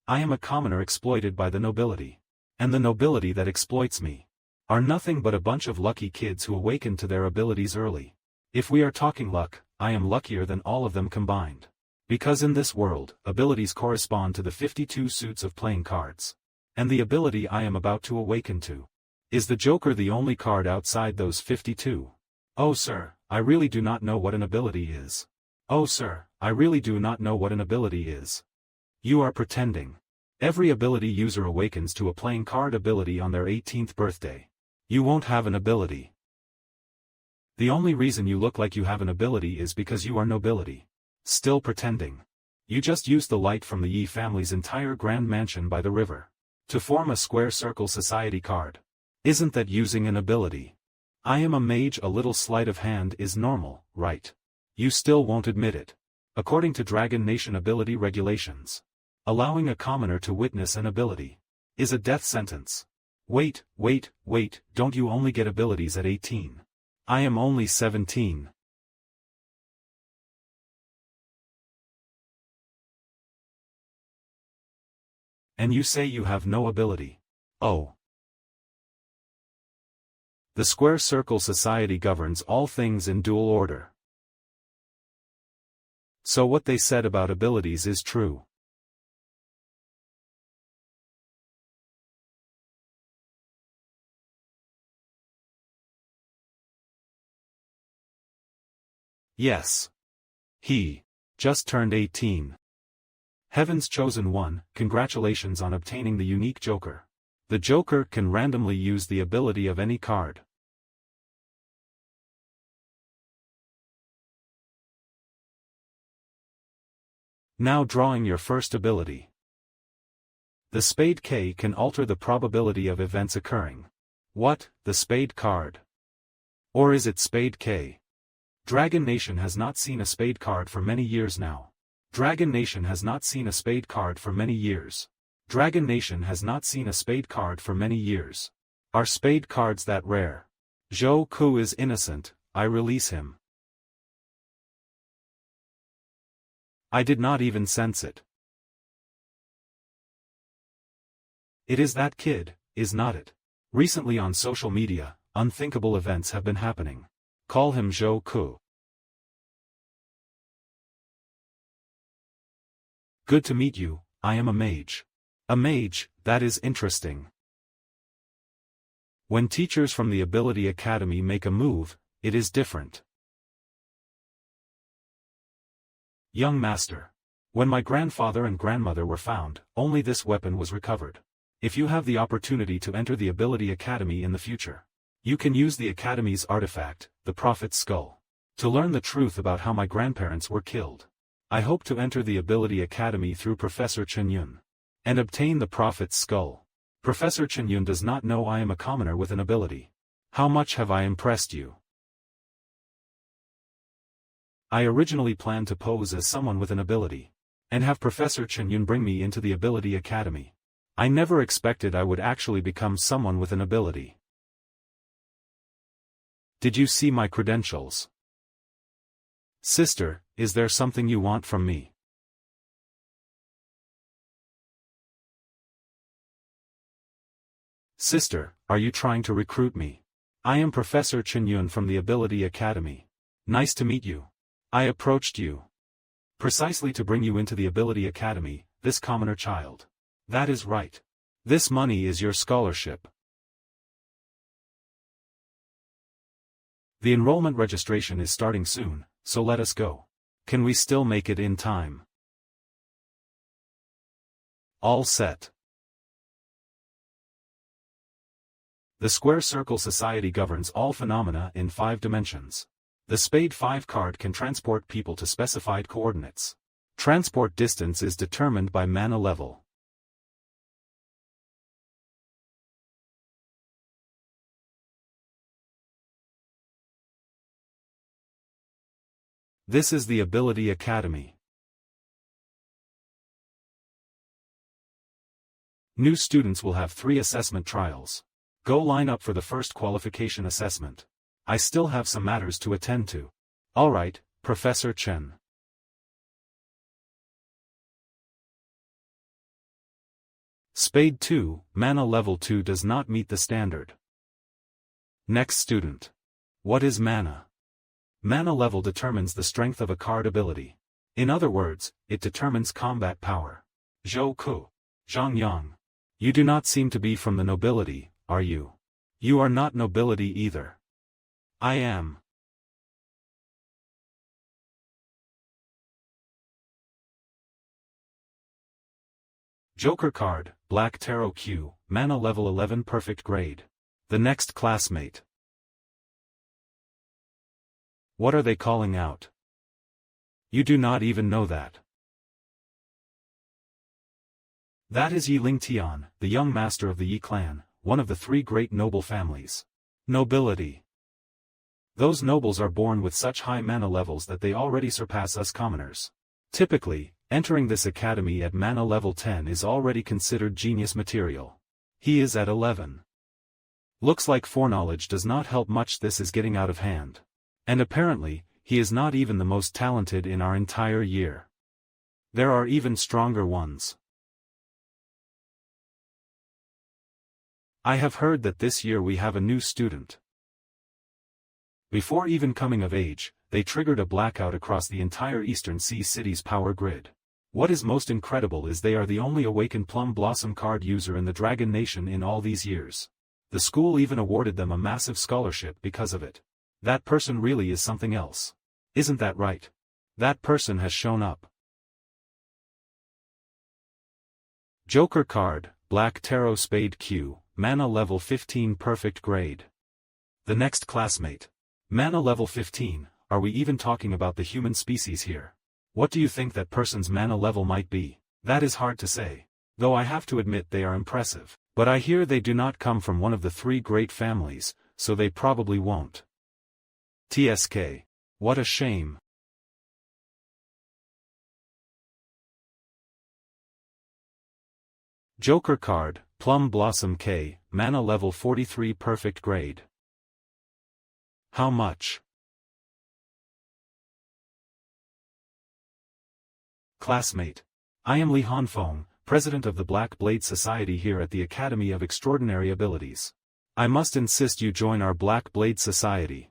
I am a commoner exploited by the nobility. And the nobility that exploits me are nothing but a bunch of lucky kids who awaken to their abilities early. If we are talking luck, I am luckier than all of them combined. Because in this world, abilities correspond to the 52 suits of playing cards. And the ability I am about to awaken to is the Joker, the only card outside those 52. Oh sir, I really do not know what an ability is. Oh sir, I really do not know what an ability is. You are pretending. Every ability user awakens to a playing card ability on their 18th birthday. You won't have an ability. The only reason you look like you have an ability is because you are nobility. Still pretending. You just used the light from the Yi family's entire grand mansion by the river to form a square circle society card. Isn't that using an ability? I am a mage. A little sleight of hand is normal, right? You still won't admit it. According to Dragon Nation ability regulations, allowing a commoner to witness an ability is a death sentence. Wait, don't you only get abilities at 18? I am only 17. And you say you have no ability. Oh. The Square Circle Society governs all things in dual order. So what they said about abilities is true. Yes. He just turned 18. Heaven's chosen one, congratulations on obtaining the unique Joker. The Joker can randomly use the ability of any card. Now drawing your first ability. The Spade K can alter the probability of events occurring. What, the Spade card? Or is it Spade K? Dragon Nation has not seen a Spade card for many years now. Dragon Nation has not seen a Spade card for many years. Dragon Nation has not seen a Spade card for many years. Are Spade cards that rare? Zhou Ku is innocent, I release him. I did not even sense it. It is that kid, is not it? Recently on social media, unthinkable events have been happening. Call him Zhou Ku. Good to meet you, I am a mage. A mage, that is interesting. When teachers from the Ability Academy make a move, it is different. Young master. When my grandfather and grandmother were found, only this weapon was recovered. If you have the opportunity to enter the Ability Academy in the future, you can use the Academy's artifact, the Prophet's Skull, to learn the truth about how my grandparents were killed. I hope to enter the Ability Academy through Professor Chen Yun and obtain the Prophet's Skull. Professor Chen Yun does not know I am a commoner with an ability. How much have I impressed you? I originally planned to pose as someone with an ability and have Professor Chen Yun bring me into the Ability Academy. I never expected I would actually become someone with an ability. Did you see my credentials? Sister, is there something you want from me? Sister, are you trying to recruit me? I am Professor Chen Yun from the Ability Academy. Nice to meet you. I approached you precisely to bring you into the Ability Academy, this commoner child. That is right. This money is your scholarship. The enrollment registration is starting soon, so let us go. Can we still make it in time? All set. The Square Circle Society governs all phenomena in 5 dimensions. The Spade 5 card can transport people to specified coordinates. Transport distance is determined by mana level. This is the Ability Academy. New students will have 3 assessment trials. Go line up for the first qualification assessment. I still have some matters to attend to. Alright, Professor Chen. Spade 2, mana level 2 does not meet the standard. Next student. What is mana? Mana level determines the strength of a card ability. In other words, it determines combat power. Zhou Ku. Zhang Yang. You do not seem to be from the nobility, are you? You are not nobility either. I am. Joker card, Black Tarot Q, mana level 11 perfect grade. The next classmate. What are they calling out? You do not even know that. That is Yi Ling Tian, the young master of the Yi clan, one of the 3 great noble families. Nobility. Those nobles are born with such high mana levels that they already surpass us commoners. Typically, entering this academy at mana level 10 is already considered genius material. He is at 11. Looks like foreknowledge does not help much, this is getting out of hand. And apparently, he is not even the most talented in our entire year. There are even stronger ones. I have heard that this year we have a new student. Before even coming of age, they triggered a blackout across the entire Eastern Sea city's power grid. What is most incredible is they are the only awakened Plum Blossom card user in the Dragon Nation in all these years. The school even awarded them a massive scholarship because of it. That person really is something else. Isn't that right? That person has shown up. Joker card, Black Tarot Spade Q, mana level 15 perfect grade. The next classmate. Mana level 15, are we even talking about the human species here? What do you think that person's mana level might be? That is hard to say. Though I have to admit they are impressive. But I hear they do not come from one of the 3 great families, so they probably won't. TSK. What a shame. Joker card, Plum Blossom K, mana level 43 perfect grade. How much? Classmate. I am Li Hanfeng, president of the Black Blade Society here at the Academy of Extraordinary Abilities. I must insist you join our Black Blade Society.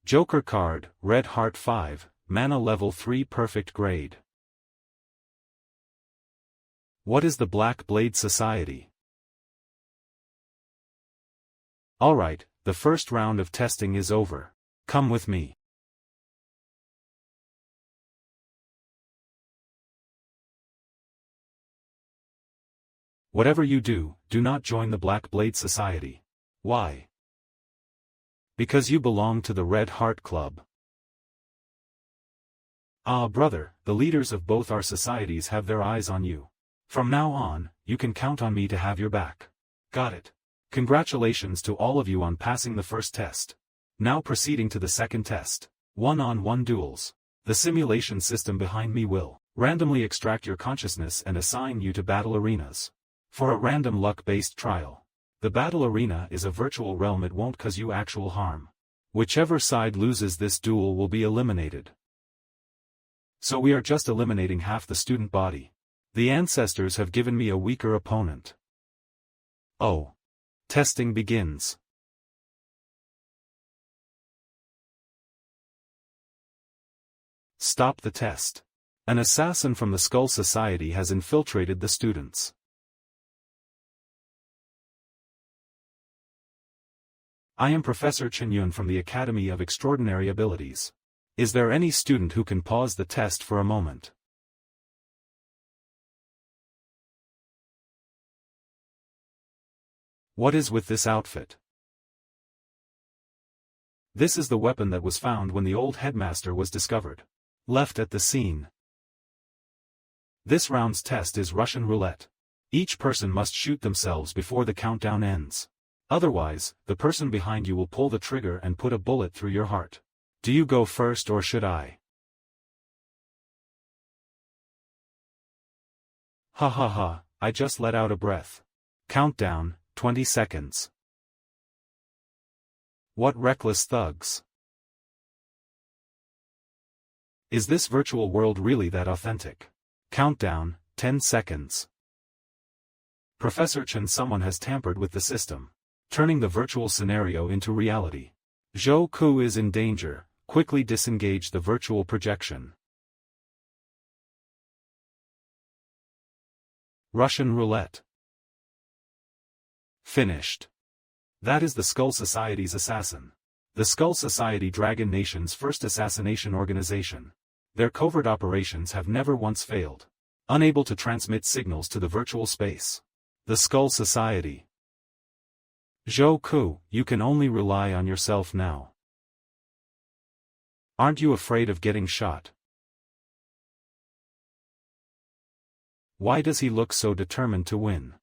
Joker card, Red Heart 5, mana level 3 perfect grade. What is the Black Blade Society? Alright, the first round of testing is over. Come with me. Whatever you do, do not join the Black Blade Society. Why? Because you belong to the Red Heart Club. Ah, brother, the leaders of both our societies have their eyes on you. From now on, you can count on me to have your back. Got it. Congratulations to all of you on passing the first test. Now proceeding to the second test. One-on-one duels. The simulation system behind me will randomly extract your consciousness and assign you to battle arenas. For a random luck-based trial. The battle arena is a virtual realm, it won't cause you actual harm. Whichever side loses this duel will be eliminated. So we are just eliminating half the student body. The ancestors have given me a weaker opponent. Oh. Testing begins. Stop the test. An assassin from the Skull Society has infiltrated the students. I am Professor Chen Yun from the Academy of Extraordinary Abilities. Is there any student who can pause the test for a moment? What is with this outfit? This is the weapon that was found when the old headmaster was discovered. Left at the scene. This round's test is Russian roulette. Each person must shoot themselves before the countdown ends. Otherwise, the person behind you will pull the trigger and put a bullet through your heart. Do you go first or should I? Ha ha ha, I just let out a breath. Countdown, 20 seconds. What reckless thugs. Is this virtual world really that authentic? Countdown, 10 seconds. Professor Chen, someone has tampered with the system, turning the virtual scenario into reality. Zhou Ku is in danger, quickly disengage the virtual projection. Russian roulette. Finished. That is the Skull Society's assassin. The Skull Society, Dragon Nation's first assassination organization. Their covert operations have never once failed. Unable to transmit signals to the virtual space. The Skull Society. Zhou Ku, you can only rely on yourself now. Aren't you afraid of getting shot? Why does he look so determined to win?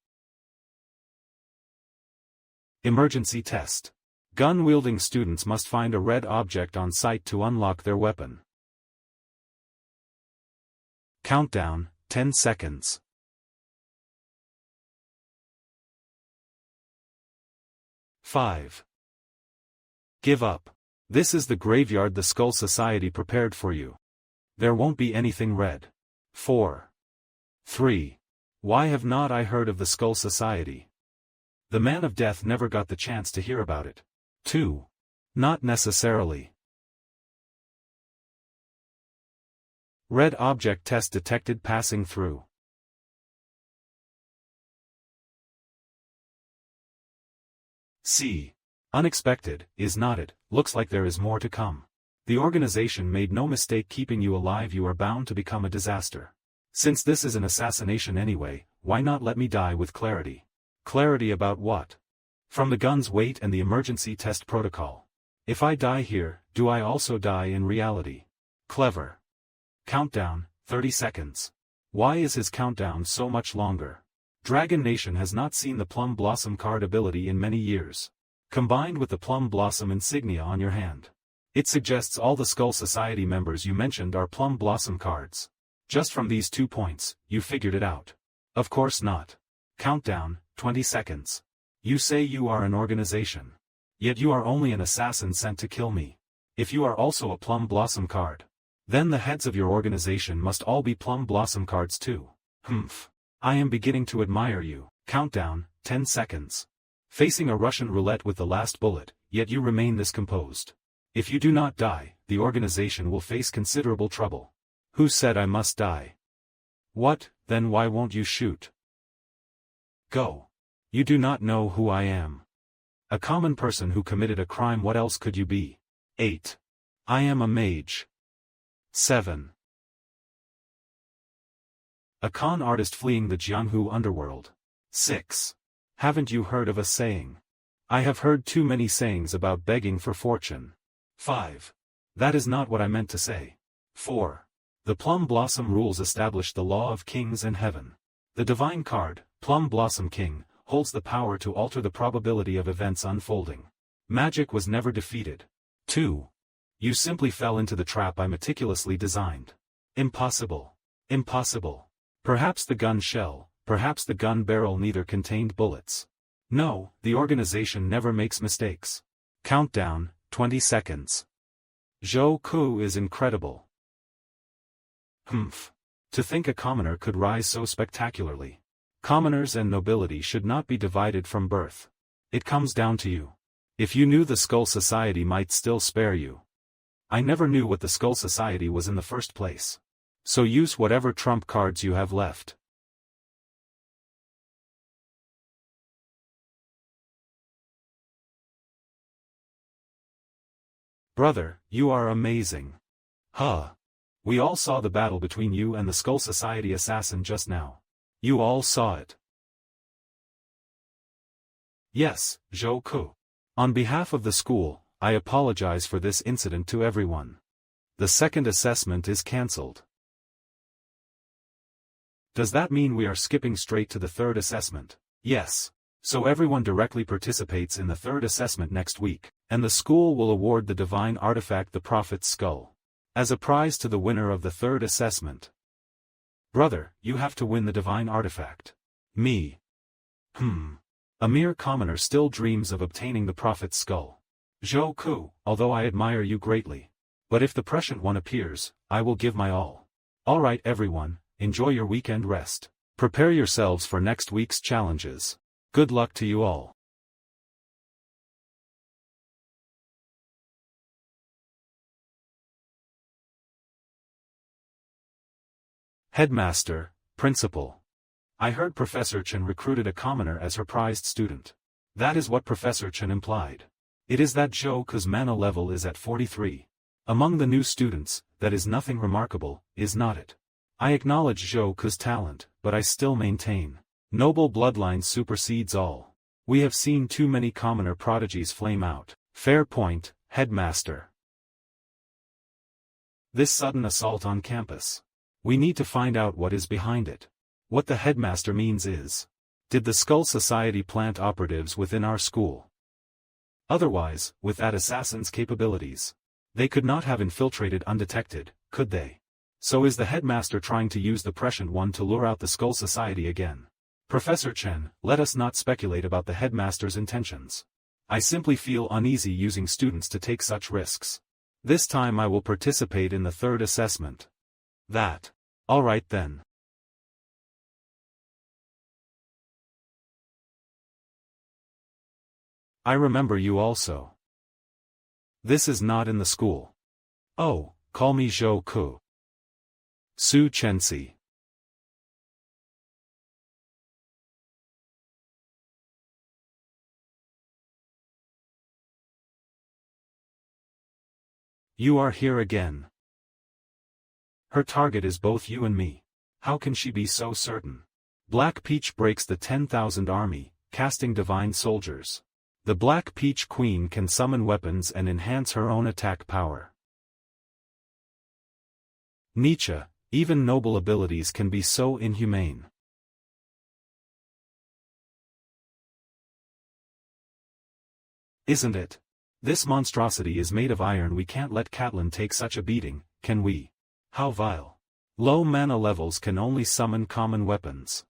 Emergency test. Gun-wielding students must find a red object on site to unlock their weapon. Countdown, 10 seconds. 5. Give up. This is the graveyard the Skull Society prepared for you. There won't be anything red. 4. 3. Why have not I heard of the Skull Society? The Man of Death never got the chance to hear about it. 2. Not necessarily. Red object test detected passing through. C. Unexpected, is not it? Looks like there is more to come. The organization made no mistake keeping you alive. You are bound to become a disaster. Since this is an assassination anyway, why not let me die with clarity? Clarity about what? From the gun's weight and the emergency test protocol. If I die here, do I also die in reality? Clever. Countdown, 30 seconds. Why is his countdown so much longer? Dragon Nation has not seen the Plum Blossom card ability in many years. Combined with the Plum Blossom insignia on your hand, it suggests all the Skull Society members you mentioned are Plum Blossom cards. Just from these 2 points, you figured it out. Of course not. Countdown, 20 seconds. You say you are an organization. Yet you are only an assassin sent to kill me. If you are also a Plum Blossom card, then the heads of your organization must all be Plum Blossom cards too. Humph. I am beginning to admire you. Countdown, 10 seconds. Facing a Russian roulette with the last bullet, yet you remain this composed. If you do not die, the organization will face considerable trouble. Who said I must die? What, then why won't you shoot? Go. You do not know who I am. A common person who committed a crime. What else could you be? 8. I am a mage. 7. A con artist fleeing the Jianghu underworld. 6. Haven't you heard of a saying? I have heard too many sayings about begging for fortune. 5. That is not what I meant to say. 4. The Plum Blossom rules establish the law of kings and heaven. The divine card, Plum Blossom King, holds the power to alter the probability of events unfolding. Magic was never defeated. 2. You simply fell into the trap I meticulously designed. Impossible. Impossible. Perhaps the gun shell, perhaps the gun barrel neither contained bullets. No, the organization never makes mistakes. Countdown, 20 seconds. Zhou Ku is incredible. Humph. To think a commoner could rise so spectacularly. Commoners and nobility should not be divided from birth. It comes down to you. If you knew the Skull Society might still spare you. I never knew what the Skull Society was in the first place. So use whatever trump cards you have left. Brother, you are amazing. Huh. We all saw the battle between you and the Skull Society assassin just now. You all saw it. Yes, Zhou Ku. On behalf of the school, I apologize for this incident to everyone. The second assessment is cancelled. Does that mean we are skipping straight to the third assessment? Yes. So everyone directly participates in the third assessment next week, and the school will award the divine artifact, the Prophet's Skull, as a prize to the winner of the third assessment. Brother, you have to win the divine artifact. Me. A mere commoner still dreams of obtaining the Prophet's Skull. Zhou Ku, although I admire you greatly. But if the prescient one appears, I will give my all. Alright everyone, enjoy your weekend rest. Prepare yourselves for next week's challenges. Good luck to you all. Headmaster, Principal. I heard Professor Chen recruited a commoner as her prized student. That is what Professor Chen implied. It is that Zhou Ke's mana level is at 43. Among the new students, that is nothing remarkable, is not it? I acknowledge Zhou Ke's talent, but I still maintain. Noble bloodline supersedes all. We have seen too many commoner prodigies flame out. Fair point, Headmaster. This sudden assault on campus. We need to find out what is behind it. What the Headmaster means is, did the Skull Society plant operatives within our school? Otherwise, with that assassin's capabilities, they could not have infiltrated undetected, could they? So is the Headmaster trying to use the Prescient One to lure out the Skull Society again? Professor Chen, let us not speculate about the Headmaster's intentions. I simply feel uneasy using students to take such risks. This time I will participate in the third assessment. That. All right then. I remember you also. This is not in the school. Oh, call me Zhou Ke. Su Chenxi. You are here again. Her target is both you and me. How can she be so certain? Black Peach breaks the 10,000 army, casting divine soldiers. The Black Peach Queen can summon weapons and enhance her own attack power. Nietzsche, even noble abilities can be so inhumane. Isn't it? This monstrosity is made of iron. We can't let Catelyn take such a beating, can we? How vile. Low mana levels can only summon common weapons.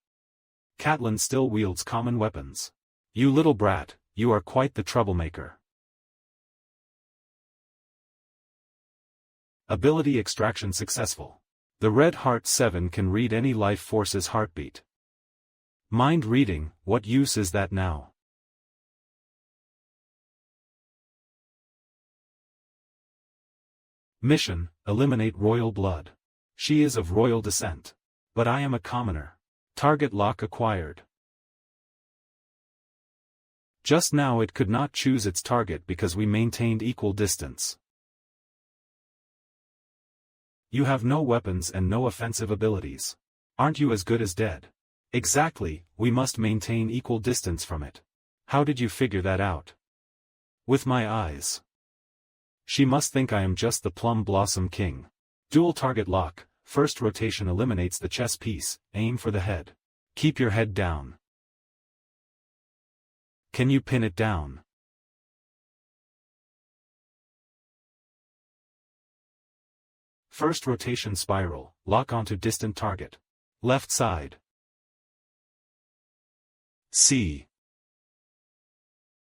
Catelyn still wields common weapons. You little brat, you are quite the troublemaker. Ability extraction successful. The Red Heart 7 can read any life force's heartbeat. Mind reading, what use is that now? Mission, eliminate royal blood. She is of royal descent. But I am a commoner. Target lock acquired. Just now it could not choose its target because we maintained equal distance. You have no weapons and no offensive abilities. Aren't you as good as dead? Exactly, we must maintain equal distance from it. How did you figure that out? With my eyes. She must think I am just the Plum Blossom King. Dual target lock, first rotation eliminates the chess piece, aim for the head. Keep your head down. Can you pin it down? First rotation spiral, lock onto distant target. Left side. C.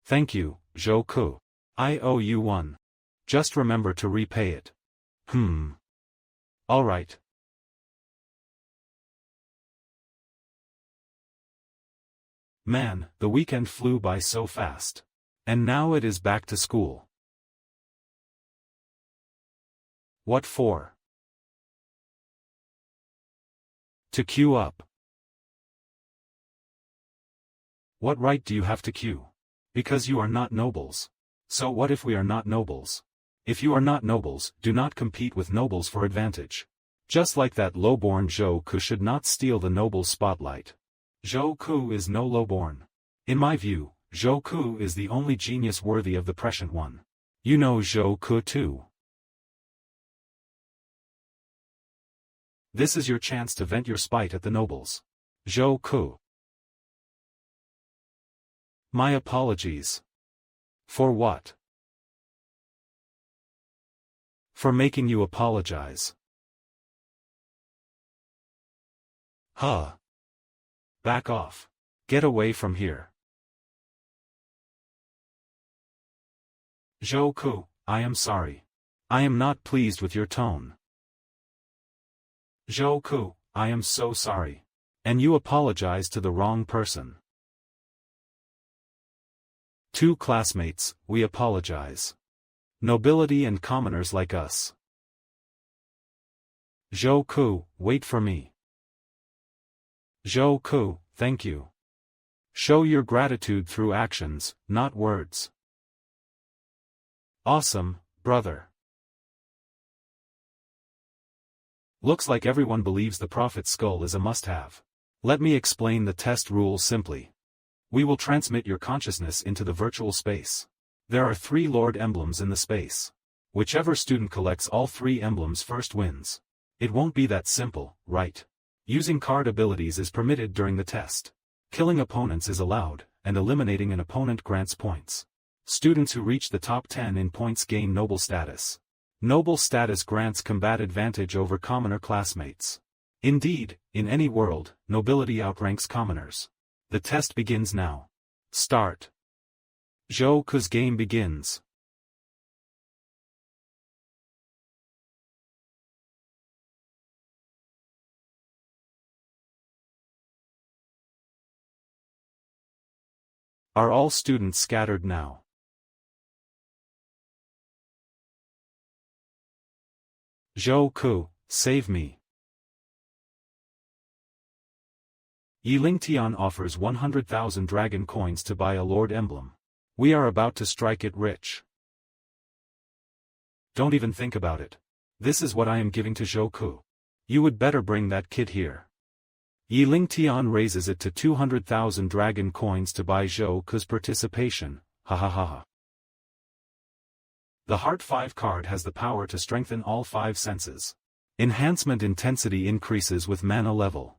Thank you, Zhou Ke. I owe you one. Just remember to repay it. All right. Man, the weekend flew by so fast. And now it is back to school. What for? To queue up. What right do you have to queue? Because you are not nobles. So what if we are not nobles? If you are not nobles, do not compete with nobles for advantage. Just like that lowborn Zhou Ke should not steal the noble's spotlight. Zhou Ke is no lowborn. In my view, Zhou Ke is the only genius worthy of the Prescient One. You know Zhou Ke too. This is your chance to vent your spite at the nobles. Zhou Ke. My apologies. For what? For making you apologize. Huh. Back off. Get away from here. Zhou Ke, I am sorry. I am not pleased with your tone. Zhou Ke, I am so sorry. And you apologize to the wrong person. 2 classmates, we apologize. Nobility and commoners like us. Zhou Ku, wait for me. Zhou Ku, thank you. Show your gratitude through actions, not words. Awesome, brother. Looks like everyone believes the prophet's skull is a must-have. Let me explain the test rules simply. We will transmit your consciousness into the virtual space. There are 3 Lord emblems in the space. Whichever student collects all 3 emblems first wins. It won't be that simple, right? Using card abilities is permitted during the test. Killing opponents is allowed, and eliminating an opponent grants points. Students who reach the top 10 in points gain noble status. Noble status grants combat advantage over commoner classmates. Indeed, in any world, nobility outranks commoners. The test begins now. Start. Zhou Ku's game begins. Are all students scattered now? Zhou Ku, save me. Yiling Tian offers 100,000 dragon coins to buy a Lord emblem. We are about to strike it rich. Don't even think about it. This is what I am giving to Zhou Ku. You would better bring that kid here. Yiling Tian raises it to 200,000 dragon coins to buy Zhou Ku's participation, ha ha ha ha. The Heart 5 card has the power to strengthen all 5 senses. Enhancement intensity increases with mana level.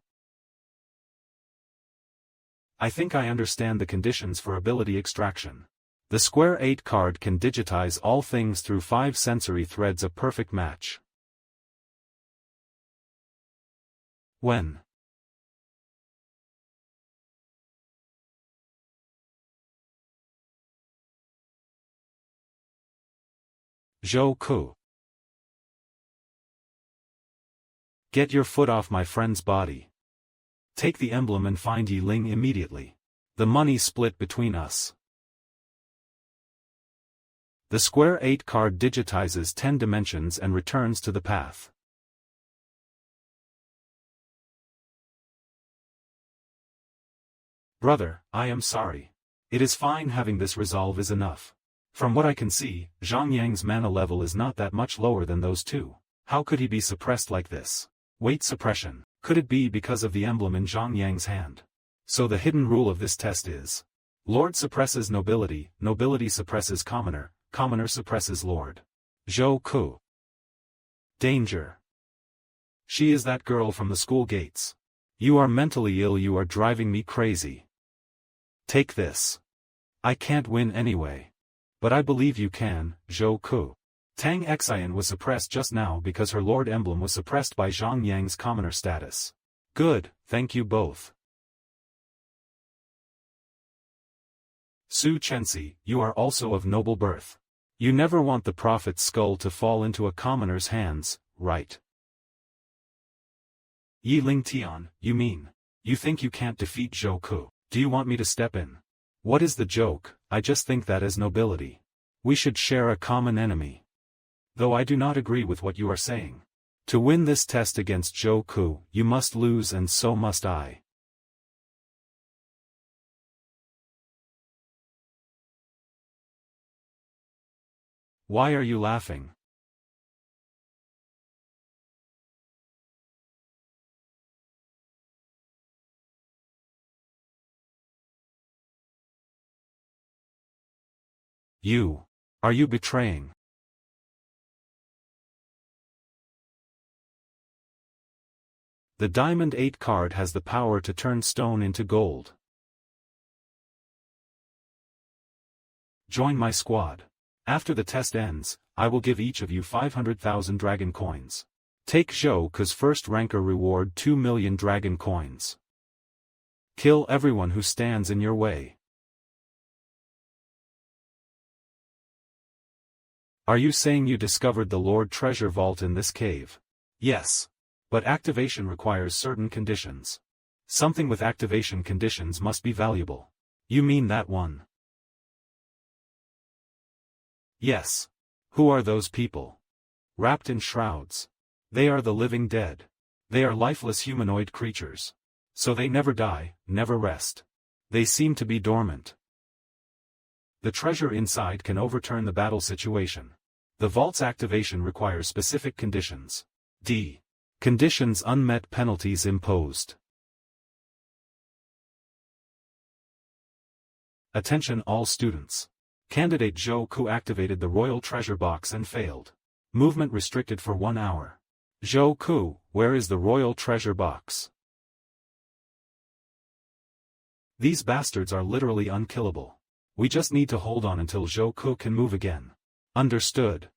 I think I understand the conditions for ability extraction. The Square 8 card can digitize all things through 5 sensory threads, a perfect match. When? Zhou Ku. Get your foot off my friend's body. Take the emblem and find Yiling immediately. The money split between us. The Square 8 card digitizes 10 dimensions and returns to the path. Brother, I am sorry. It is fine, having this resolve is enough. From what I can see, Zhang Yang's mana level is not that much lower than those 2. How could he be suppressed like this? Weight suppression. Could it be because of the emblem in Zhang Yang's hand? So the hidden rule of this test is: Lord suppresses nobility, nobility suppresses commoner, commoner suppresses Lord. Zhou Ku. Danger. She is that girl from the school gates. You are mentally ill, you are driving me crazy. Take this. I can't win anyway. But I believe you can, Zhou Ku. Tang Xian was suppressed just now because her Lord emblem was suppressed by Zhang Yang's commoner status. Good, thank you both. Su Chenxi, you are also of noble birth. You never want the prophet's skull to fall into a commoner's hands, right? Yiling Tian, you mean? You think you can't defeat Zhou Ku? Do you want me to step in? What is the joke? I just think that as nobility, we should share a common enemy. Though I do not agree with what you are saying. To win this test against Zhou Ku, you must lose, and so must I. Why are you laughing? Are you betraying? The Diamond 8 card has the power to turn stone into gold. Join my squad. After the test ends, I will give each of you 500,000 dragon coins. Take Zhou Ku's first ranker reward 2 million dragon coins. Kill everyone who stands in your way. Are you saying you discovered the Lord Treasure Vault in this cave? Yes. But activation requires certain conditions. Something with activation conditions must be valuable. You mean that one? Yes. Who are those people? Wrapped in shrouds. They are the living dead. They are lifeless humanoid creatures. So they never die, never rest. They seem to be dormant. The treasure inside can overturn the battle situation. The vault's activation requires specific conditions. D. Conditions unmet, penalties imposed. Attention all students. Candidate Zhou Ku activated the royal treasure box and failed. Movement restricted for 1 hour. Zhou Ku, where is the royal treasure box? These bastards are literally unkillable. We just need to hold on until Zhou Ku can move again. Understood.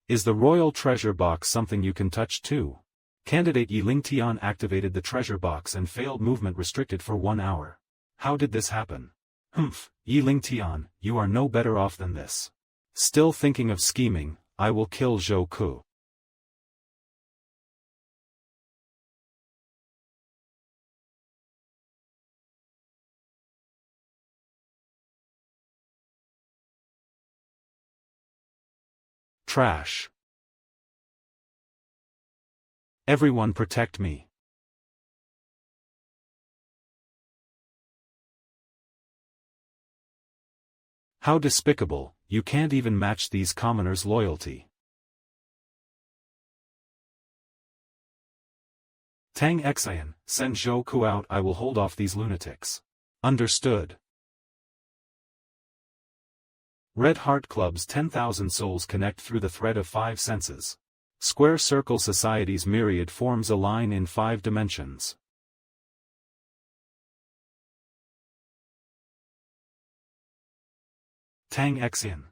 Is the royal treasure box something you can touch too? Candidate Yi Lingtian activated the treasure box and failed, movement restricted for 1 hour. How did this happen? Humph, Yi Lingtian, you are no better off than this. Still thinking of scheming, I will kill Zhou Ku. Trash. Everyone protect me. How despicable, you can't even match these commoners' loyalty. Tang Xian, send Zhou Ku out, I will hold off these lunatics. Understood. Red Heart Club's 10,000 souls connect through the thread of 5 senses. Square Circle Society's myriad forms a line in 5 dimensions. Tang Xian.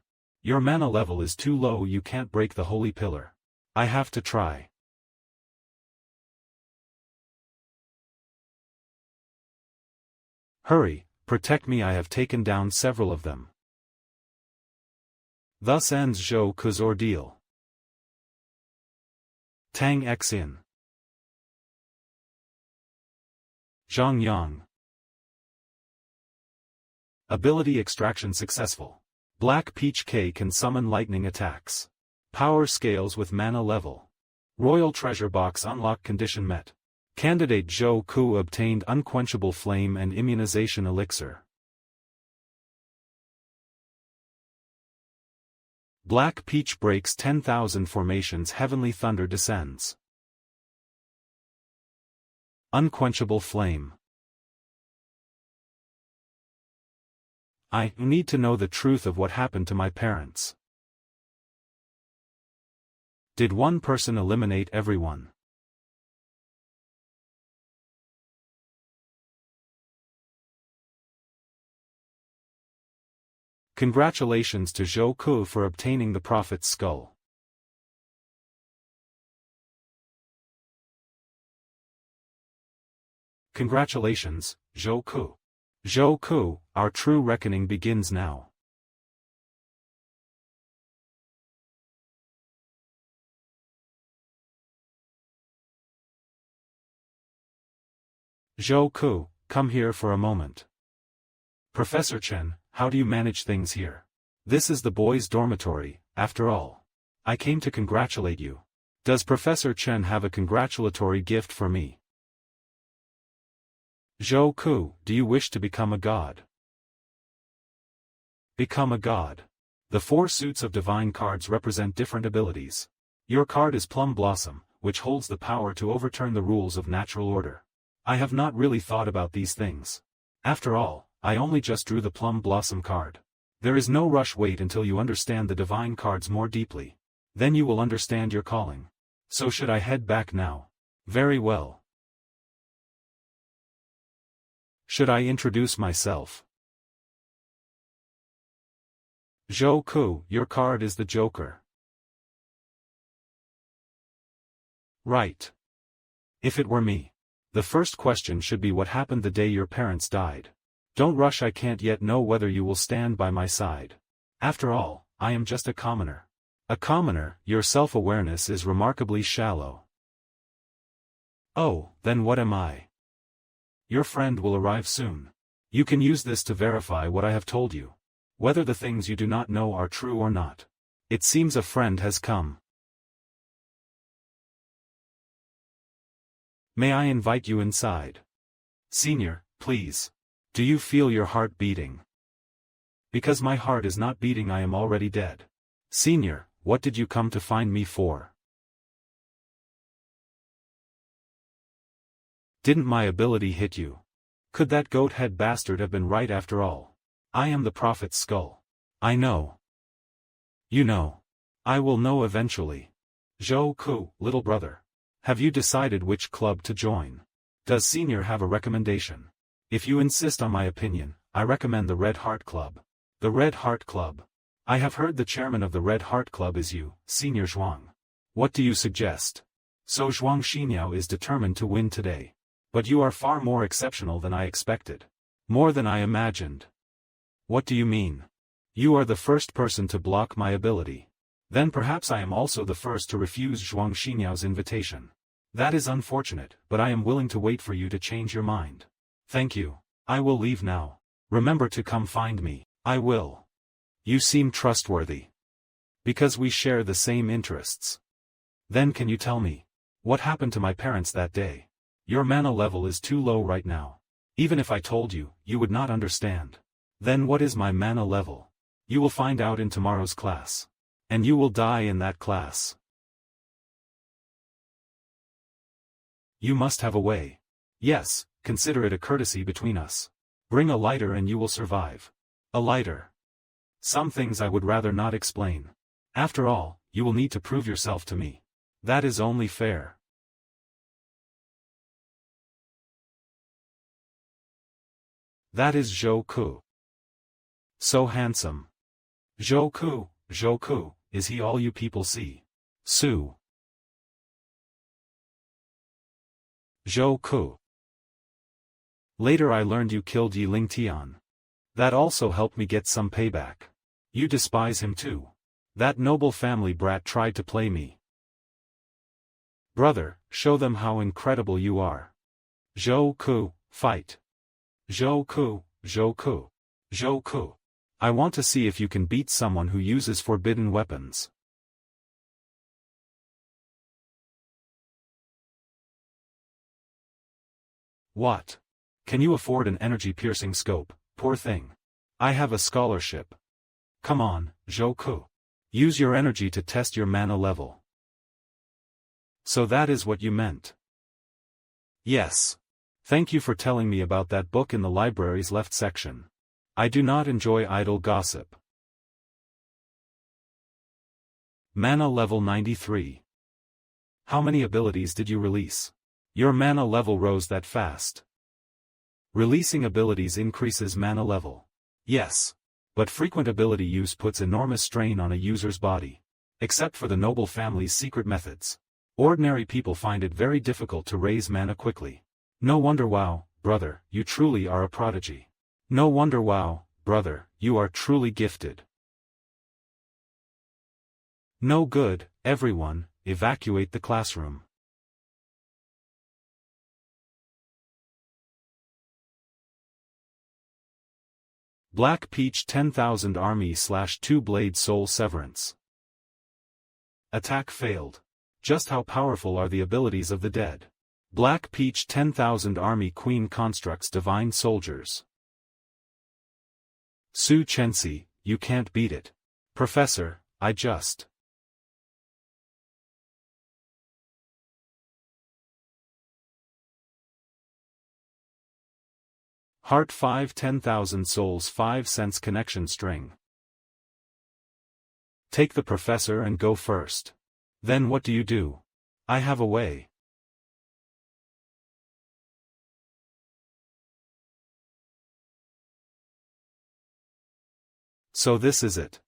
Your mana level is too low, you can't break the holy pillar. I have to try. Hurry, protect me, I have taken down several of them. Thus ends Zhou Ku's ordeal. Tang Xian. Zhang Yang. Ability extraction successful. Black Peach K can summon lightning attacks. Power scales with mana level. Royal treasure box unlock condition met. Candidate Zhou Ku obtained unquenchable flame and immunization elixir. Black Peach breaks 10,000 formations, heavenly thunder descends. Unquenchable flame. I need to know the truth of what happened to my parents. Did one person eliminate everyone? Congratulations to Zhou Ku for obtaining the Prophet's Skull. Congratulations, Zhou Ku. Zhou Ku, our true reckoning begins now. Zhou Ku, come here for a moment. Professor Chen, how do you manage things here? This is the boys' dormitory, after all. I came to congratulate you. Does Professor Chen have a congratulatory gift for me? Zhou Ku, do you wish to become a god? Become a god. The 4 suits of divine cards represent different abilities. Your card is Plum Blossom, which holds the power to overturn the rules of natural order. I have not really thought about these things. After all, I only just drew the Plum Blossom card. There is no rush, wait until you understand the divine cards more deeply. Then you will understand your calling. So should I head back now? Very well. Should I introduce myself? Zhou Ku, your card is the Joker. Right. If it were me. The first question should be what happened the day your parents died. Don't rush, I can't yet know whether you will stand by my side. After all, I am just a commoner. A commoner, your self-awareness is remarkably shallow. Oh, then what am I? Your friend will arrive soon. You can use this to verify what I have told you. Whether the things you do not know are true or not. It seems a friend has come. May I invite you inside? Senior, please. Do you feel your heart beating? Because my heart is not beating, I am already dead. Senior, what did you come to find me for? Didn't my ability hit you? Could that goat-head bastard have been right after all? I am the prophet's skull. I know. You know. I will know eventually. Zhou Ku, little brother. Have you decided which club to join? Does Senior have a recommendation? If you insist on my opinion, I recommend the Red Heart Club. The Red Heart Club. I have heard the chairman of the Red Heart Club is you, Senior Zhuang. What do you suggest? So Zhuang Xiniao is determined to win today. But you are far more exceptional than I expected. More than I imagined. What do you mean? You are the first person to block my ability. Then perhaps I am also the first to refuse Zhuang Xiniao's invitation. That is unfortunate, but I am willing to wait for you to change your mind. Thank you. I will leave now. Remember to come find me. I will. You seem trustworthy. Because we share the same interests. Then can you tell me? What happened to my parents that day? Your mana level is too low right now. Even if I told you, you would not understand. Then what is my mana level? You will find out in tomorrow's class. And you will die in that class. You must have a way. Yes, consider it a courtesy between us. Bring a lighter and you will survive. A lighter. Some things I would rather not explain. After all, you will need to prove yourself to me. That is only fair. That is Zhou Ku. So handsome. Zhou Ku, is he all you people see? Su. Zhou Ku. Later I learned you killed Yi Ling Tian. That also helped me get some payback. You despise him too. That noble family brat tried to play me. Brother, show them how incredible you are. Zhou Ku, fight. Zhou Ku, Zhou Ku. Zhou Ku. I want to see if you can beat someone who uses forbidden weapons. What? Can you afford an energy-piercing scope, poor thing? I have a scholarship. Come on, Zhou Ku. Use your energy to test your mana level. So that is what you meant. Yes. Thank you for telling me about that book in the library's left section. I do not enjoy idle gossip. Mana level 93. How many abilities did you release? Your mana level rose that fast. Releasing abilities increases mana level. Yes. But frequent ability use puts enormous strain on a user's body. Except for the noble family's secret methods. Ordinary people find it very difficult to raise mana quickly. No wonder, wow, brother, you truly are a prodigy. No wonder, wow, brother, you are truly gifted. No good, everyone, evacuate the classroom. Black Peach 10,000 Army / 2-Blade Soul Severance. Attack failed. Just how powerful are the abilities of the dead? Black Peach 10,000 Army Queen constructs Divine Soldiers. Su Chenxi, you can't beat it. Professor, I just. Heart 5 10,000 Souls 5 Sense Connection String. Take the professor and go first. Then what do you do? I have a way. So this is it.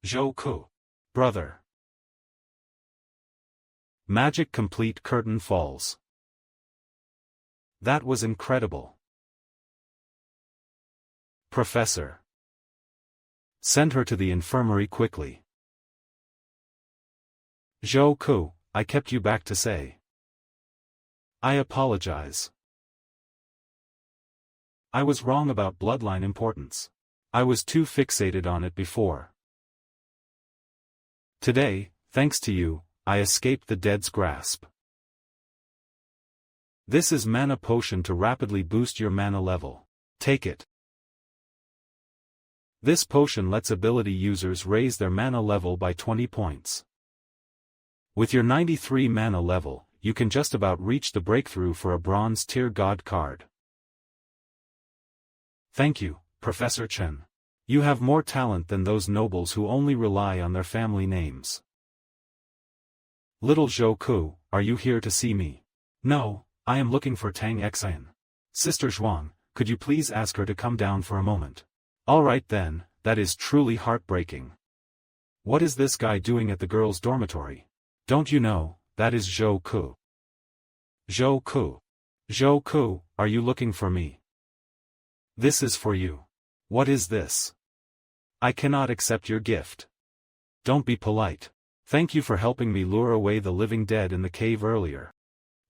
Zhou Ku. Brother. Magic complete, curtain falls. That was incredible. Professor. Send her to the infirmary quickly. Zhou Ku, I kept you back to say. I apologize. I was wrong about bloodline importance. I was too fixated on it before. Today, thanks to you, I escaped the dead's grasp. This is mana potion to rapidly boost your mana level. Take it. This potion lets ability users raise their mana level by 20 points. With your 93 mana level, you can just about reach the breakthrough for a bronze tier god card. Thank you, Professor Chen. You have more talent than those nobles who only rely on their family names. Little Zhou Ku, are you here to see me? No, I am looking for Tang Xian. Sister Zhuang, could you please ask her to come down for a moment? Alright then, that is truly heartbreaking. What is this guy doing at the girls' dormitory? Don't you know, that is Zhou Ku. Zhou Ku. Zhou Ku, are you looking for me? This is for you. What is this? I cannot accept your gift. Don't be polite. Thank you for helping me lure away the living dead in the cave earlier.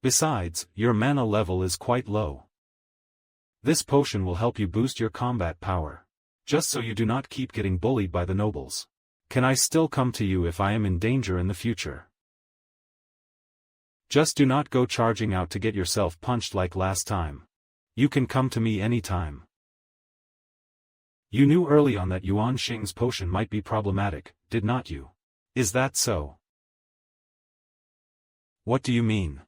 Besides, your mana level is quite low. This potion will help you boost your combat power. Just so you do not keep getting bullied by the nobles. Can I still come to you if I am in danger in the future? Just do not go charging out to get yourself punched like last time. You can come to me anytime. You knew early on that Yuan Xing's potion might be problematic, did not you? Is that so? What do you mean?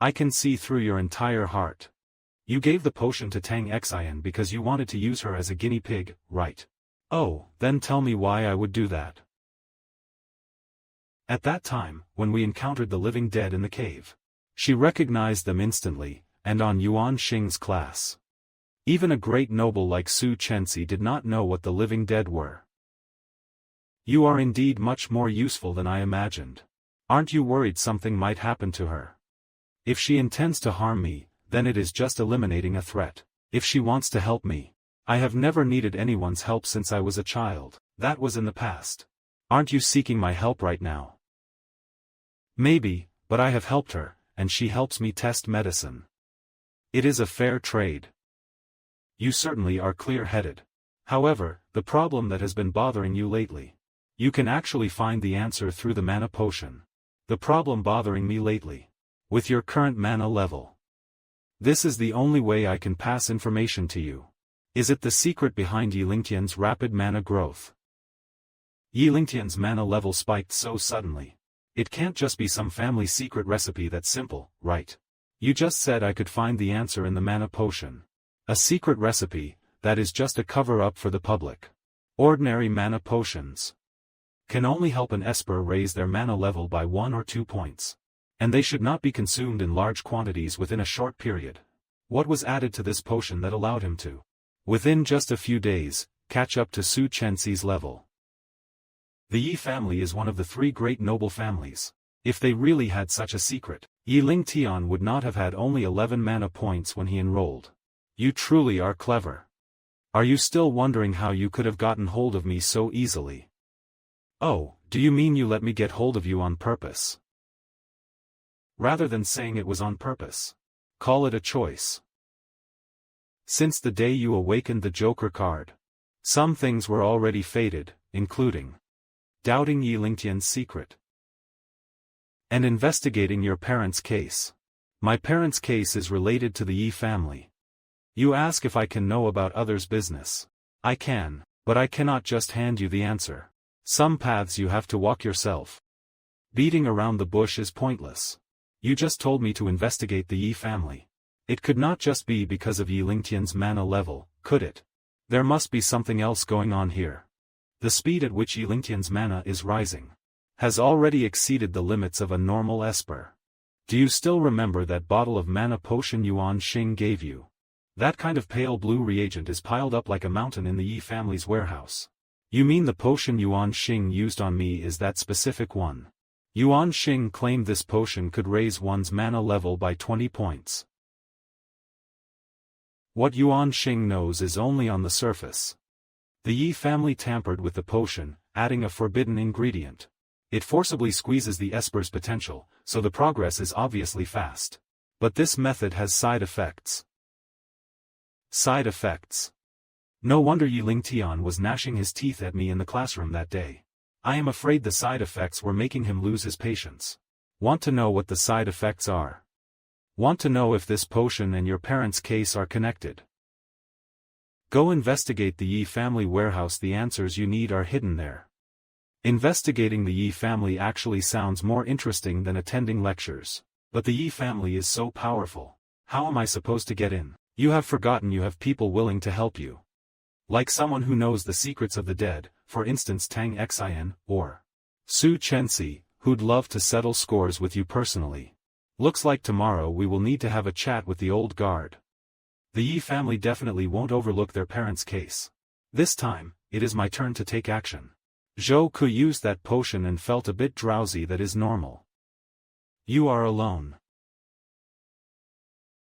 I can see through your entire heart. You gave the potion to Tang Xian because you wanted to use her as a guinea pig, right? Oh, then tell me why I would do that. At that time, when we encountered the living dead in the cave, she recognized them instantly, and on Yuan Xing's class. Even a great noble like Su Chenxi did not know what the living dead were. You are indeed much more useful than I imagined. Aren't you worried something might happen to her? If she intends to harm me, then it is just eliminating a threat. If she wants to help me, I have never needed anyone's help since I was a child. That was in the past. Aren't you seeking my help right now? Maybe, but I have helped her, and she helps me test medicine. It is a fair trade. You certainly are clear-headed. However, the problem that has been bothering you lately. You can actually find the answer through the mana potion. The problem bothering me lately. With your current mana level. This is the only way I can pass information to you. Is it the secret behind Yi Lingtian's rapid mana growth? Yi Lingtian's mana level spiked so suddenly. It can't just be some family secret recipe that's simple, right? You just said I could find the answer in the mana potion. A secret recipe, that is just a cover-up for the public. Ordinary mana potions can only help an Esper raise their mana level by 1 or 2 points. And they should not be consumed in large quantities within a short period. What was added to this potion that allowed him to, within just a few days, catch up to Su Chenxi's level? The Yi family is one of the 3 great noble families. If they really had such a secret, Yi Lingtian would not have had only 11 mana points when he enrolled. You truly are clever. Are you still wondering how you could have gotten hold of me so easily? Oh, do you mean you let me get hold of you on purpose? Rather than saying it was on purpose. Call it a choice. Since the day you awakened the Joker card, some things were already fated, including doubting Yi Lingtian's secret and investigating your parents' case. My parents' case is related to the Yi family. You ask if I can know about others' business. I can, but I cannot just hand you the answer. Some paths you have to walk yourself. Beating around the bush is pointless. You just told me to investigate the Yi family. It could not just be because of Yi Lingtian's mana level, could it? There must be something else going on here. The speed at which Yi Lingtian's mana is rising has already exceeded the limits of a normal Esper. Do you still remember that bottle of mana potion Yuan Xing gave you? That kind of pale blue reagent is piled up like a mountain in the Yi family's warehouse. You mean the potion Yuan Xing used on me is that specific one? Yuan Xing claimed this potion could raise one's mana level by 20 points. What Yuan Xing knows is only on the surface. The Yi family tampered with the potion, adding a forbidden ingredient. It forcibly squeezes the Esper's potential, so the progress is obviously fast. But this method has side effects. Side effects. No wonder Yi Lingtian was gnashing his teeth at me in the classroom that day. I am afraid the side effects were making him lose his patience. Want to know what the side effects are? Want to know if this potion and your parents' case are connected? Go investigate the Yi family warehouse. The answers you need are hidden there. Investigating the Yi family actually sounds more interesting than attending lectures. But the Yi family is so powerful. How am I supposed to get in? You have forgotten you have people willing to help you. Like someone who knows the secrets of the dead, for instance Tang Xian, or Su Chenxi, who'd love to settle scores with you personally. Looks like tomorrow we will need to have a chat with the old guard. The Yi family definitely won't overlook their parents' case. This time, it is my turn to take action. Zhou Ku used that potion and felt a bit drowsy. That is normal. You are alone.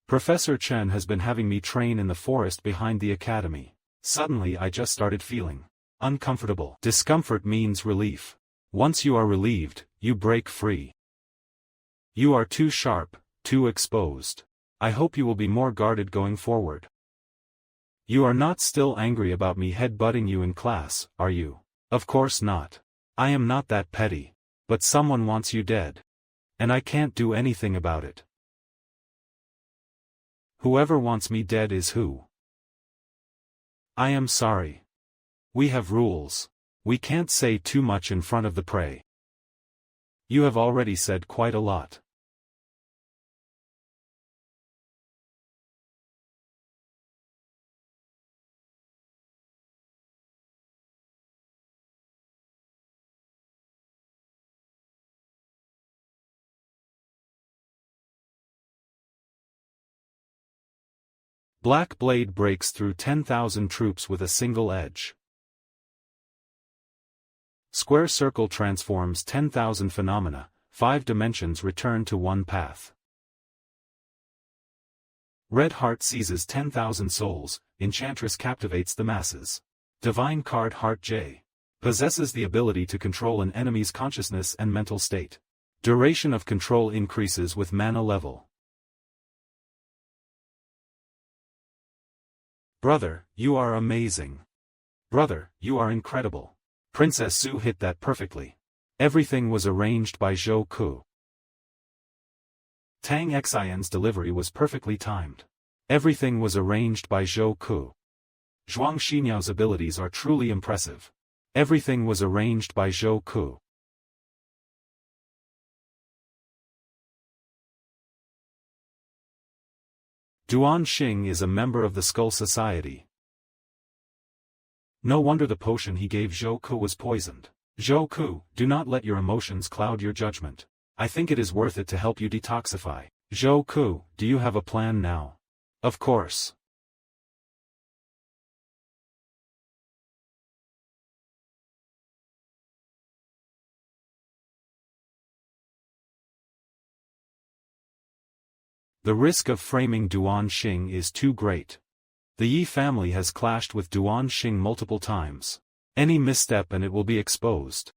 Professor Chen has been having me train in the forest behind the academy. Suddenly I just started feeling uncomfortable. Discomfort means relief. Once you are relieved, you break free. You are too sharp, too exposed. I hope you will be more guarded going forward. You are not still angry about me headbutting you in class, are you? Of course not. I am not that petty. But someone wants you dead. And I can't do anything about it. Whoever wants me dead is who? I am sorry. We have rules. We can't say too much in front of the prey. You have already said quite a lot. Black blade breaks through 10,000 troops with a single edge. Square circle transforms 10,000 phenomena, 5 dimensions return to one path. Red heart seizes 10,000 souls, enchantress captivates the masses. Divine card Heart J. Possesses the ability to control an enemy's consciousness and mental state. Duration of control increases with mana level. Brother, you are amazing. Brother, you are incredible. Princess Su hit that perfectly. Everything was arranged by Zhou Ku. Tang Xian's delivery was perfectly timed. Everything was arranged by Zhou Ku. Zhuang Xiniao's abilities are truly impressive. Everything was arranged by Zhou Ku. Duan Xing is a member of the Skull Society. No wonder the potion he gave Zhou Ku was poisoned. Zhou Ku, do not let your emotions cloud your judgment. I think it is worth it to help you detoxify. Zhou Ku, do you have a plan now? Of course. The risk of framing Duan Xing is too great. The Yi family has clashed with Duan Xing multiple times. Any misstep and it will be exposed.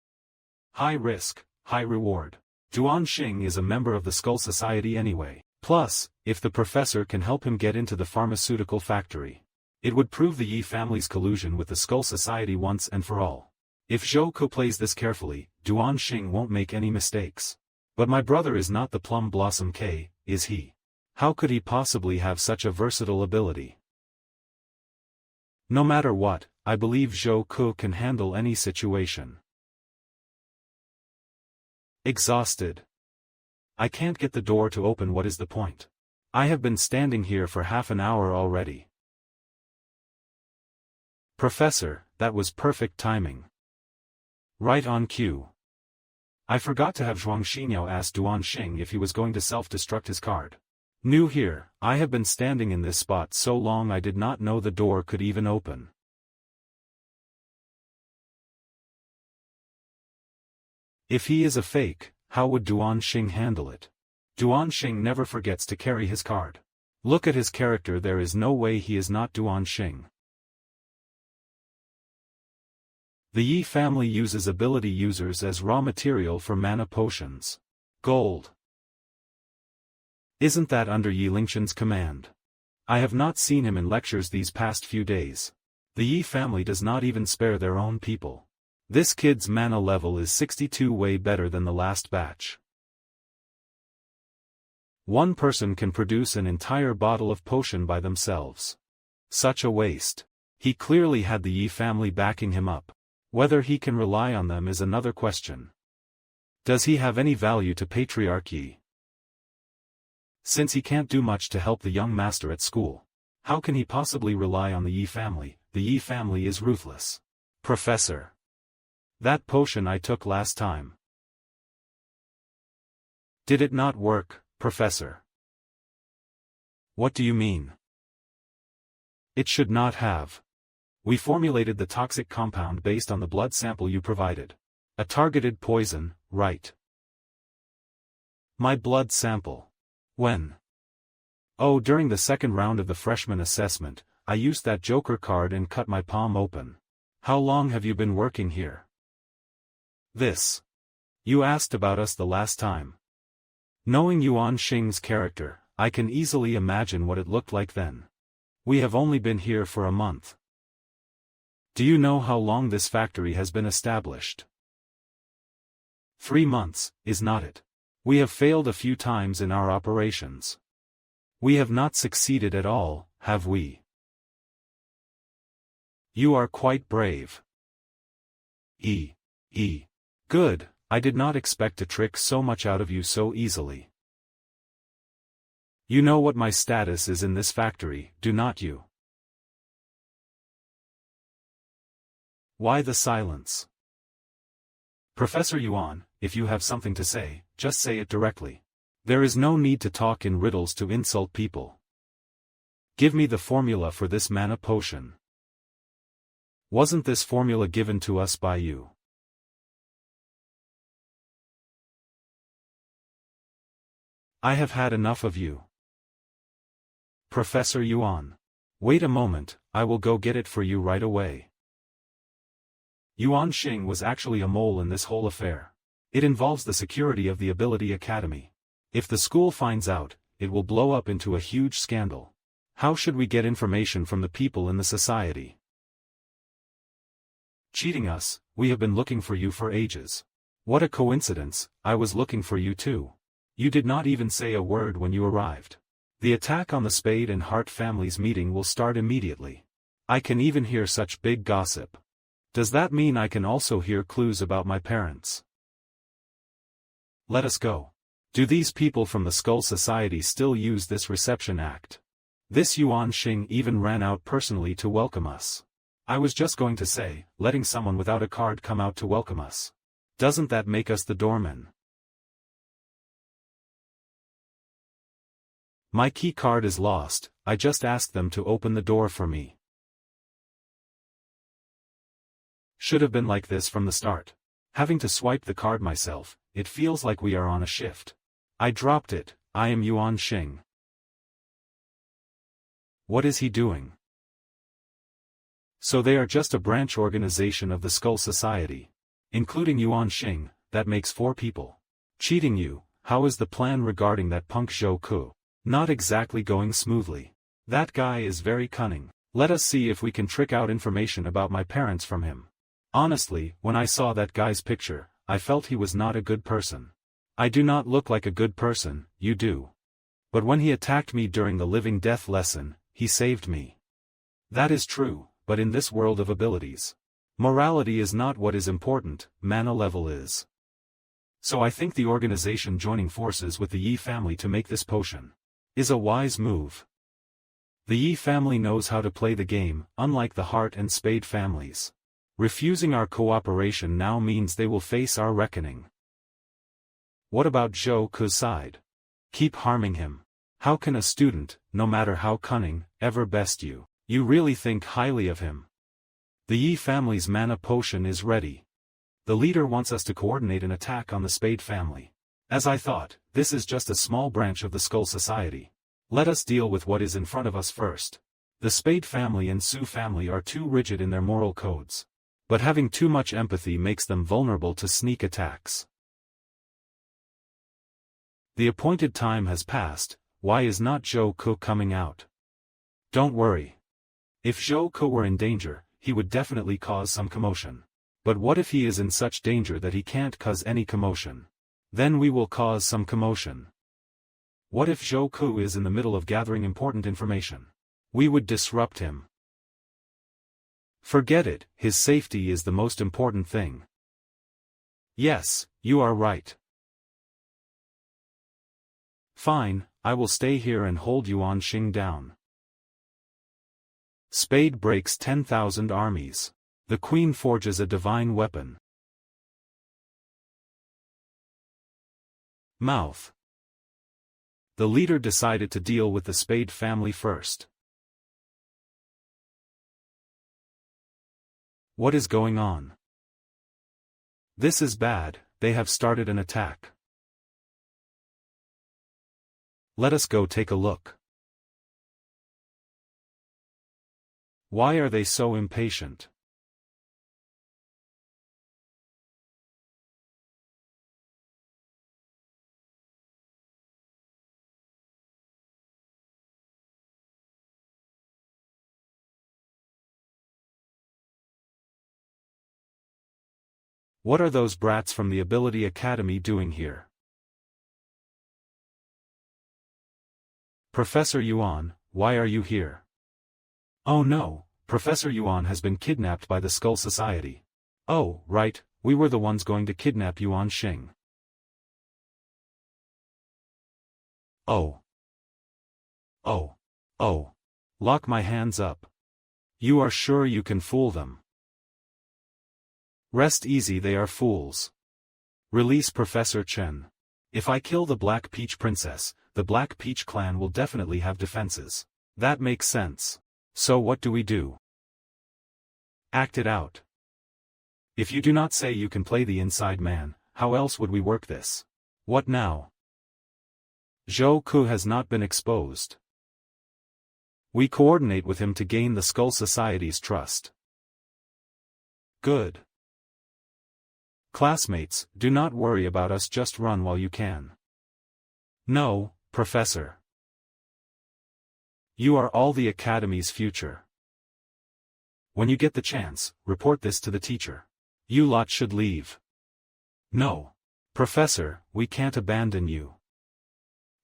High risk, high reward. Duan Xing is a member of the Skull Society anyway. Plus, if the professor can help him get into the pharmaceutical factory, it would prove the Yi family's collusion with the Skull Society once and for all. If Zhou Ku plays this carefully, Duan Xing won't make any mistakes. But my brother is not the Plum Blossom K, is he? How could he possibly have such a versatile ability? No matter what, I believe Zhou Ku can handle any situation. Exhausted. I can't get the door to open. What is the point? I have been standing here for half an hour already. Professor, that was perfect timing. Right on cue. I forgot to have Zhuang Xiniao ask Duan Xing if he was going to self-destruct his card. New here, I have been standing in this spot so long I did not know the door could even open. If he is a fake, how would Duan Xing handle it? Duan Xing never forgets to carry his card. Look at his character, there is no way he is not Duan Xing. The Yi family uses ability users as raw material for mana potions. Gold. Isn't that under Yi Lingqian's command? I have not seen him in lectures these past few days. The Yi family does not even spare their own people. This kid's mana level is 62, way better than the last batch. One person can produce an entire bottle of potion by themselves. Such a waste. He clearly had the Yi family backing him up. Whether he can rely on them is another question. Does he have any value to Patriarch Yi? Since he can't do much to help the young master at school, how can he possibly rely on the Yi family? The Yi family is ruthless. Professor. That potion I took last time. Did it not work, Professor? What do you mean? It should not have. We formulated the toxic compound based on the blood sample you provided. A targeted poison, right? My blood sample. When? Oh, during the second round of the freshman assessment, I used that Joker card and cut my palm open. How long have you been working here? This. You asked about us the last time. Knowing Yuan Xing's character, I can easily imagine what it looked like then. We have only been here for a month. Do you know how long this factory has been established? 3 months, is not it? We have failed a few times in our operations. We have not succeeded at all, have we? You are quite brave. Good, I did not expect to trick so much out of you so easily. You know what my status is in this factory, do not you? Why the silence? Professor Yuan, if you have something to say, just say it directly. There is no need to talk in riddles to insult people. Give me the formula for this mana potion. Wasn't this formula given to us by you? I have had enough of you. Professor Yuan. Wait a moment, I will go get it for you right away. Yuan Xing was actually a mole in this whole affair. It involves the security of the Ability Academy. If the school finds out, it will blow up into a huge scandal. How should we get information from the people in the society? Cheating us, we have been looking for you for ages. What a coincidence, I was looking for you too. You did not even say a word when you arrived. The attack on the Spade and Hart families meeting will start immediately. I can even hear such big gossip. Does that mean I can also hear clues about my parents? Let us go. Do these people from the Skull Society still use this reception act? This Yuan Xing even ran out personally to welcome us. I was just going to say, letting someone without a card come out to welcome us. Doesn't that make us the doormen? My key card is lost, I just asked them to open the door for me. Should have been like this from the start. Having to swipe the card myself, it feels like we are on a shift. I dropped it, I am Yuan Xing. What is he doing? So they are just a branch organization of the Skull Society. Including Yuan Xing, that makes 4 people. Cheating you, how is the plan regarding that punk Zhou Ku? Not exactly going smoothly. That guy is very cunning. Let us see if we can trick out information about my parents from him. Honestly, when I saw that guy's picture, I felt he was not a good person. I do not look like a good person, you do. But when he attacked me during the living death lesson, he saved me. That is true, but in this world of abilities, morality is not what is important, mana level is. So I think the organization joining forces with the Yi family to make this potion is a wise move. The Yi family knows how to play the game, unlike the Hart and Spade families. Refusing our cooperation now means they will face our reckoning. What about Zhou Ku's side? Keep harming him. How can a student, no matter how cunning, ever best you? You really think highly of him. The Yi family's mana potion is ready. The leader wants us to coordinate an attack on the Spade family. As I thought, this is just a small branch of the Skull Society. Let us deal with what is in front of us first. The Spade family and Su family are too rigid in their moral codes. But having too much empathy makes them vulnerable to sneak attacks. The appointed time has passed, Why is not Zhou Ke coming out? Don't worry. If Zhou Ke were in danger, he would definitely cause some commotion. But what if he is in such danger that he can't cause any commotion? Then we will cause some commotion. What if Zhou Ke is in the middle of gathering important information? We would disrupt him. Forget it, his safety is the most important thing. Yes, you are right. Fine, I will stay here and hold Yuan Xing down. Spade breaks 10,000 armies. The queen forges a divine weapon. Mouth. The leader decided to deal with the Spade family first. What is going on? This is bad, they have started an attack. Let us go take a look. Why are they so impatient? What are those brats from the Ability Academy doing here? Professor Yuan, why are you here? Oh no, Professor Yuan has been kidnapped by the Skull Society. Oh, right, we were the ones going to kidnap Yuan Xing. Oh. Oh. Oh. Lock my hands up. You are sure you can fool them? Rest easy, they are fools. Release Professor Chen. If I kill the Black Peach Princess, the Black Peach clan will definitely have defenses. That makes sense. So what do we do? Act it out. If you do not say you can play the inside man, how else would we work this? What now? Zhou Ke has not been exposed. We coordinate with him to gain the Skull Society's trust. Good. Classmates, do not worry about us, just run while you can. No, Professor. You are all the Academy's future. When you get the chance, report this to the teacher. You lot should leave. No. Professor, we can't abandon you.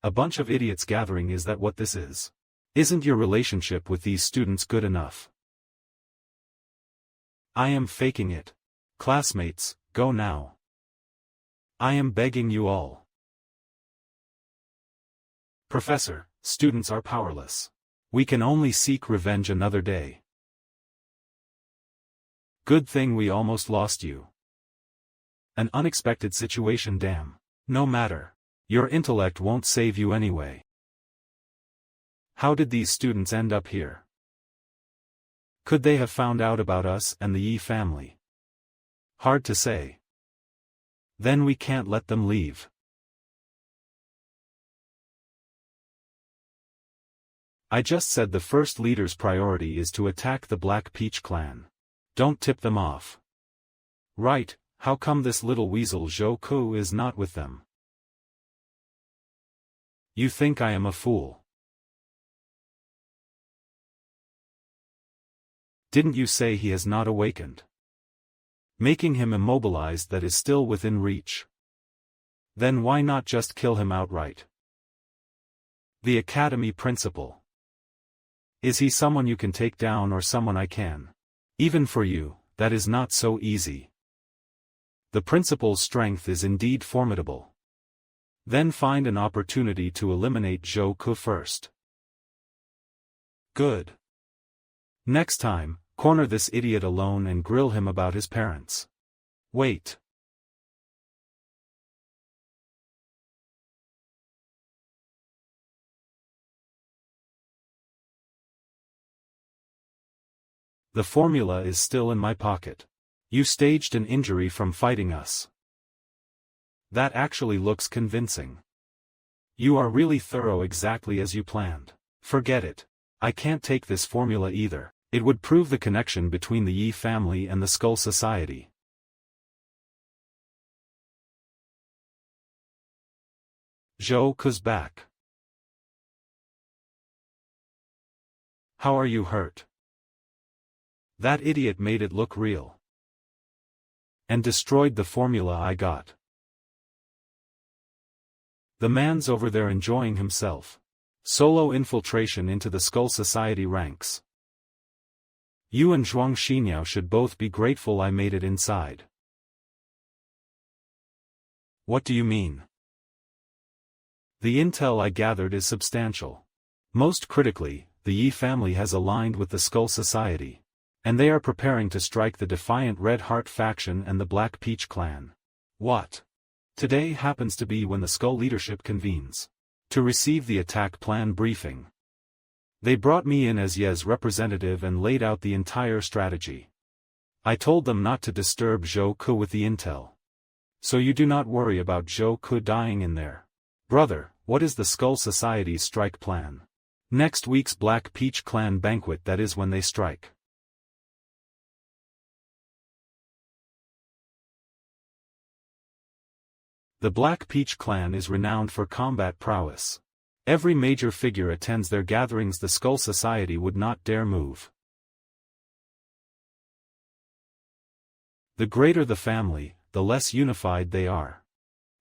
A bunch of idiots gathering, is that what this is? Isn't your relationship with these students good enough? I am faking it. Classmates, go now. I am begging you all. Professor, students are powerless. We can only seek revenge another day. Good thing we almost lost you. An unexpected situation, damn. No matter. Your intellect won't save you anyway. How did these students end up here? Could they have found out about us and the Yi family? Hard to say. Then we can't let them leave. I just said the first leader's priority is to attack the Black Peach clan. Don't tip them off. Right, how come this little weasel Zhou Ke is not with them? You think I am a fool? Didn't you say he has not awakened? Making him immobilized, that is still within reach. Then why not just kill him outright? The Academy principal. Is he someone you can take down or someone I can? Even for you, that is not so easy. The principal's strength is indeed formidable. Then find an opportunity to eliminate Zhou Ke first. Good. Next time, corner this idiot alone and grill him about his parents. Wait. The formula is still in my pocket. You staged an injury from fighting us. That actually looks convincing. You are really thorough, exactly as you planned. Forget it. I can't take this formula either. It would prove the connection between the Yi family and the Skull Society. Zhou Ke's back. How are you hurt? That idiot made it look real. And destroyed the formula I got. The man's over there enjoying himself. Solo infiltration into the Skull Society ranks. You and Zhuang Xinyao should both be grateful I made it inside. What do you mean? The intel I gathered is substantial. Most critically, the Yi family has aligned with the Skull Society. And they are preparing to strike the defiant Red Heart faction and the Black Peach clan. What? Today happens to be when the Skull leadership convenes. To receive the attack plan briefing. They brought me in as Ye's representative and laid out the entire strategy. I told them not to disturb Zhou Ke with the intel. So you do not worry about Zhou Ke dying in there. Brother, what is the Skull Society's strike plan? Next week's Black Peach clan banquet, that is when they strike. The Black Peach clan is renowned for combat prowess. Every major figure attends their gatherings. The Skull Society would not dare move. The greater the family, the less unified they are.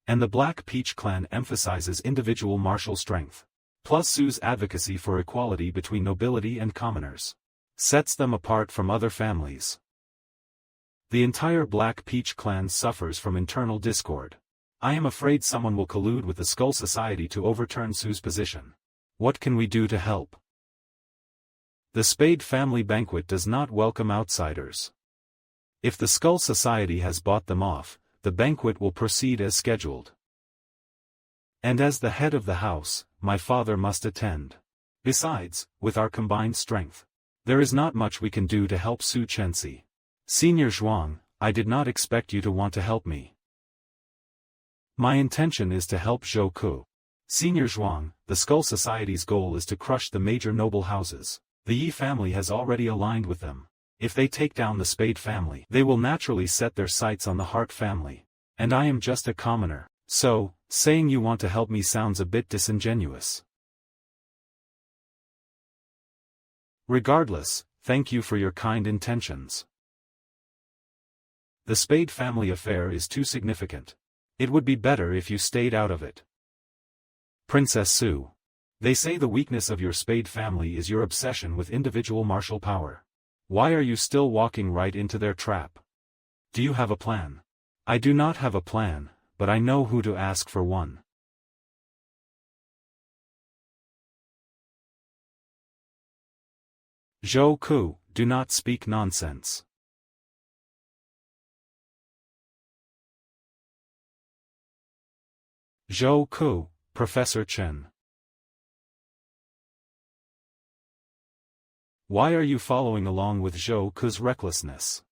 And the Black Peach clan emphasizes individual martial strength. Plus Su's advocacy for equality between nobility and commoners. Sets them apart from other families. The entire Black Peach clan suffers from internal discord. I am afraid someone will collude with the Skull Society to overturn Su's position. What can we do to help? The Spade family banquet does not welcome outsiders. If the Skull Society has bought them off, the banquet will proceed as scheduled. And as the head of the house, my father must attend. Besides, with our combined strength, there is not much we can do to help Su Chenxi. Senior Zhuang, I did not expect you to want to help me. My intention is to help Zhou Ke. Senior Zhuang, the Skull Society's goal is to crush the major noble houses. The Yi family has already aligned with them. If they take down the Spade family, they will naturally set their sights on the Heart family. And I am just a commoner, so, saying you want to help me sounds a bit disingenuous. Regardless, thank you for your kind intentions. The Spade family affair is too significant. It would be better if you stayed out of it. Princess Su. They say the weakness of your Spade family is your obsession with individual martial power. Why are you still walking right into their trap? Do you have a plan? I do not have a plan, but I know who to ask for one. Zhou Ke, do not speak nonsense. Zhou Ke, Professor Chen. Why are you following along with Zhou Ke's recklessness?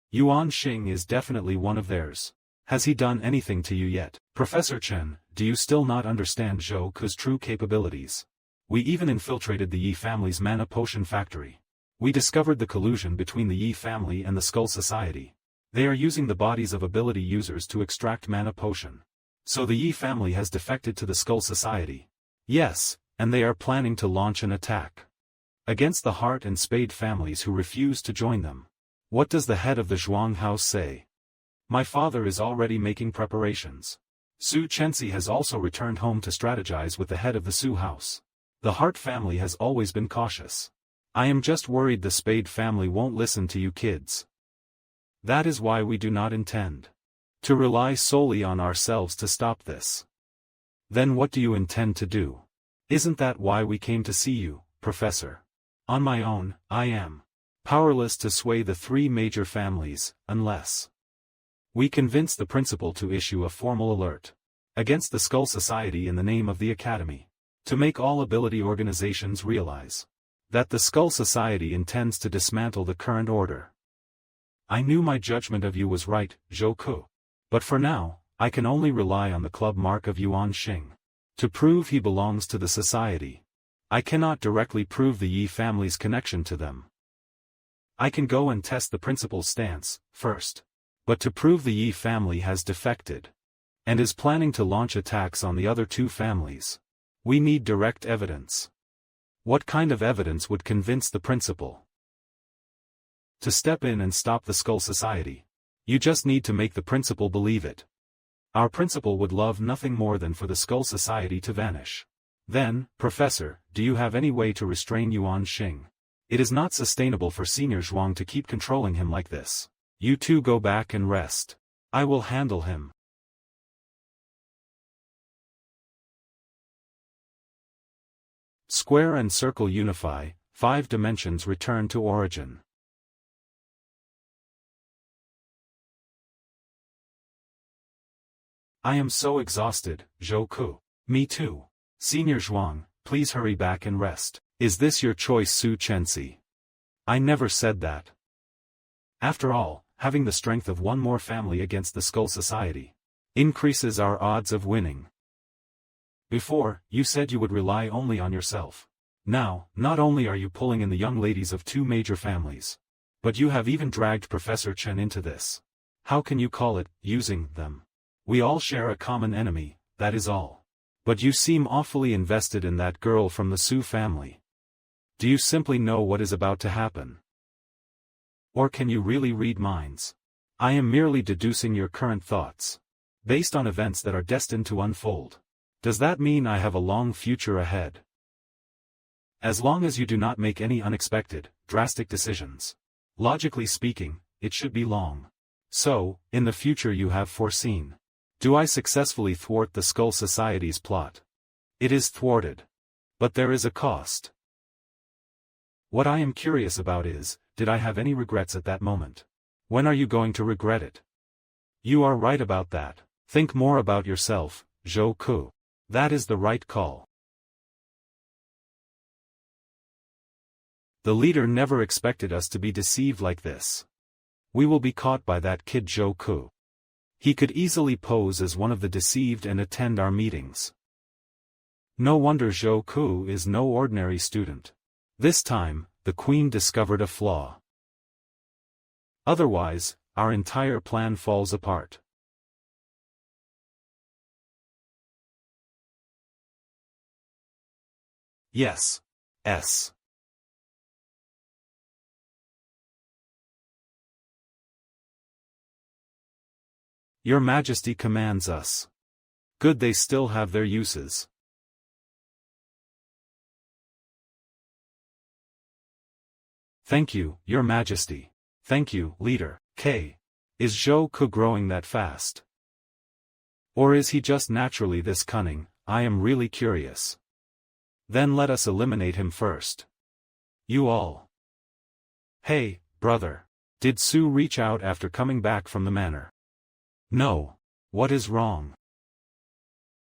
Yuan Xing is definitely one of theirs. Has he done anything to you yet? Professor Chen, do you still not understand Zhou Ke's true capabilities? We even infiltrated the Yi family's mana potion factory. We discovered the collusion between the Yi family and the Skull Society. They are using the bodies of ability users to extract mana potion. So the Yi family has defected to the Skull Society. Yes, and they are planning to launch an attack against the Heart and Spade families who refuse to join them. What does the head of the Zhuang house say? My father is already making preparations. Su Chenxi has also returned home to strategize with the head of the Su house. The Heart family has always been cautious. I am just worried the Spade family won't listen to you kids. That is why we do not intend to rely solely on ourselves to stop this. Then what do you intend to do? Isn't that why we came to see you, Professor? On my own, I am powerless to sway the three major families, unless we convince the principal to issue a formal alert against the Skull Society in the name of the Academy, to make all ability organizations realize that the Skull Society intends to dismantle the current order. I knew my judgment of you was right, Zhou Ke. But for now, I can only rely on the club mark of Yuan Xing to prove he belongs to the society. I cannot directly prove the Yi family's connection to them. I can go and test the principal's stance, first. But to prove the Yi family has defected and is planning to launch attacks on the other two families, We need direct evidence. What kind of evidence would convince the principal to step in and stop the Skull Society? You just need to make the principal believe it. Our principal would love nothing more than for the Skull Society to vanish. Then, Professor, do you have any way to restrain Yuan Xing? It is not sustainable for Senior Zhuang to keep controlling him like this. You two go back and rest. I will handle him. Square and circle unify, 5 dimensions return to origin. I am so exhausted, Zhou Ku. Me too. Senior Zhuang, please hurry back and rest. Is this your choice, Su Chenxi? I never said that. After all, having the strength of one more family against the Skull Society increases our odds of winning. Before, you said you would rely only on yourself. Now, not only are you pulling in the young ladies of 2 major families, but you have even dragged Professor Chen into this. How can you call it, using them? We all share a common enemy, that is all. But you seem awfully invested in that girl from the Su family. Do you simply know what is about to happen? Or can you really read minds? I am merely deducing your current thoughts, based on events that are destined to unfold. Does that mean I have a long future ahead? As long as you do not make any unexpected, drastic decisions. Logically speaking, it should be long. So, in the future you have foreseen. Do I successfully thwart the Skull Society's plot? It is thwarted. But there is a cost. What I am curious about is, did I have any regrets at that moment? When are you going to regret it? You are right about that. Think more about yourself, Zhou Ku. That is the right call. The leader never expected us to be deceived like this. We will be caught by that kid Zhou Ku. He could easily pose as one of the deceived and attend our meetings. No wonder Zhou Ku is no ordinary student. This time, the queen discovered a flaw. Otherwise, our entire plan falls apart. Yes. S. Your Majesty commands us. Good, they still have their uses. Thank you, Your Majesty. Thank you, Leader. K. Is Zhou Ku growing that fast? Or is he just naturally this cunning? I am really curious. Then let us eliminate him first. You all. Hey, brother. Did Su reach out after coming back from the manor? No. What is wrong?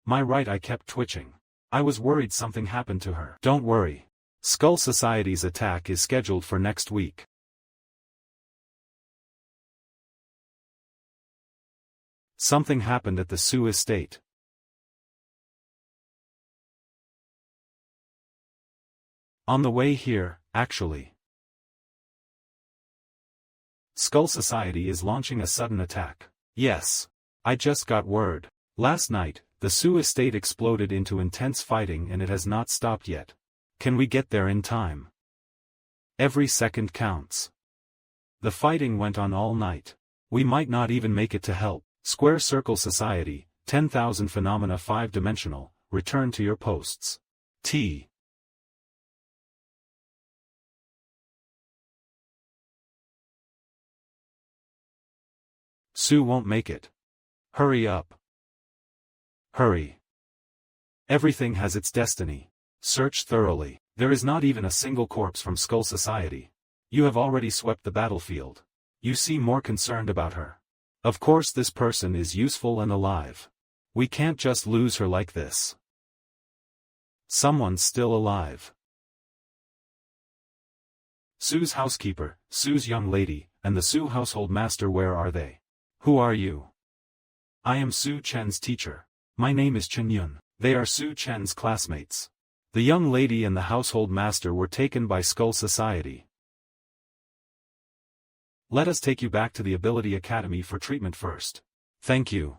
My right eye kept twitching. I was worried something happened to her. Don't worry. Skull Society's attack is scheduled for next week. Something happened at the Su estate. On the way here, actually. Skull Society is launching a sudden attack. Yes. I just got word. Last night, the Su estate exploded into intense fighting and it has not stopped yet. Can we get there in time? Every second counts. The fighting went on all night. We might not even make it to help. Square Circle Society, 10,000 phenomena 5-dimensional, return to your posts. T. Su won't make it. Hurry up. Hurry. Everything has its destiny. Search thoroughly. There is not even a single corpse from Skull Society. You have already swept the battlefield. You seem more concerned about her. Of course this person is useful and alive. We can't just lose her like this. Someone's still alive. Su's housekeeper, Su's young lady, and the Su household master, where are they? Who are you? I am Su Chen's teacher. My name is Chen Yun. They are Su Chen's classmates. The young lady and the household master were taken by Skull Society. Let us take you back to the Ability Academy for treatment first. Thank you.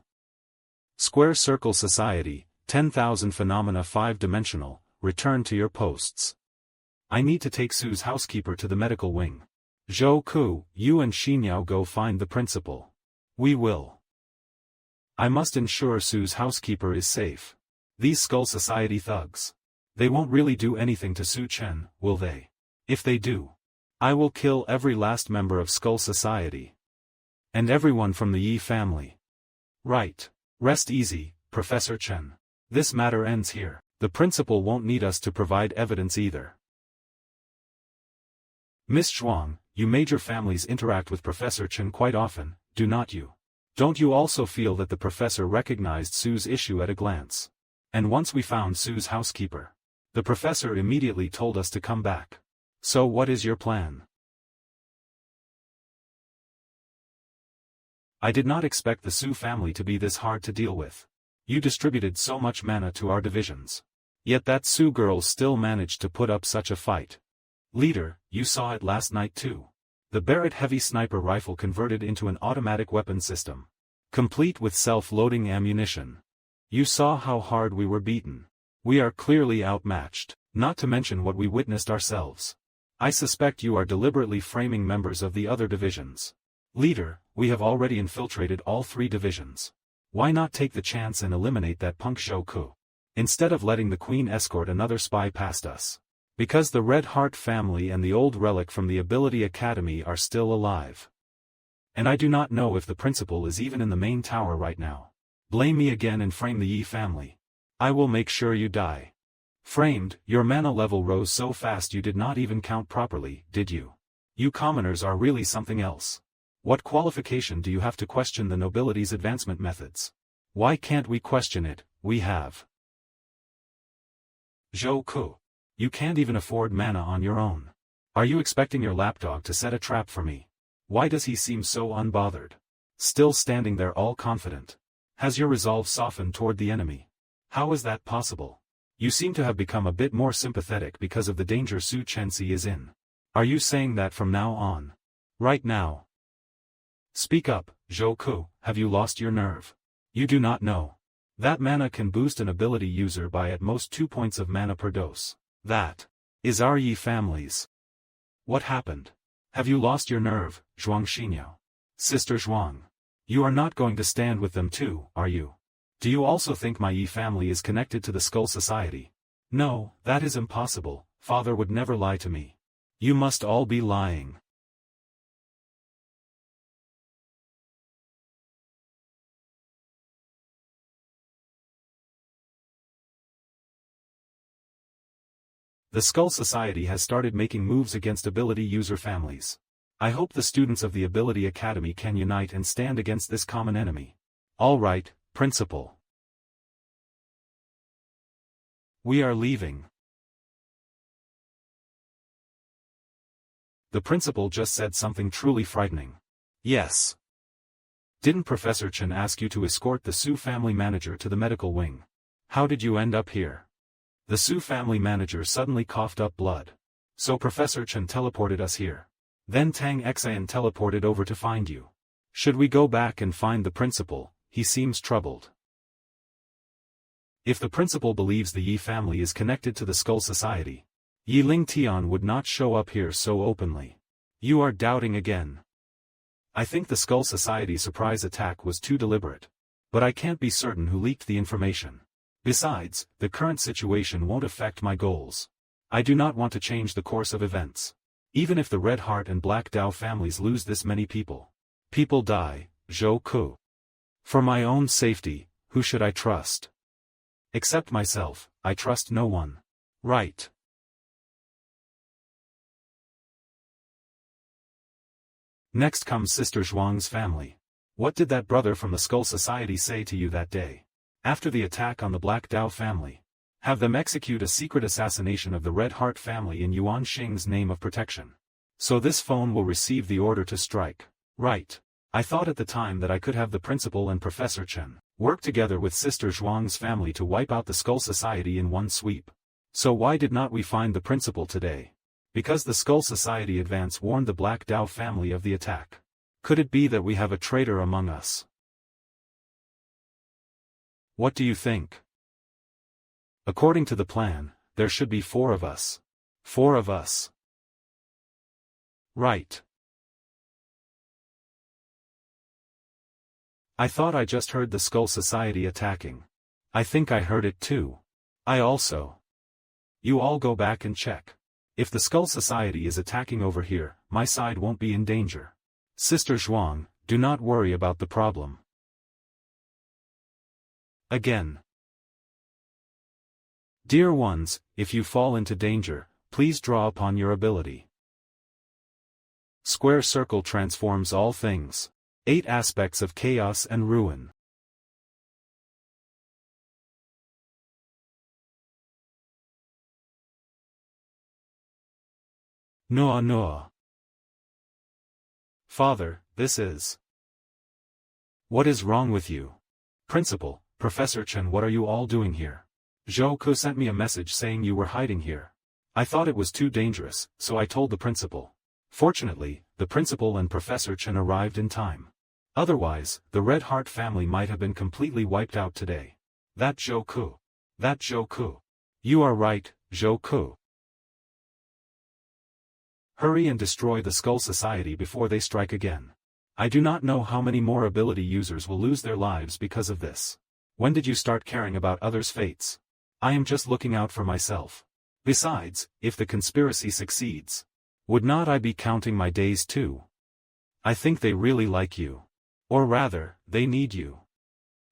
Square Circle Society, 10,000 phenomena 5-dimensional, return to your posts. I need to take Sue's housekeeper to the medical wing. Zhou Ku, you and Xinyao go find the principal. We will. I must ensure Sue's housekeeper is safe. These Skull Society thugs. They won't really do anything to Su Chen, will they? If they do, I will kill every last member of Skull Society. And everyone from the Yi family. Right. Rest easy, Professor Chen. This matter ends here. The principal won't need us to provide evidence either. Miss Zhuang, you major families interact with Professor Chen quite often, do not you? Don't you also feel that the professor recognized Sue's issue at a glance? And once we found Sue's housekeeper, the professor immediately told us to come back. So what is your plan? I did not expect the Su family to be this hard to deal with. You distributed so much mana to our divisions. Yet that Su girl still managed to put up such a fight. Leader, you saw it last night too. The Barrett heavy sniper rifle converted into an automatic weapon system. Complete with self-loading ammunition. You saw how hard we were beaten. We are clearly outmatched, not to mention what we witnessed ourselves. I suspect you are deliberately framing members of the other divisions. Leader, we have already infiltrated all 3 divisions. Why not take the chance and eliminate that punk Zhou Ku? Instead of letting the Queen escort another spy past us. Because the Red Heart family and the old relic from the Ability Academy are still alive. And I do not know if the principal is even in the main tower right now. Blame me again and frame the Yi family. I will make sure you die. Framed, your mana level rose so fast you did not even count properly, did you? You commoners are really something else. What qualification do you have to question the nobility's advancement methods? Why can't we question it? We have. Zhou Ku. You can't even afford mana on your own. Are you expecting your lapdog to set a trap for me? Why does he seem so unbothered? Still standing there all confident. Has your resolve softened toward the enemy? How is that possible? You seem to have become a bit more sympathetic because of the danger Su Chenxi is in. Are you saying that from now on? Right now? Speak up, Zhou Ku, have you lost your nerve? You do not know. That mana can boost an ability user by at most 2 points of mana per dose. That is our Yi families. What happened? Have you lost your nerve, Zhuang Xinyao? Sister Zhuang. You are not going to stand with them too, are you? Do you also think my Yi family is connected to the Skull Society? No, that is impossible, father would never lie to me. You must all be lying. The Skull Society has started making moves against ability user families. I hope the students of the Ability Academy can unite and stand against this common enemy. All right, Principal. We are leaving. The principal just said something truly frightening. Yes. Didn't Professor Chen ask you to escort the Su family manager to the medical wing? How did you end up here? The Su family manager suddenly coughed up blood. So Professor Chen teleported us here. Then Tang Xian teleported over to find you. Should we go back and find the principal? He seems troubled. If the principal believes the Yi family is connected to the Skull Society, Yi Ling Tian would not show up here so openly. You are doubting again. I think the Skull Society surprise attack was too deliberate. But I can't be certain who leaked the information. Besides, the current situation won't affect my goals. I do not want to change the course of events. Even if the Red Heart and Black Dao families lose this many people. People die, Zhou Ku. For my own safety, who should I trust? Except myself, I trust no one. Right. Next comes Sister Zhuang's family. What did that brother from the Skull Society say to you that day? After the attack on the Black Dao family. Have them execute a secret assassination of the Red Heart family in Yuan Xing's name of protection. So this phone will receive the order to strike. Right. I thought at the time that I could have the principal and Professor Chen work together with Sister Zhuang's family to wipe out the Skull Society in one sweep. So why did not we find the principal today? Because the Skull Society advance warned the Black Dao family of the attack. Could it be that we have a traitor among us? What do you think? According to the plan, there should be 4 of us. 4 of us. Right. I thought I just heard the Skull Society attacking. I think I heard it too. I also. You all go back and check. If the Skull Society is attacking over here, my side won't be in danger. Sister Zhuang, do not worry about the problem. Again. Dear ones, if you fall into danger, please draw upon your ability. Square circle transforms all things. 8 aspects of chaos and ruin. Noah Noah. Father, this is. What is wrong with you? Principal, Professor Chen, what are you all doing here? Zhou Ke sent me a message saying you were hiding here. I thought it was too dangerous, so I told the principal. Fortunately, the principal and Professor Chen arrived in time. Otherwise, the Red Heart family might have been completely wiped out today. That Zhou Ke. That Zhou Ke. You are right, Zhou Ke. Hurry and destroy the Skull Society before they strike again. I do not know how many more ability users will lose their lives because of this. When did you start caring about others' fates? I am just looking out for myself. Besides, if the conspiracy succeeds, would not I be counting my days too? I think they really like you. Or rather, they need you.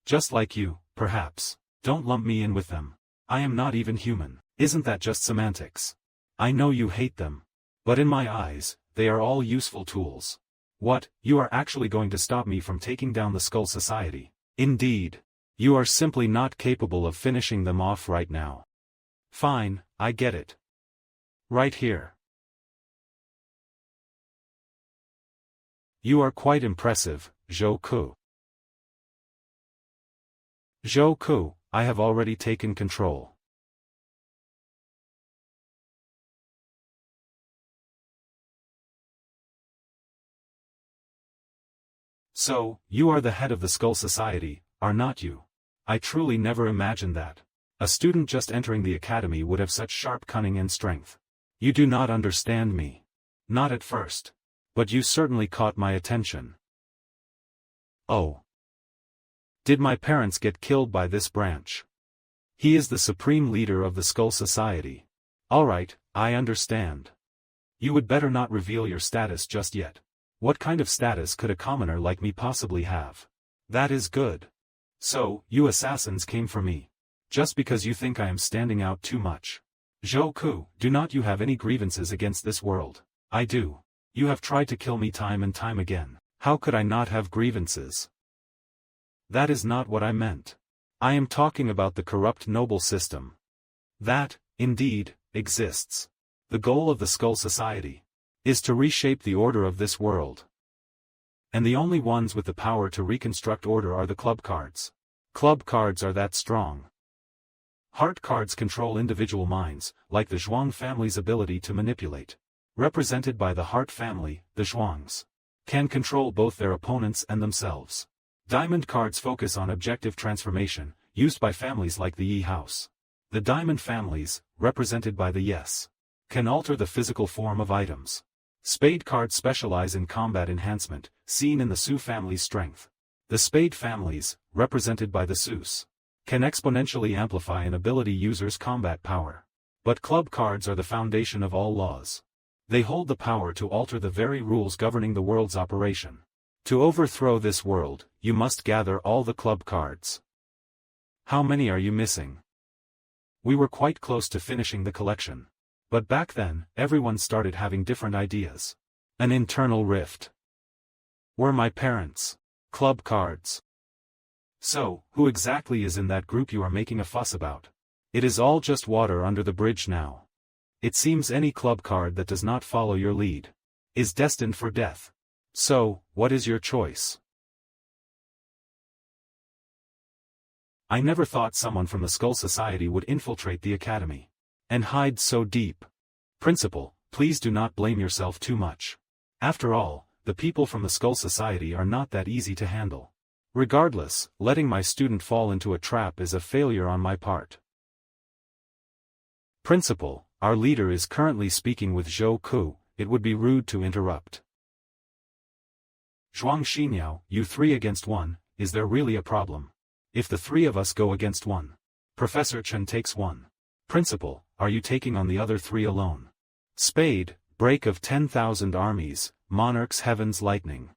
Just like you, perhaps. Don't lump me in with them. I am not even human. Isn't that just semantics? I know you hate them. But in my eyes, they are all useful tools. What, you are actually going to stop me from taking down the Skull Society? Indeed. You are simply not capable of finishing them off right now. Fine, I get it. Right here. You are quite impressive, Zhou Ke. Zhou Ke, I have already taken control. So, you are the head of the Skull Society, are not you? I truly never imagined that. A student just entering the academy would have such sharp cunning and strength. You do not understand me. Not at first. But you certainly caught my attention. Oh. Did my parents get killed by this branch? He is the supreme leader of the Skull Society. Alright, I understand. You would better not reveal your status just yet. What kind of status could a commoner like me possibly have? That is good. So, you assassins came for me. Just because you think I am standing out too much. Zhou Ke, do not you have any grievances against this world? I do. You have tried to kill me time and time again. How could I not have grievances? That is not what I meant. I am talking about the corrupt noble system. That, indeed, exists. The goal of the Skull Society is to reshape the order of this world. And the only ones with the power to reconstruct order are the club cards. Club cards are that strong. Heart cards control individual minds, like the Zhuang family's ability to manipulate. Represented by the Heart family, the Zhuangs can control both their opponents and themselves. Diamond cards focus on objective transformation, used by families like the Yi house. The Diamond families, represented by the Yes, can alter the physical form of items. Spade cards specialize in combat enhancement, seen in the Su family's strength. The Spade families, represented by the Sus, can exponentially amplify an ability user's combat power. But club cards are the foundation of all laws. They hold the power to alter the very rules governing the world's operation. To overthrow this world, you must gather all the club cards. How many are you missing? We were quite close to finishing the collection. But back then, everyone started having different ideas. An internal rift. Were my parents club cards? So, who exactly is in that group you are making a fuss about? It is all just water under the bridge now. It seems any club card that does not follow your lead is destined for death. So, what is your choice? I never thought someone from the Skull Society would infiltrate the academy and hide so deep. Principal, please do not blame yourself too much. After all, the people from the Skull Society are not that easy to handle. Regardless, letting my student fall into a trap is a failure on my part. Principal, our leader is currently speaking with Zhou Ku, it would be rude to interrupt. Zhuang Xinyao, you 3 against 1, is there really a problem? If the 3 of us go against 1. Professor Chen takes 1. Principal, are you taking on the other 3 alone? Spade, break of 10,000 armies, monarchs heaven's lightning.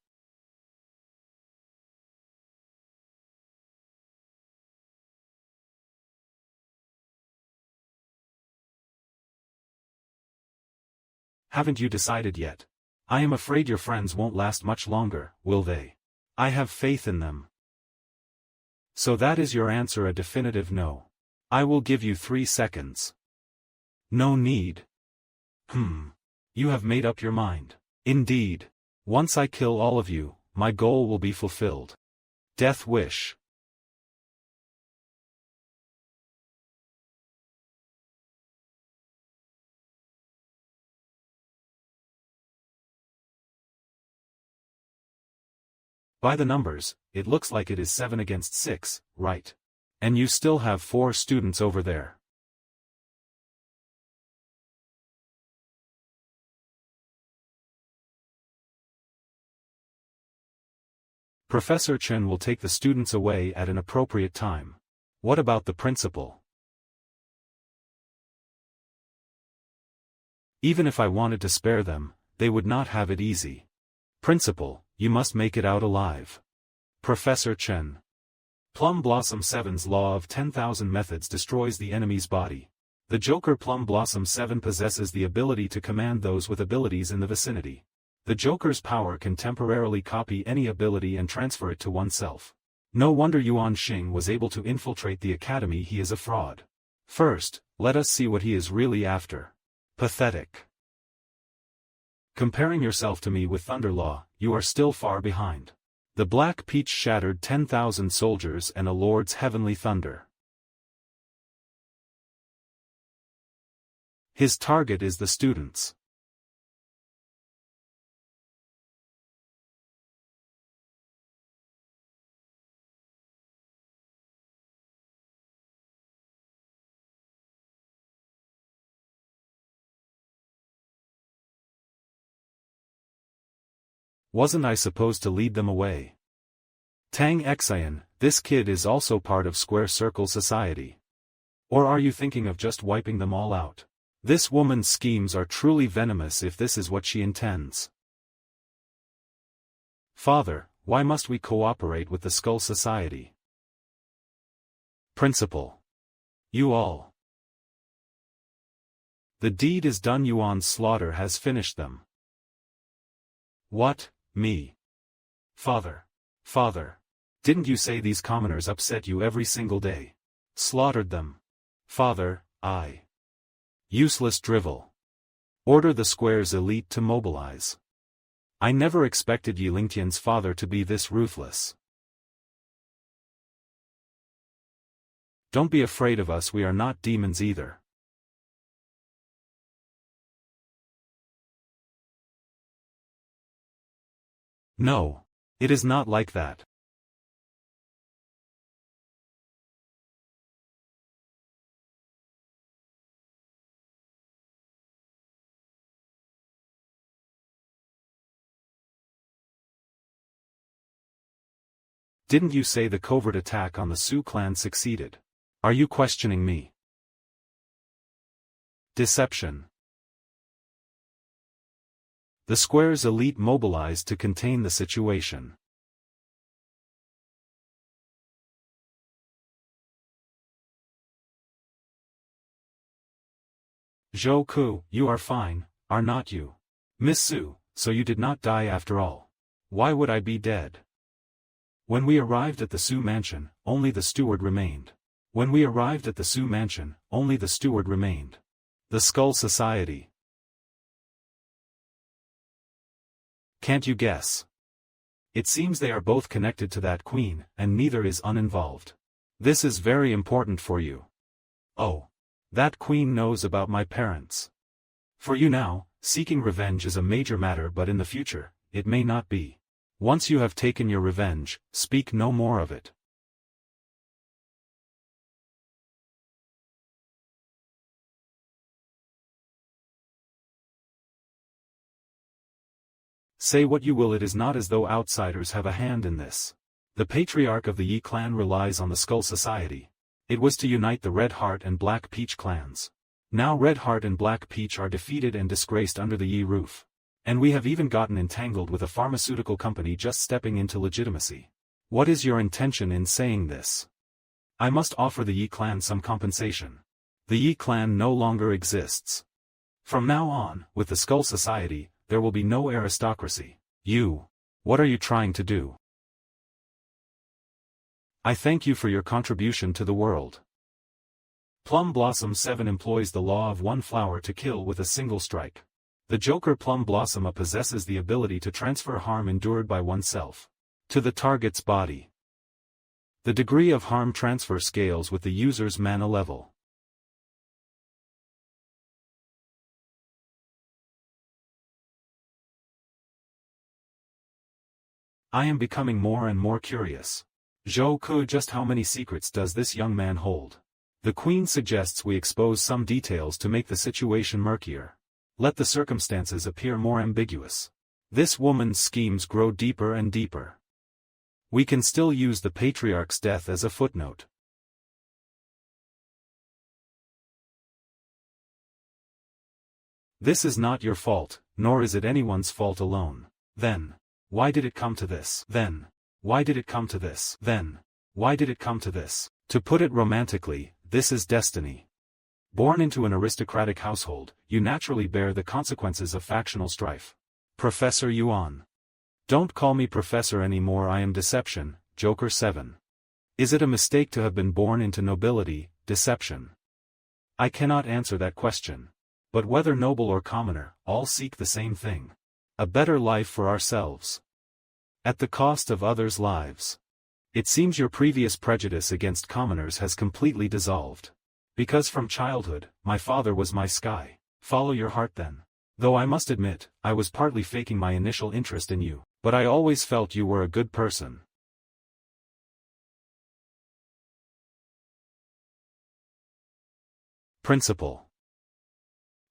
Haven't you decided yet? I am afraid your friends won't last much longer, will they? I have faith in them. So that is your answer, a definitive no. I will give you 3 seconds. No need. You have made up your mind. Indeed. Once I kill all of you, my goal will be fulfilled. Death wish. By the numbers, it looks like it is 7 against 6, right? And you still have 4 students over there. Professor Chen will take the students away at an appropriate time. What about the principal? Even if I wanted to spare them, they would not have it easy. Principal, you must make it out alive. Professor Chen. Plum Blossom 7's law of 10,000 methods destroys the enemy's body. The Joker Plum Blossom 7 possesses the ability to command those with abilities in the vicinity. The Joker's power can temporarily copy any ability and transfer it to oneself. No wonder Yuan Xing was able to infiltrate the academy. He is a fraud. First, let us see what he is really after. Pathetic. Comparing yourself to me with Thunderlaw, you are still far behind. The Black Peach shattered 10,000 soldiers and a lord's heavenly thunder. His target is the students. Wasn't I supposed to lead them away? Tang Xian, this kid is also part of Square Circle Society. Or are you thinking of just wiping them all out? This woman's schemes are truly venomous if this is what she intends. Father, why must we cooperate with the Skull Society? Principal. You all. The deed is done. Yuan's slaughter has finished them. What? Me? Father. Father. Didn't you say these commoners upset you every single day? Slaughtered them. Father, I. Useless drivel. Order the Square's elite to mobilize. I never expected Yi Lingtian's father to be this ruthless. Don't be afraid of us, we are not demons either. No. It is not like that. Didn't you say the covert attack on the Su clan succeeded? Are you questioning me? Deception. The Square's elite mobilized to contain the situation. Zhou Ku, you are fine, are not you? Miss Su, so you did not die after all. Why would I be dead? When we arrived at the Su mansion, only the steward remained. When we arrived at the Su mansion, only the steward remained. The Skull Society. Can't you guess? It seems they are both connected to that queen, and neither is uninvolved. This is very important for you. Oh. That queen knows about my parents. For you now, seeking revenge is a major matter, but in the future, it may not be. Once you have taken your revenge, speak no more of it. Say what you will, it is not as though outsiders have a hand in this. The patriarch of the Yi clan relies on the Skull Society. It was to unite the Red Heart and Black Peach clans. Now Red Heart and Black Peach are defeated and disgraced under the Yi roof. And we have even gotten entangled with a pharmaceutical company just stepping into legitimacy. What is your intention in saying this? I must offer the Yi clan some compensation. The Yi clan no longer exists. From now on, with the Skull Society, there will be no aristocracy. What are you trying to do? I thank you for your contribution to the world. Plum Blossom 7 employs the law of one flower to kill with a single strike. The Joker Plum Blossom possesses the ability to transfer harm endured by oneself to the target's body. The degree of harm transfer scales with the user's mana level. I am becoming more and more curious. Zhou, just how many secrets does this young man hold? The Queen suggests we expose some details to make the situation murkier. Let the circumstances appear more ambiguous. This woman's schemes grow deeper and deeper. We can still use the patriarch's death as a footnote. This is not your fault, nor is it anyone's fault alone. Then, why did it come to this? Why did it come to this? To put it romantically, this is destiny. Born into an aristocratic household, you naturally bear the consequences of factional strife. Professor Yuan. Don't call me professor anymore, I am Deception, Joker 7. Is it a mistake to have been born into nobility, Deception? I cannot answer that question. But whether noble or commoner, all seek the same thing. A better life for ourselves. At the cost of others' lives. It seems your previous prejudice against commoners has completely dissolved. Because from childhood, my father was my sky. Follow your heart then. Though I must admit, I was partly faking my initial interest in you, but I always felt you were a good person. Principal.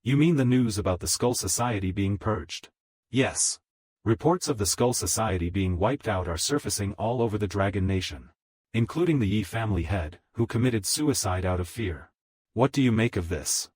You mean the news about the Skull Society being purged? Yes. Reports of the Skull Society being wiped out are surfacing all over the Dragon Nation. Including the Yi family head, who committed suicide out of fear. What do you make of this?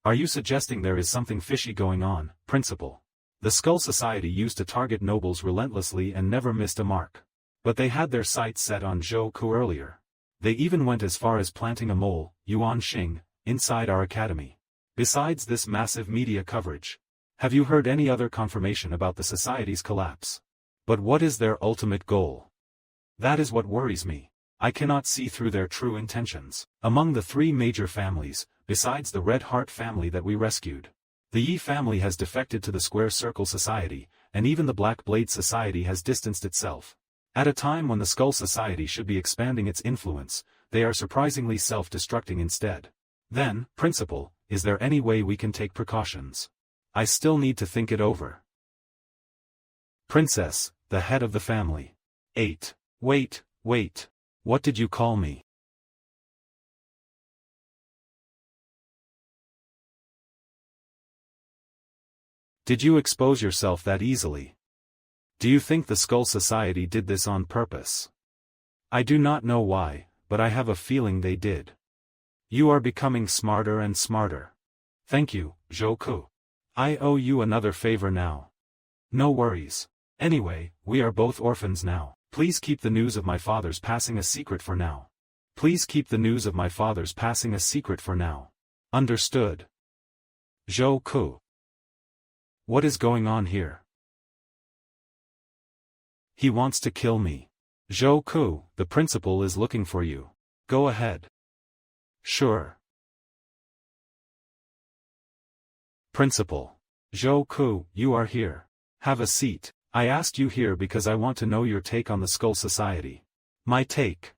Are you suggesting there is something fishy going on, Principal? The Skull Society used to target nobles relentlessly and never missed a mark. But they had their sights set on Zhou earlier. They even went as far as planting a mole, Yuan Xing, inside our academy. Besides this massive media coverage, have you heard any other confirmation about the society's collapse? But what is their ultimate goal? That is what worries me. I cannot see through their true intentions. Among the three major families, besides the Red Heart family that we rescued, the Yi family has defected to the Square Circle Society, and even the Black Blade Society has distanced itself. At a time when the Skull Society should be expanding its influence, they are surprisingly self-destructing instead. Then, Principal, is there any way we can take precautions? I still need to think it over. Princess, the head of the family. 8. Wait. What did you call me? Did you expose yourself that easily? Do you think the Skull Society did this on purpose? I do not know why, but I have a feeling they did. You are becoming smarter and smarter. Thank you, Zhou. I owe you another favor now. No worries. Anyway, we are both orphans now. Please keep the news of my father's passing a secret for now. Understood. Zhou. What is going on here? He wants to kill me. Zhou, the principal is looking for you. Go ahead. Sure. Principal. Zhou, you are here. Have a seat. I asked you here because I want to know your take on the Skull Society. My take?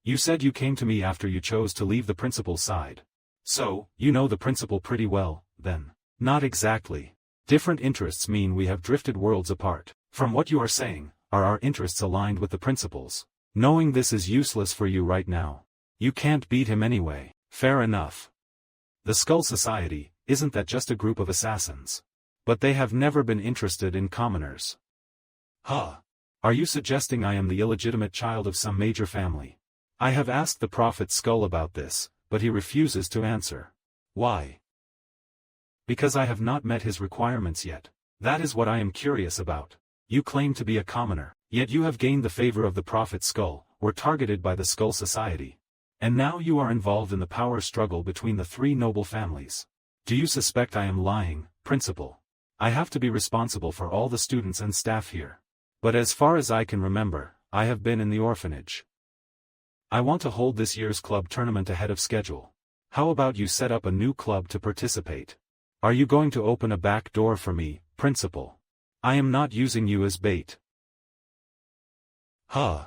You said you came to me after you chose to leave the principal's side. So, you know the principal pretty well, then. Not exactly. Different interests mean we have drifted worlds apart. From what you are saying, are our interests aligned with the principal's? Knowing this is useless for you right now. You can't beat him anyway. Fair enough. The Skull Society, isn't that just a group of assassins? But they have never been interested in commoners. Huh. Are you suggesting I am the illegitimate child of some major family? I have asked the Prophet Skull about this, but he refuses to answer. Why? Because I have not met his requirements yet. That is what I am curious about. You claim to be a commoner, yet you have gained the favor of the Prophet Skull, were targeted by the Skull Society. And now you are involved in the power struggle between the three noble families. Do you suspect I am lying, Principal? I have to be responsible for all the students and staff here. But as far as I can remember, I have been in the orphanage. I want to hold this year's club tournament ahead of schedule. How about you set up a new club to participate? Are you going to open a back door for me, Principal? I am not using you as bait. Huh.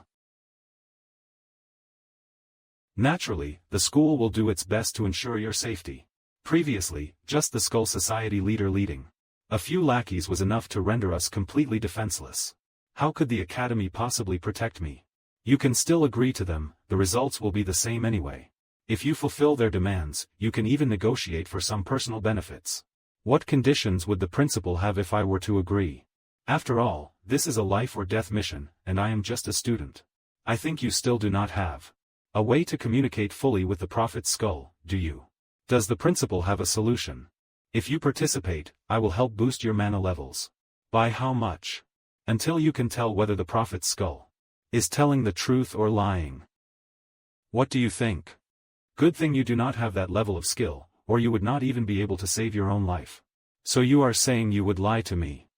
Naturally, the school will do its best to ensure your safety. Previously, just the Skull Society leader leading. A few lackeys was enough to render us completely defenseless. How could the Academy possibly protect me? You can still agree to them, the results will be the same anyway. If you fulfill their demands, you can even negotiate for some personal benefits. What conditions would the principal have if I were to agree? After all, this is a life or death mission, and I am just a student. I think you still do not have a way to communicate fully with the Prophet's Skull, do you? Does the principal have a solution? If you participate, I will help boost your mana levels. By how much? Until you can tell whether the Prophet's Skull is telling the truth or lying. What do you think? Good thing you do not have that level of skill, or you would not even be able to save your own life. So you are saying you would lie to me?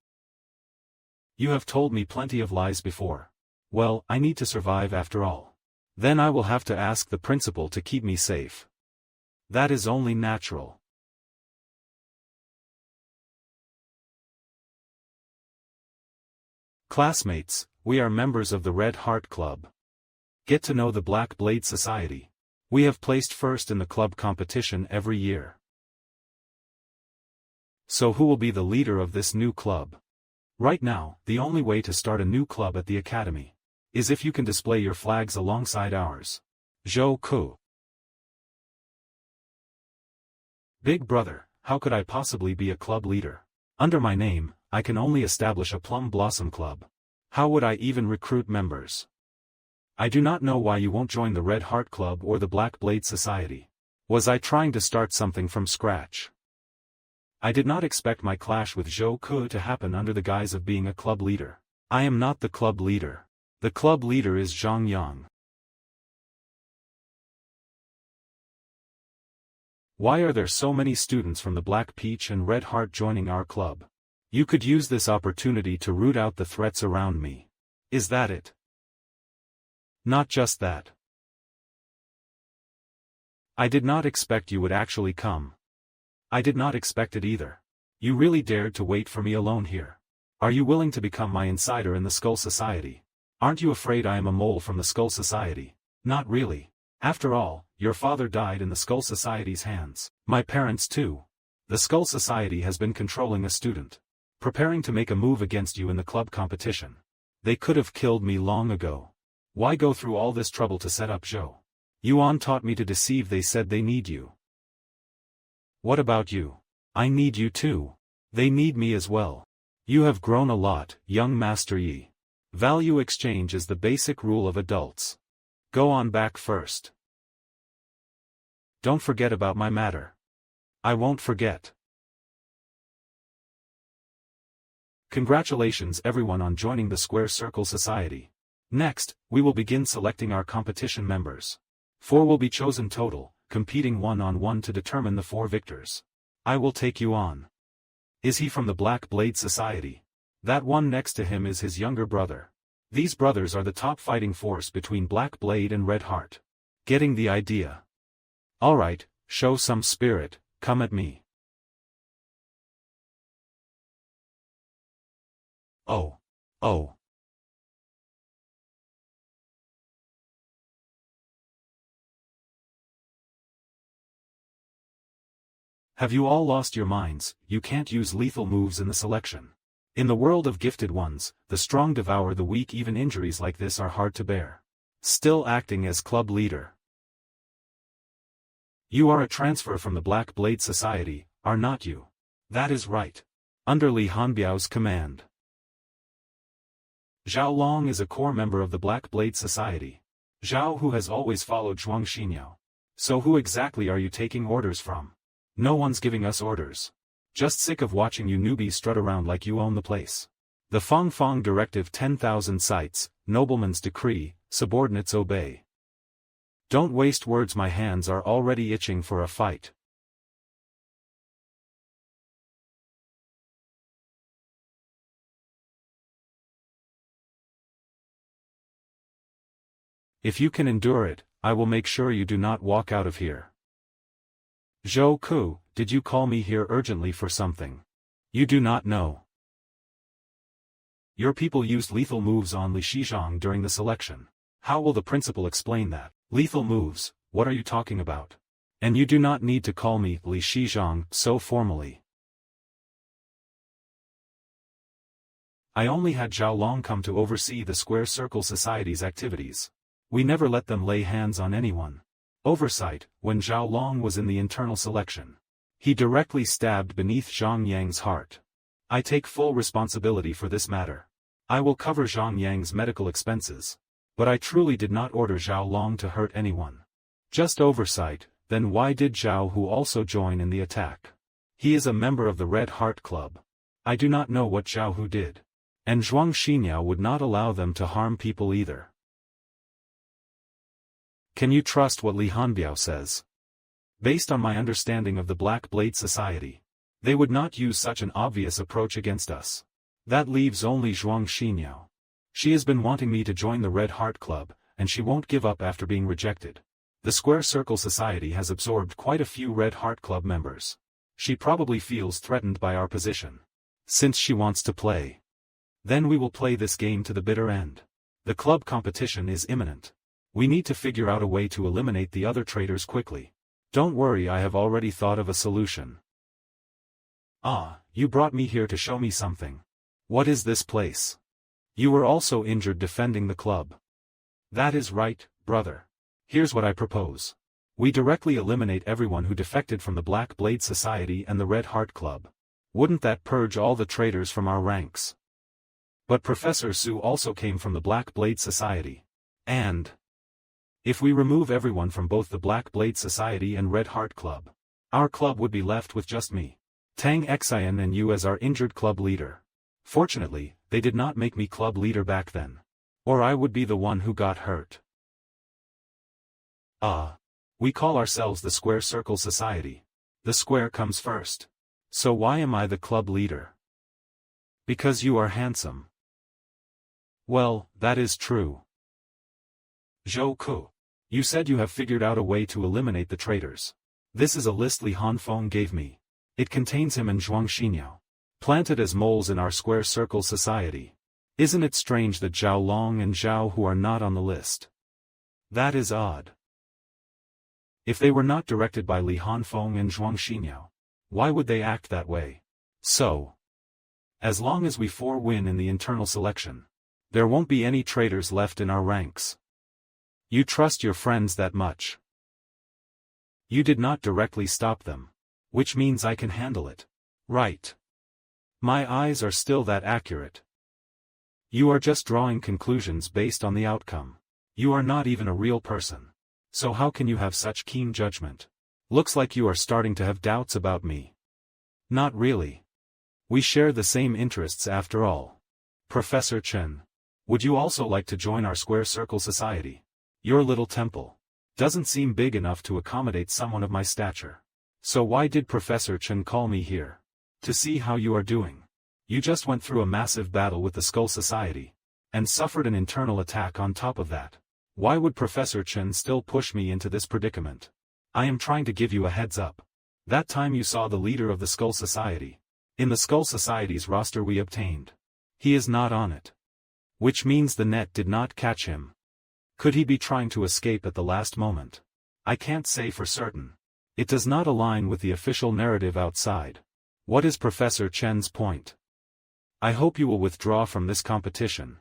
You have told me plenty of lies before. Well, I need to survive after all. Then I will have to ask the principal to keep me safe. That is only natural. Classmates, we are members of the Red Heart Club. Get to know the Black Blade Society. We have placed first in the club competition every year. So who will be the leader of this new club? Right now, the only way to start a new club at the Academy is if you can display your flags alongside ours. Zhou Ku. Big brother, how could I possibly be a club leader? Under my name, I can only establish a Plum Blossom Club. How would I even recruit members? I do not know why you won't join the Red Heart Club or the Black Blade Society. Was I trying to start something from scratch? I did not expect my clash with Zhou Ku to happen under the guise of being a club leader. I am not the club leader. The club leader is Zhang Yang. Why are there so many students from the Black Peach and Red Heart joining our club? You could use this opportunity to root out the threats around me. Is that it? Not just that. I did not expect you would actually come. I did not expect it either. You really dared to wait for me alone here. Are you willing to become my insider in the Skull Society? Aren't you afraid I am a mole from the Skull Society? Not really. After all, your father died in the Skull Society's hands. My parents too. The Skull Society has been controlling a student, preparing to make a move against you in the club competition. They could have killed me long ago. Why go through all this trouble to set up Zhou? Yuan taught me to deceive. They said they need you. What about you? I need you too. They need me as well. You have grown a lot, young Master Yi. Value exchange is the basic rule of adults. Go on back first. Don't forget about my matter. I won't forget. Congratulations everyone on joining the Square Circle Society. Next, we will begin selecting our competition members. 4 will be chosen total, competing one-on-one to determine the 4 victors. I will take you on. Is he from the Black Blade Society? That one next to him is his younger brother. These brothers are the top fighting force between Black Blade and Red Heart. Getting the idea? Alright, show some spirit, come at me. Oh. Oh. Have you all lost your minds? You can't use lethal moves in the selection. In the world of gifted ones, the strong devour the weak. Even injuries like this are hard to bear. Still acting as club leader. You are a transfer from the Black Blade Society, are not you? That is right. under Li Hanbiao's command. Zhao Long is a core member of the Black Blade Society. Zhao Hu has always followed Zhuang Xinyo. So who exactly are you taking orders from? No one's giving us orders. Just sick of watching you newbies strut around like you own the place. The Fong Fong Directive 10,000 cites, nobleman's decree, subordinates obey. Don't waste words, my hands are already itching for a fight. If you can endure it, I will make sure you do not walk out of here. Zhou Ku, did you call me here urgently for something? You do not know. Your people used lethal moves on Li Shizhong during the selection. How will the principal explain that? Lethal moves, what are you talking about? And you do not need to call me Li Shizhong so formally. I only had Zhao Long come to oversee the Square Circle Society's activities. We never let them lay hands on anyone. Oversight, when Zhao Long was in the internal selection. He directly stabbed beneath Zhang Yang's heart. I take full responsibility for this matter. I will cover Zhang Yang's medical expenses. But I truly did not order Zhao Long to hurt anyone. Just oversight, then why did Zhao Hu also join in the attack? He is a member of the Red Heart Club. I do not know what Zhao Hu did. And Zhuang Xinyo would not allow them to harm people either. Can you trust what Li Hanbiao says? Based on my understanding of the Black Blade Society, they would not use such an obvious approach against us. That leaves only Zhuang Xinyo. She has been wanting me to join the Red Heart Club, and she won't give up after being rejected. The Square Circle Society has absorbed quite a few Red Heart Club members. She probably feels threatened by our position. Since she wants to play. Then we will play this game to the bitter end. The club competition is imminent. We need to figure out a way to eliminate the other traitors quickly. Don't worry, I have already thought of a solution. Ah, you brought me here to show me something. What is this place? You were also injured defending the club. That is right, brother. Here's what I propose. We directly eliminate everyone who defected from the Black Blade Society and the Red Heart Club. Wouldn't that purge all the traitors from our ranks? But Professor Su also came from the Black Blade Society. And if we remove everyone from both the Black Blade Society and Red Heart Club, our club would be left with just me, Tang Xian, and you as our injured club leader. Fortunately, they did not make me club leader back then. Or I would be the one who got hurt. We call ourselves the Square Circle Society. The square comes first. So why am I the club leader? Because you are handsome. Well, that is true. Zhou Ku, you said you have figured out a way to eliminate the traitors. This is a list Li Hanfeng gave me. It contains him and Zhuang Xinyo, planted as moles in our Square Circle Society. Isn't it strange that Zhao Long and Zhao Hu are not on the list? That is odd. If they were not directed by Li Hanfeng and Zhuang Xinyo, why would they act that way? So, as long as we four win in the internal selection, there won't be any traitors left in our ranks. You trust your friends that much. You did not directly stop them. Which means I can handle it. Right. My eyes are still that accurate. You are just drawing conclusions based on the outcome. You are not even a real person. So how can you have such keen judgment? Looks like you are starting to have doubts about me. Not really. We share the same interests after all. Professor Chen, would you also like to join our Square Circle Society? Your little temple doesn't seem big enough to accommodate someone of my stature. So why did Professor Chen call me here? To see how you are doing. You just went through a massive battle with the Skull Society, and suffered an internal attack on top of that. Why would Professor Chen still push me into this predicament? I am trying to give you a heads up. That time you saw the leader of the Skull Society. In the Skull Society's roster we obtained. He is not on it. Which means the net did not catch him. Could he be trying to escape at the last moment? I can't say for certain. It does not align with the official narrative outside. What is Professor Chen's point? I hope you will withdraw from this competition.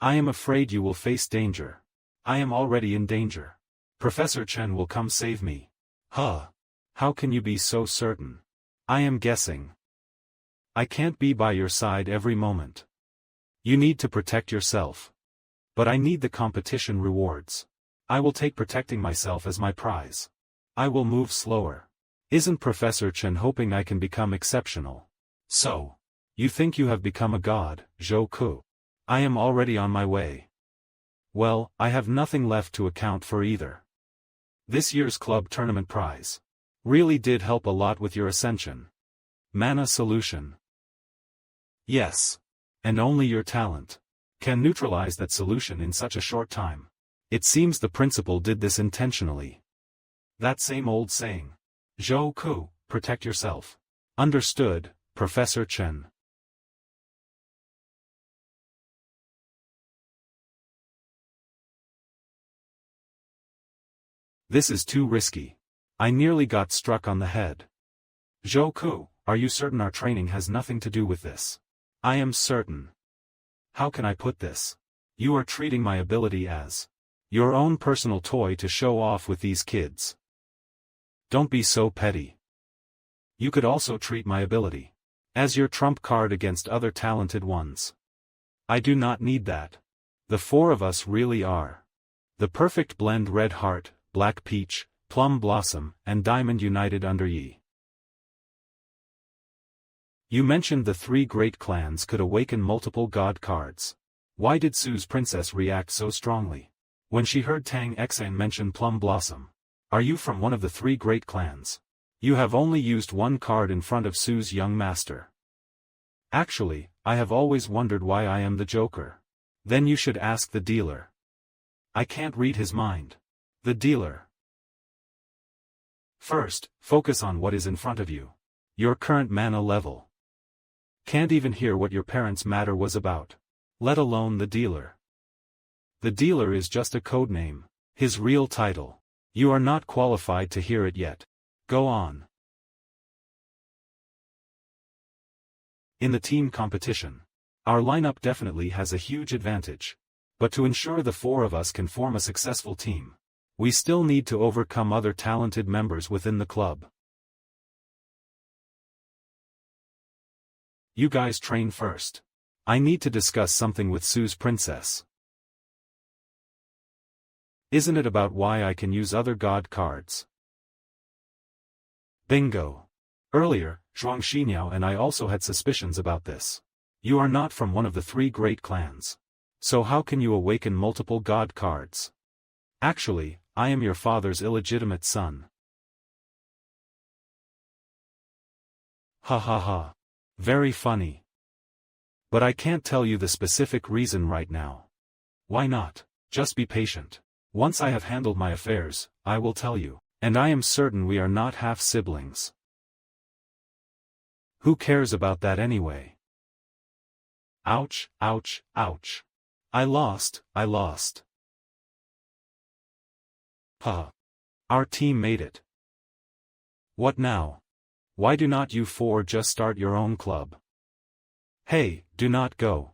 I am afraid you will face danger. I am already in danger. Professor Chen will come save me. Huh. How can you be so certain? I am guessing. I can't be by your side every moment. You need to protect yourself. But I need the competition rewards. I will take protecting myself as my prize. I will move slower. Isn't Professor Chen hoping I can become exceptional? So, you think you have become a god, Zhou Ku? I am already on my way. Well, I have nothing left to account for either. This year's club tournament prize really did help a lot with your ascension. Mana solution. Yes. And only your talent can neutralize that solution in such a short time. It seems the principal did this intentionally. That same old saying. Zhou Ku, protect yourself. Understood, Professor Chen. This is too risky. I nearly got struck on the head. Zhou Ku, are you certain our training has nothing to do with this? I am certain. How can I put this? You are treating my ability as your own personal toy to show off with these kids. Don't be so petty. You could also treat my ability as your trump card against other talented ones. I do not need that. The four of us really are the perfect blend: red heart, black peach, plum blossom, and diamond united under Yi. You mentioned the three great clans could awaken multiple god cards. Why did Su's princess react so strongly when she heard Tang Xan mention plum blossom? Are you from one of the three great clans? You have only used one card in front of Su's young master. Actually, I have always wondered why I am the Joker. Then you should ask the dealer. I can't read his mind. The dealer. First, focus on what is in front of you. Your current mana level. Can't even hear what your parents' matter was about. Let alone the dealer. The dealer is just a code name. His real title. You are not qualified to hear it yet. Go on. In the team competition, our lineup definitely has a huge advantage. But to ensure the four of us can form a successful team, we still need to overcome other talented members within the club. You guys train first. I need to discuss something with Su's princess. Isn't it about why I can use other god cards? Bingo. Earlier, Zhuang Xiniao and I also had suspicions about this. You are not from one of the three great clans. So how can you awaken multiple god cards? Actually, I am your father's illegitimate son. Ha ha ha. Very funny. But I can't tell you the specific reason right now. Why not? Just be patient. Once I have handled my affairs, I will tell you. And I am certain we are not half-siblings. Who cares about that anyway? Ouch, ouch, ouch. I lost. Ha. Our team made it. What now? Why do not you four just start your own club? Hey, do not go.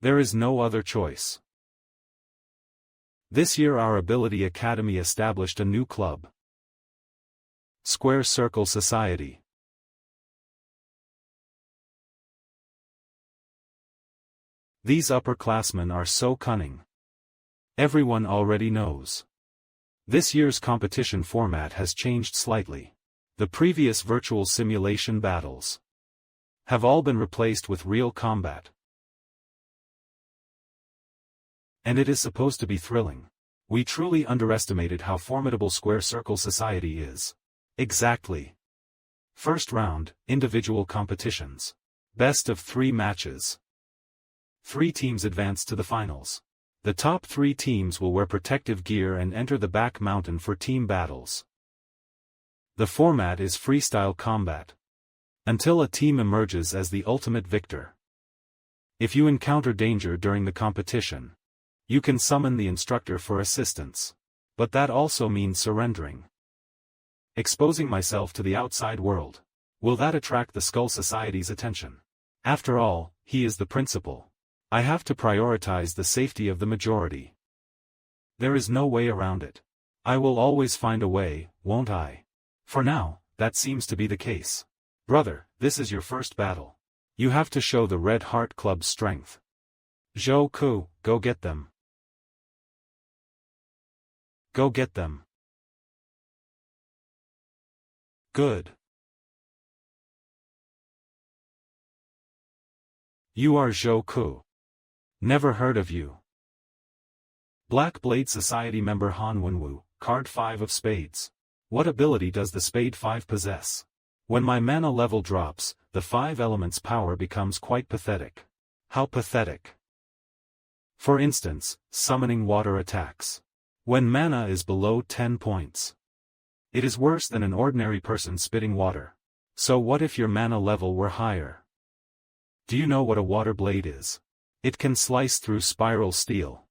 There is no other choice. This year our Ability Academy established a new club. Square Circle Society. These upperclassmen are so cunning. Everyone already knows. This year's competition format has changed slightly. The previous virtual simulation battles have all been replaced with real combat. And it is supposed to be thrilling. We truly underestimated how formidable Square Circle Society is. Exactly. First round, individual competitions. Best of 3 matches. 3 teams advance to the finals. The top 3 teams will wear protective gear and enter the back mountain for team battles. The format is freestyle combat. Until a team emerges as the ultimate victor. If you encounter danger during the competition, you can summon the instructor for assistance. But that also means surrendering. Exposing myself to the outside world. Will that attract the Skull Society's attention? After all, he is the principal. I have to prioritize the safety of the majority. There is no way around it. I will always find a way, won't I? For now, that seems to be the case. Brother, this is your first battle. You have to show the Red Heart Club's strength. Zhou Ku, go get them. Go get them. Good. You are Zhou Ku. Never heard of you. Black Blade Society member Han Wenwu, card 5 of spades. What ability does the spade 5 possess? When my mana level drops, the 5 elements power becomes quite pathetic. How pathetic? For instance, summoning water attacks. When mana is below 10 points. It is worse than an ordinary person spitting water. So what if your mana level were higher? Do you know what a water blade is? It can slice through spiral steel.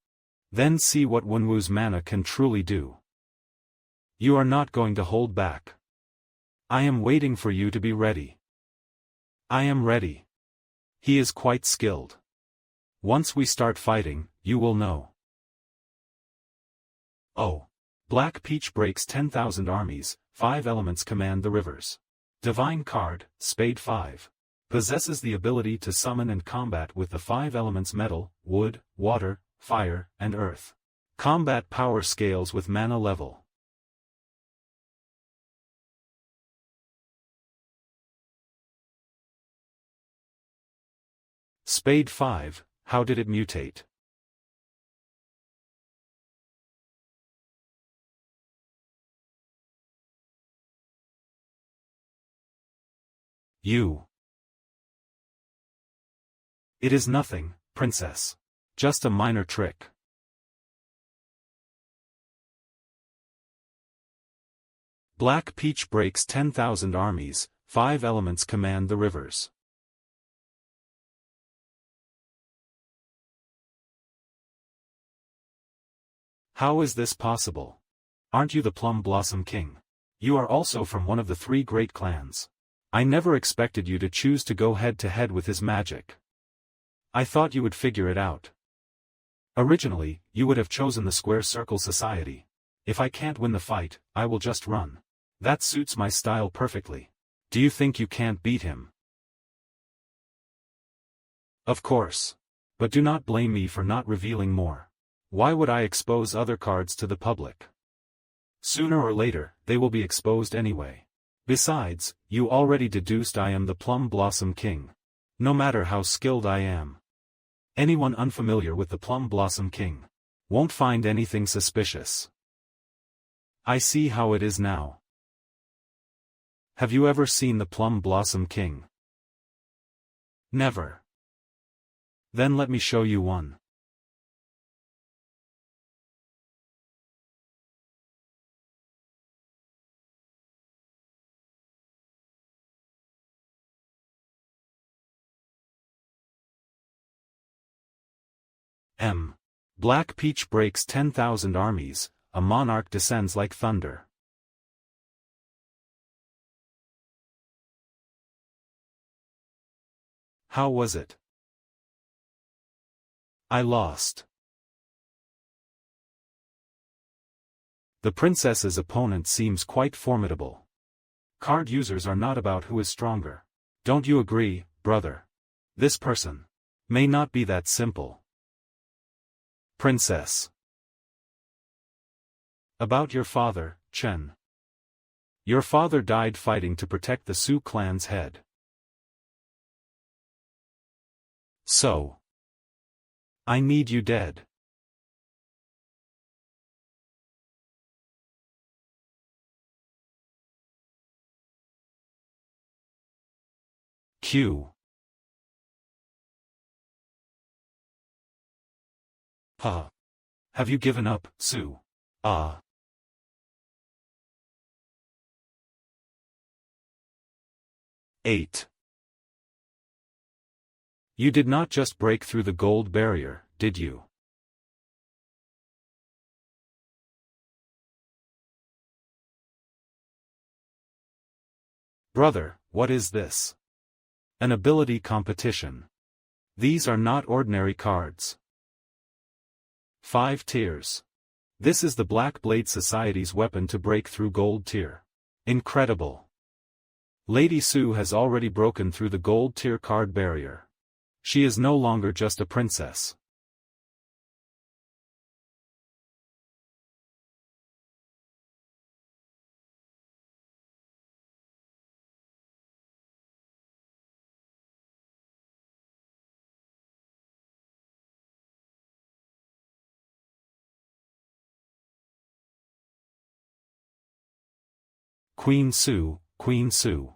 Then see what Wenwu's mana can truly do. You are not going to hold back. I am waiting for you to be ready. I am ready. He is quite skilled. Once we start fighting, you will know. Oh. Black Peach breaks 10,000 armies, 5 elements command the rivers. Divine card, Spade 5. Possesses the ability to summon and combat with the 5 elements metal, wood, water, fire, and earth. Combat power scales with mana level. Spade 5, how did it mutate? You. It is nothing, princess. Just a minor trick. Black Peach breaks 10,000 armies, 5 elements command the rivers. How is this possible? Aren't you the Plum Blossom King? You are also from one of the 3 great clans. I never expected you to choose to go head-to-head with his magic. I thought you would figure it out. Originally, you would have chosen the Square Circle Society. If I can't win the fight, I will just run. That suits my style perfectly. Do you think you can't beat him? Of course. But do not blame me for not revealing more. Why would I expose other cards to the public? Sooner or later, they will be exposed anyway. Besides, you already deduced I am the Plum Blossom King. No matter how skilled I am. Anyone unfamiliar with the Plum Blossom King won't find anything suspicious. I see how it is now. Have you ever seen the Plum Blossom King? Never. Then let me show you one. Black Peach breaks 10,000 armies, a monarch descends like thunder. How was it? I lost. The princess's opponent seems quite formidable. Card users are not about who is stronger. Don't you agree, brother? This person may not be that simple. Princess. About your father, Chen. Your father died fighting to protect the Su clan's head. So. I need you dead. Q. Ha. Have you given up, Su? Ah. Eight. You did not just break through the gold barrier, did you? Brother, what is this? An ability competition. These are not ordinary cards. 5 tiers. This is the Black Blade Society's weapon to break through gold tier. Incredible. Lady Su has already broken through the gold tier card barrier. She is no longer just a princess. Queen Su, Queen Su.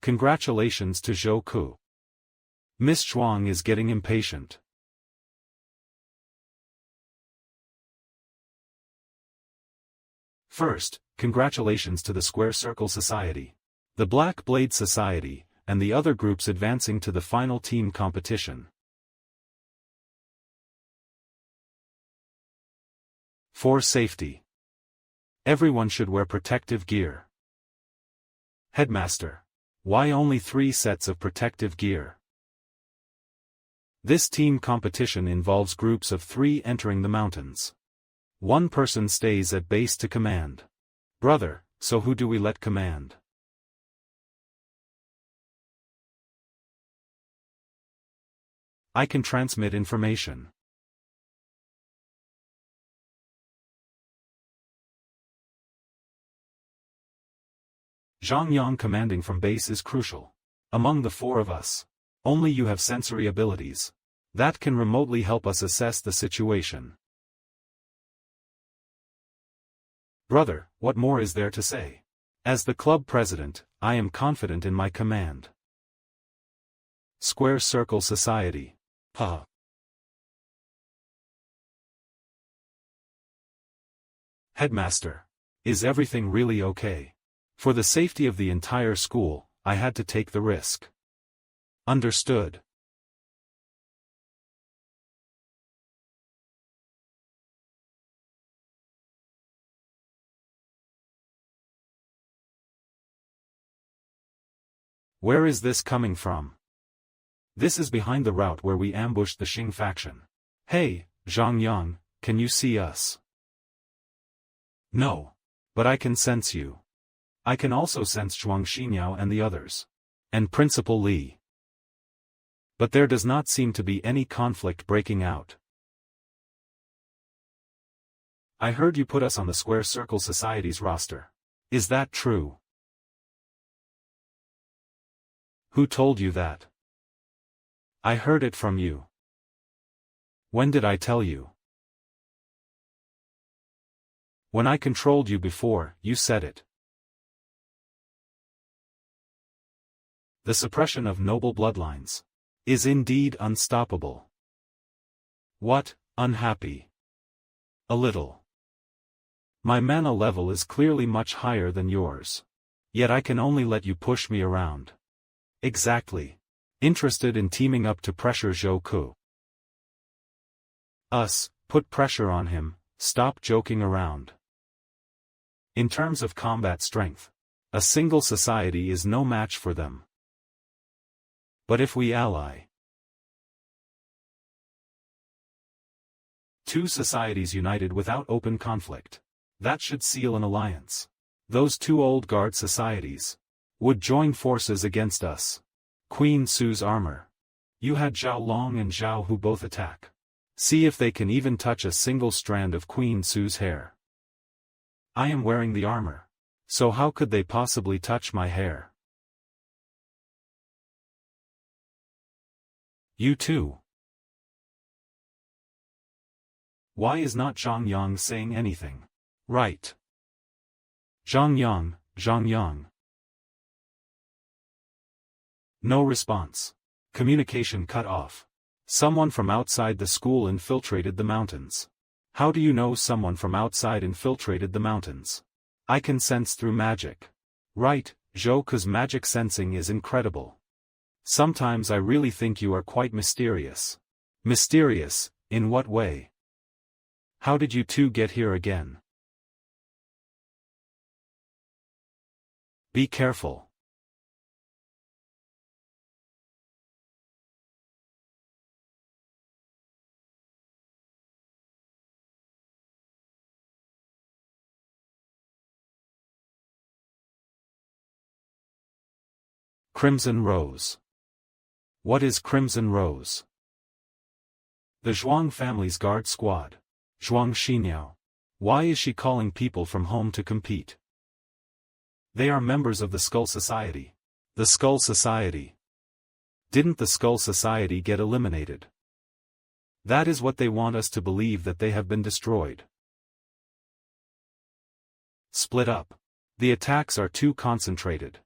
Congratulations to Zhou Ku. Miss Zhuang is getting impatient. First, congratulations to the Square Circle Society, the Black Blade Society, and the other groups advancing to the final team competition. For safety, everyone should wear protective gear. Headmaster, why only 3 sets of protective gear? This team competition involves groups of 3 entering the mountains. 1 person stays at base to command. Brother, so who do we let command? I can transmit information. Zhang Yang commanding from base is crucial. Among the 4 of us, only you have sensory abilities. That can remotely help us assess the situation. Brother, what more is there to say? As the club president, I am confident in my command. Square Circle Society. Ha. Headmaster. Is everything really okay? For the safety of the entire school, I had to take the risk. Understood. Where is this coming from? This is behind the route where we ambushed the Xing faction. Hey, Zhang Yang, can you see us? No. But I can sense you. I can also sense Zhuang Xinyao and the others. And Principal Li. But there does not seem to be any conflict breaking out. I heard you put us on the Square Circle Society's roster. Is that true? Who told you that? I heard it from you. When did I tell you? When I controlled you before, you said it. The suppression of noble bloodlines is indeed unstoppable. What, unhappy? A little. My mana level is clearly much higher than yours. Yet I can only let you push me around. Exactly. Interested in teaming up to pressure Zhou Ku. Us, put pressure on him, stop joking around. In terms of combat strength, a single society is no match for them. But if we ally, 2 societies united without open conflict, that should seal an alliance. Those 2 old guard societies would join forces against us. Queen Su's armor. You had Zhao Long and Zhao Hu both attack. See if they can even touch a single strand of Queen Su's hair. I am wearing the armor. So how could they possibly touch my hair? You too. Why is not Zhang Yang saying anything? Right. Zhang Yang, Zhang Yang. No response. Communication cut off. Someone from outside the school infiltrated the mountains. How do you know someone from outside infiltrated the mountains? I can sense through magic. Right, Zhou Ku's magic sensing is incredible. Sometimes I really think you are quite mysterious. Mysterious, in what way? How did you two get here again? Be careful. Crimson Rose. What is Crimson Rose? The Zhuang family's guard squad. Zhuang Xiniao. Why is she calling people from home to compete? They are members of the Skull Society. The Skull Society. Didn't the Skull Society get eliminated? That is what they want us to believe, that they have been destroyed. Split up. The attacks are too concentrated.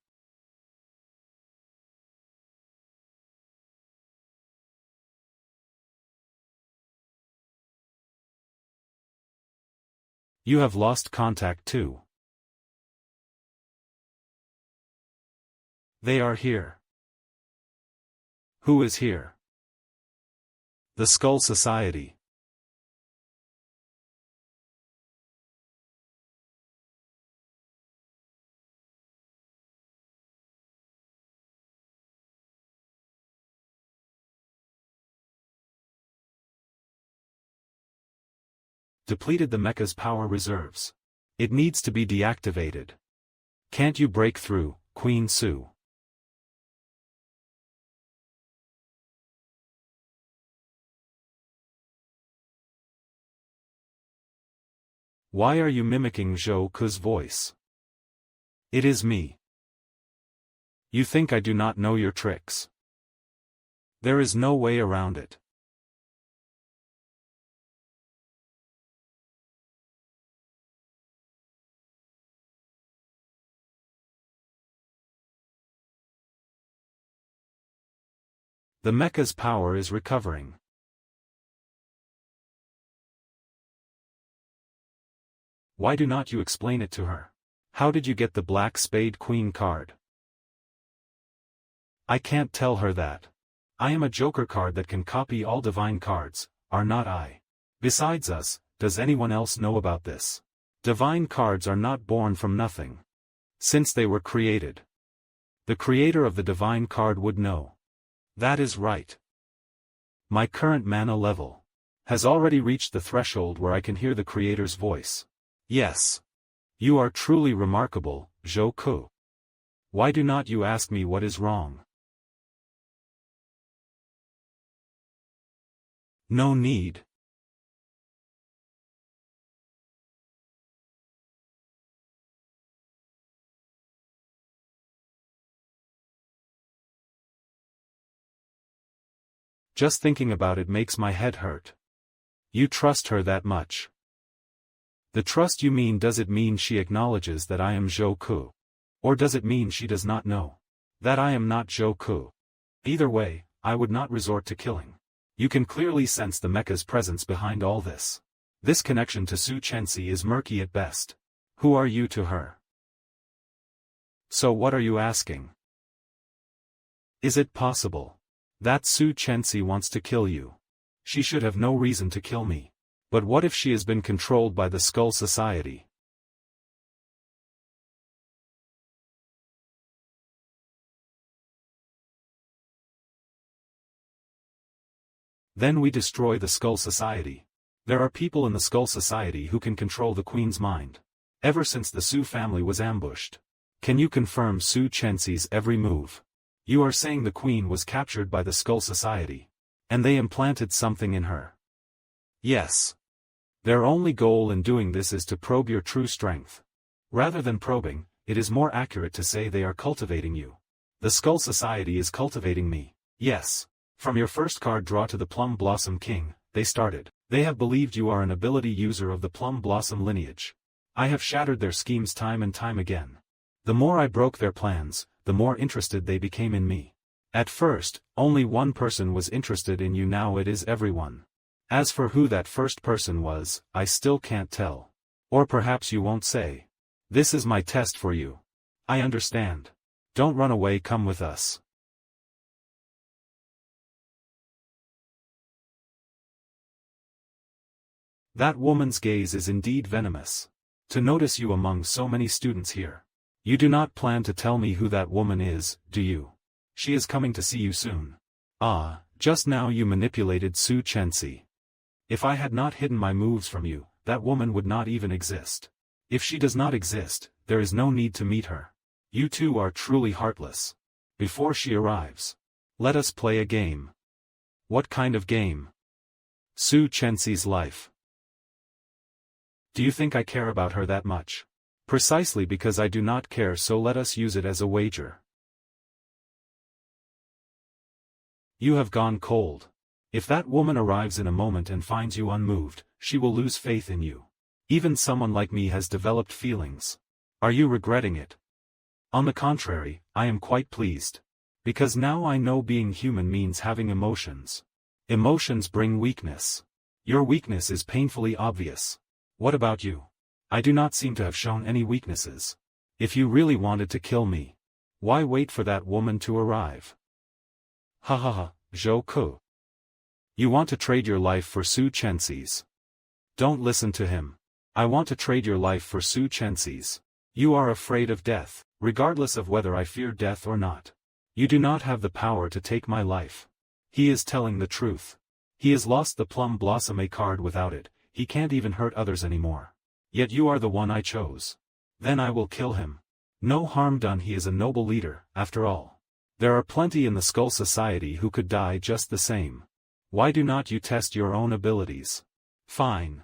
You have lost contact too. They are here. Who is here? The Skull Society. Depleted the mecha's power reserves. It needs to be deactivated. Can't you break through, Queen Su? Why are you mimicking Zhou Ke's voice? It is me. You think I do not know your tricks? There is no way around it. The mecha's power is recovering. Why do not you explain it to her? How did you get the Black Spade Queen card? I can't tell her that. I am a Joker card that can copy all divine cards, are not I? Besides us, does anyone else know about this? Divine cards are not born from nothing. Since they were created. The creator of the divine card would know. That is right. My current mana level has already reached the threshold where I can hear the creator's voice. Yes. You are truly remarkable, Zhou Ke. Why do not you ask me what is wrong? No need. Just thinking about it makes my head hurt. You trust her that much? The trust you mean, does it mean she acknowledges that I am Zhou Ke? Or does it mean she does not know that I am not Zhou Ke? Either way, I would not resort to killing. You can clearly sense the mecha's presence behind all this. This connection to Su Chenxi is murky at best. Who are you to her? So what are you asking? Is it possible that Su Chenxi wants to kill you? She should have no reason to kill me. But what if she has been controlled by the Skull Society? Then we destroy the Skull Society. There are people in the Skull Society who can control the Queen's mind. Ever since the Su family was ambushed. Can you confirm Su Chenxi's every move? You are saying the Queen was captured by the Skull Society. And they implanted something in her. Yes. Their only goal in doing this is to probe your true strength. Rather than probing, it is more accurate to say they are cultivating you. The Skull Society is cultivating me. Yes. From your first card draw to the Plum Blossom King, they started. They have believed you are an ability user of the Plum Blossom lineage. I have shattered their schemes time and time again. The more I broke their plans, the more interested they became in me. At first, only one person was interested in you, now it is everyone. As for who that first person was, I still can't tell. Or perhaps you won't say. This is my test for you. I understand. Don't run away, come with us. That woman's gaze is indeed venomous. To notice you among so many students here. You do not plan to tell me who that woman is, do you? She is coming to see you soon. Ah, just now you manipulated Su Chensi. If I had not hidden my moves from you, that woman would not even exist. If she does not exist, there is no need to meet her. You two are truly heartless. Before she arrives, let us play a game. What kind of game? Su Chensi's life. Do you think I care about her that much? Precisely because I do not care, so let us use it as a wager. You have gone cold. If that woman arrives in a moment and finds you unmoved, she will lose faith in you. Even someone like me has developed feelings. Are you regretting it? On the contrary, I am quite pleased. Because now I know being human means having emotions. Emotions bring weakness. Your weakness is painfully obvious. What about you? I do not seem to have shown any weaknesses. If you really wanted to kill me, why wait for that woman to arrive? Ha ha ha, Zhou Ku. You want to trade your life for Su Chensi's. Don't listen to him. I want to trade your life for Su Chensi's. You are afraid of death, regardless of whether I fear death or not. You do not have the power to take my life. He is telling the truth. He has lost the Plum Blossom A card without it. He can't even hurt others anymore. Yet you are the one I chose. Then I will kill him. No harm done, he is a noble leader, after all. There are plenty in the Skull Society who could die just the same. Why do not you test your own abilities? Fine.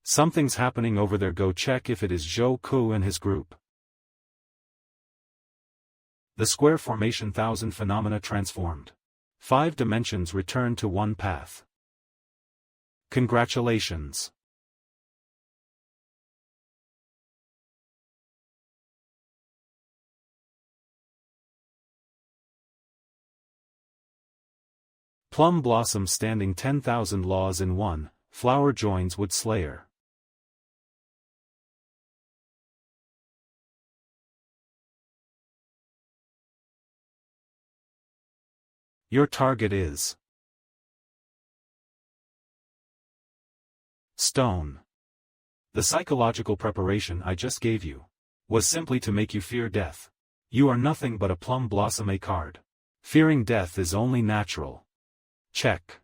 Something's happening over there, go check if it is Zhou Ku and his group. The square formation 1000 phenomena transformed. 5 dimensions returned to one path. Congratulations. Plum Blossom standing 10,000 laws in one, flower joins Wood Slayer. Your target is Stone. The psychological preparation I just gave you was simply to make you fear death. You are nothing but a Plum Blossom A card. Fearing death is only natural. Check.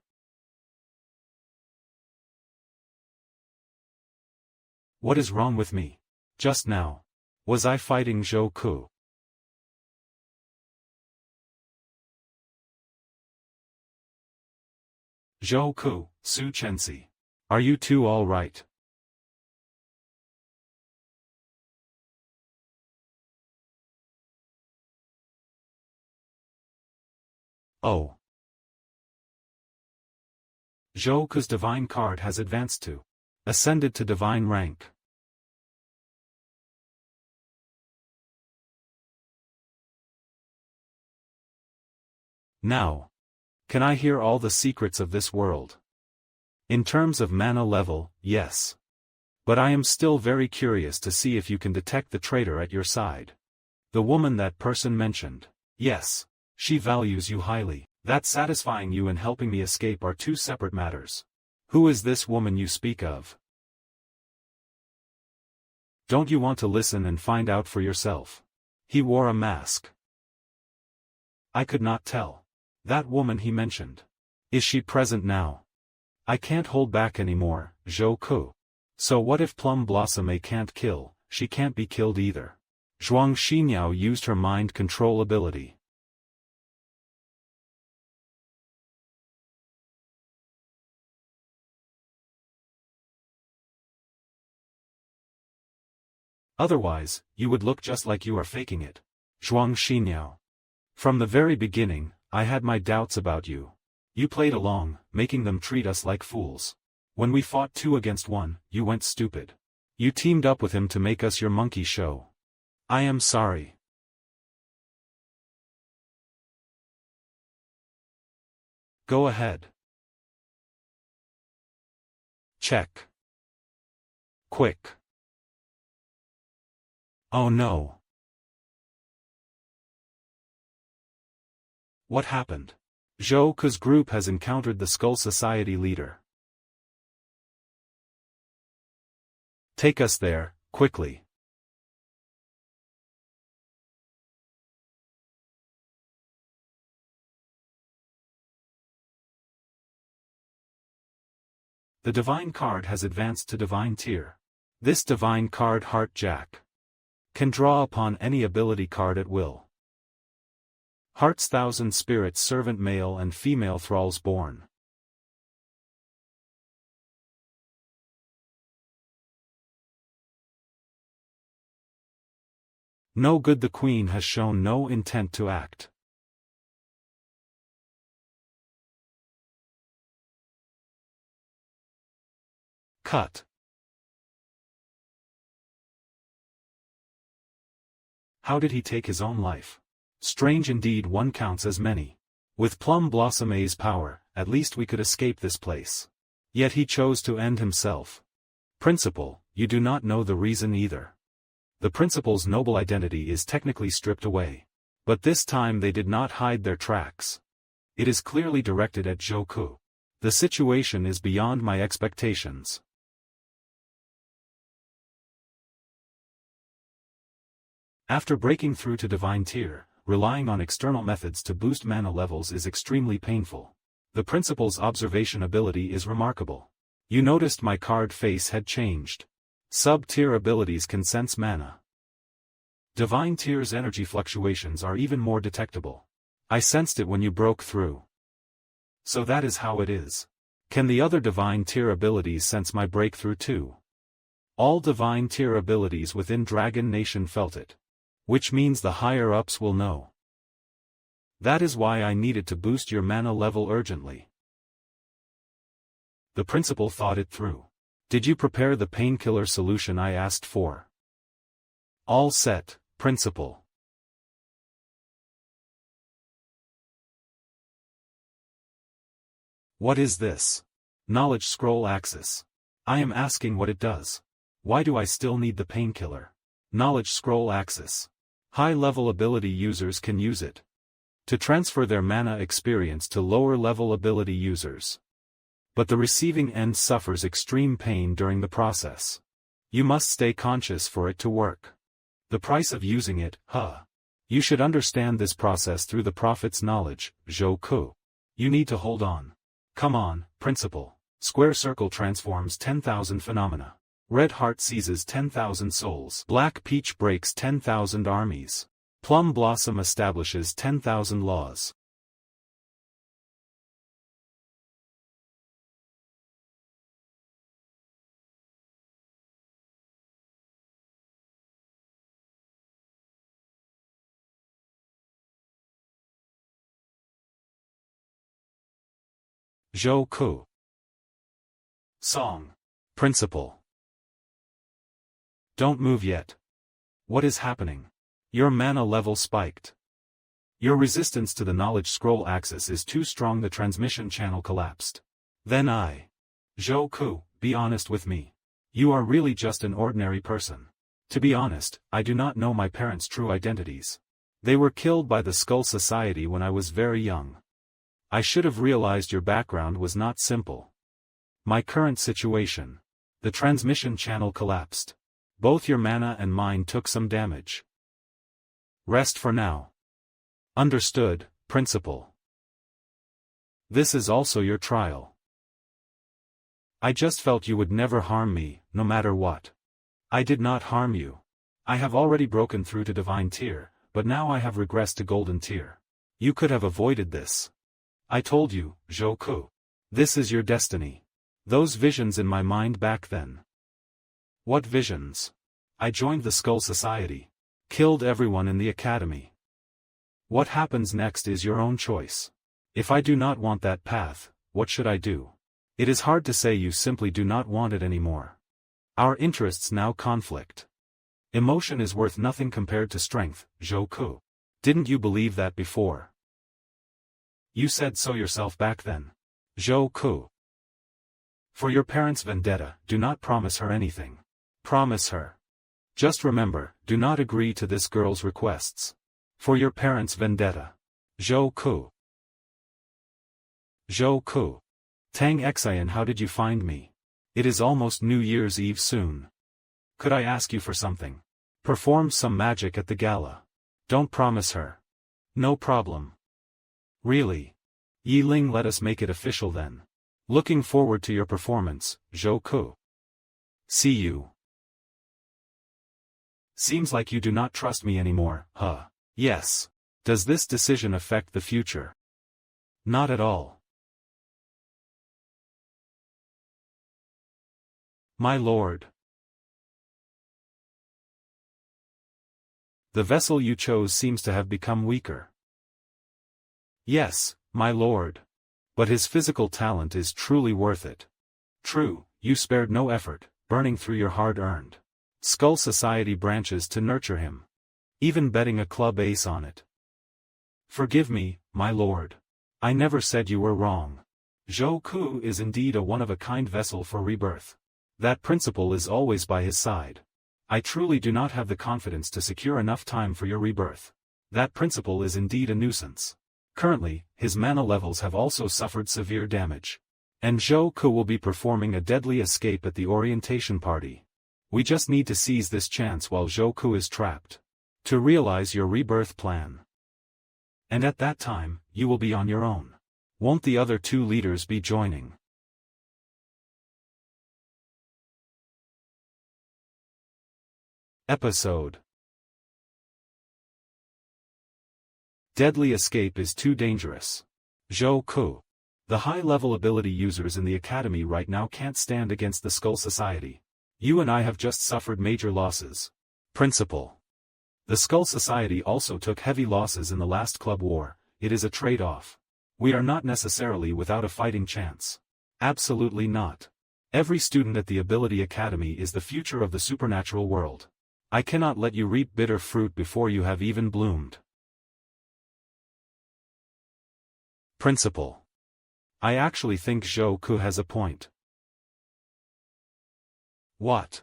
What is wrong with me? Just now. Was I fighting Zhou Ku? Zhou Ku, Su Chensi. Are you two all right? Oh. Zhou Ku's divine card has advanced to. Ascended to divine rank. Now. Can I hear all the secrets of this world? In terms of mana level, yes. But I am still very curious to see if you can detect the traitor at your side. The woman that person mentioned. Yes. She values you highly. That satisfying you and helping me escape are two separate matters. Who is this woman you speak of? Don't you want to listen and find out for yourself? He wore a mask. I could not tell. That woman he mentioned. Is she present now? I can't hold back anymore, Zhou Ku. So what if Plum Blossom A can't kill, she can't be killed either. Zhuang Xinyao used her mind control ability. Otherwise, you would look just like you are faking it. Zhuang Xinyao. From the very beginning, I had my doubts about you. You played along, making them treat us like fools. When we fought 2 against 1, you went stupid. You teamed up with him to make us your monkey show. I am sorry. Go ahead. Check. Quick. Oh no. What happened? Zhou Ke's group has encountered the Skull Society leader. Take us there, quickly. The Divine card has advanced to Divine tier. This Divine card Heart Jack can draw upon any ability card at will. Heart's Thousand Spirits Servant Male and Female Thralls Born. No good. The Queen has shown no intent to act. Cut. How did he take his own life? Strange indeed, one counts as many. With Plum Blossom A's power, at least we could escape this place. Yet he chose to end himself. Principal, you do not know the reason either. The principal's noble identity is technically stripped away. But this time they did not hide their tracks. It is clearly directed at Zhou Ke. The situation is beyond my expectations. After breaking through to Divine tier, relying on external methods to boost mana levels is extremely painful. The principal's observation ability is remarkable. You noticed my card face had changed. Sub-tier abilities can sense mana. Divine tier's energy fluctuations are even more detectable. I sensed it when you broke through. So that is how it is. Can the other Divine tier abilities sense my breakthrough too? All Divine tier abilities within Dragon Nation felt it. Which means the higher-ups will know. That is why I needed to boost your mana level urgently. The principal thought it through. Did you prepare the painkiller solution I asked for? All set, principal. What is this? Knowledge scroll axis. I am asking what it does. Why do I still need the painkiller? Knowledge scroll axis. High-level ability users can use it to transfer their mana experience to lower-level ability users. But the receiving end suffers extreme pain during the process. You must stay conscious for it to work. The price of using it, You should understand this process through the Prophet's knowledge, Zhou Ke. You need to hold on. Come on, principal. Square circle transforms 10,000 phenomena. Red heart seizes 10,000 souls. Black peach breaks 10,000 armies. Plum blossom establishes 10,000 laws. Zhou Ke. Song. Principal. Don't move yet. What is happening? Your mana level spiked. Your resistance to the knowledge scroll axis is too strong. The transmission channel collapsed. Then Zhou Ke, be honest with me. You are really just an ordinary person. To be honest, I do not know my parents' true identities. They were killed by the Skull Society when I was very young. I should have realized your background was not simple. My current situation. The transmission channel collapsed. Both your mana and mine took some damage. Rest for now. Understood, principal. This is also your trial. I just felt you would never harm me, no matter what. I did not harm you. I have already broken through to Divine tier, but now I have regressed to Golden tier. You could have avoided this. I told you, Zhou Ke. This is your destiny. Those visions in my mind back then. What visions? I joined the Skull Society. Killed everyone in the academy. What happens next is your own choice. If I do not want that path, what should I do? It is hard to say. You simply do not want it anymore. Our interests now conflict. Emotion is worth nothing compared to strength, Zhou Ke. Didn't you believe that before? You said so yourself back then. Zhou Ke. For your parents' vendetta, do not promise her anything. Promise her. Just remember, do not agree to this girl's requests. For your parents' vendetta. Zhou Ku. Zhou Ku. Tang Xian, how did you find me? It is almost New Year's Eve soon. Could I ask you for something? Perform some magic at the gala. Don't promise her. No problem. Really? Yi Ling, let us make it official then. Looking forward to your performance, Zhou Ku. See you. Seems like you do not trust me anymore, huh? Yes. Does this decision affect the future? Not at all. My lord. The vessel you chose seems to have become weaker. Yes, my lord. But his physical talent is truly worth it. True, you spared no effort, burning through your hard-earned Skull Society branches to nurture him. Even betting a club ace on it. Forgive me, my lord. I never said you were wrong. Zhou Ku is indeed a one-of-a-kind vessel for rebirth. That principle is always by his side. I truly do not have the confidence to secure enough time for your rebirth. That principle is indeed a nuisance. Currently, his mana levels have also suffered severe damage. And Zhou Ku will be performing a deadly escape at the orientation party. We just need to seize this chance while Zhou Ku is trapped. To realize your rebirth plan. And at that time, you will be on your own. Won't the other two leaders be joining? Episode. Deadly escape is too dangerous. Zhou Ku. The high-level ability users in the academy right now can't stand against the Skull Society. You and I have just suffered major losses. Principal. The Skull Society also took heavy losses in the last club war. It is a trade-off. We are not necessarily without a fighting chance. Absolutely not. Every student at the Ability Academy is the future of the supernatural world. I cannot let you reap bitter fruit before you have even bloomed. Principal. I actually think Zhou Ku has a point. What?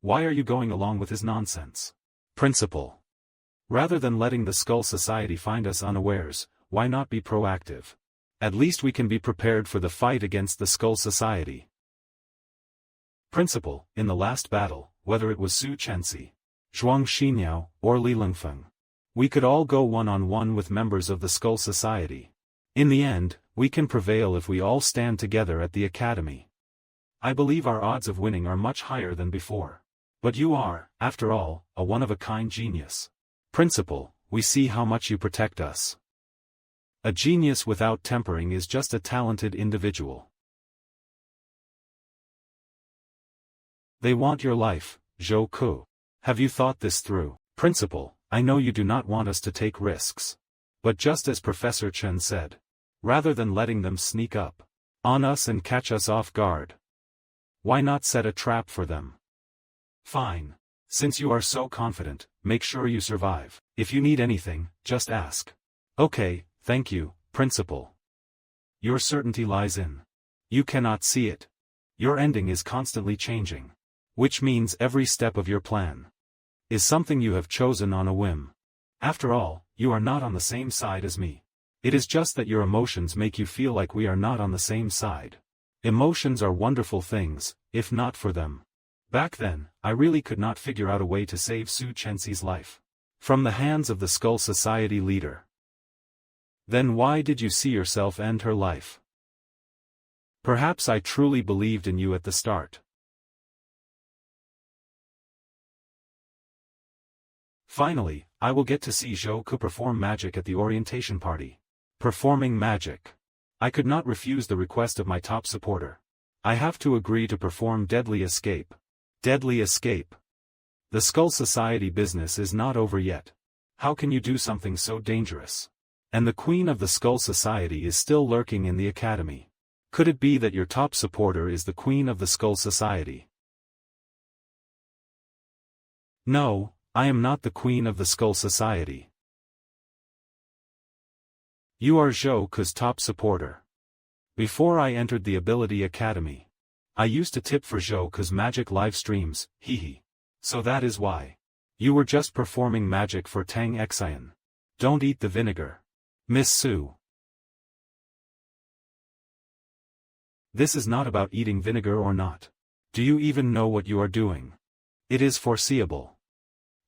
Why are you going along with his nonsense? Principal. Rather than letting the Skull Society find us unawares, why not be proactive? At least we can be prepared for the fight against the Skull Society. Principal, in the last battle, whether it was Su Chenxi, Zhuang Xinyao, or Li Lingfeng, we could all go one-on-one with members of the Skull Society. In the end, we can prevail if we all stand together at the academy. I believe our odds of winning are much higher than before. But you are, after all, a one-of-a-kind genius. Principal, we see how much you protect us. A genius without tempering is just a talented individual. They want your life, Zhou Ku. Have you thought this through? Principal, I know you do not want us to take risks. But just as Professor Chen said, rather than letting them sneak up on us and catch us off guard, why not set a trap for them? Fine. Since you are so confident, make sure you survive. If you need anything, just ask. Okay, thank you, Principal. Your certainty lies in. You cannot see it. Your ending is constantly changing. Which means every step of your plan is something you have chosen on a whim. After all, you are not on the same side as me. It is just that your emotions make you feel like we are not on the same side. Emotions are wonderful things, if not for them. Back then, I really could not figure out a way to save Su Chenxi's life from the hands of the Skull Society leader. Then why did you see yourself end her life? Perhaps I truly believed in you at the start. Finally, I will get to see Zhou Ku perform magic at the orientation party. Performing magic. I could not refuse the request of my top supporter. I have to agree to perform Deadly Escape. Deadly Escape. The Skull Society business is not over yet. How can you do something so dangerous? And the Queen of the Skull Society is still lurking in the academy. Could it be that your top supporter is the Queen of the Skull Society? No, I am not the Queen of the Skull Society. You are Zhou Ku's top supporter. Before I entered the Ability Academy, I used to tip for Zhou Ku's magic live streams, hee. So that is why. You were just performing magic for Tang Xian. Don't eat the vinegar. Miss Su. This is not about eating vinegar or not. Do you even know what you are doing? It is foreseeable.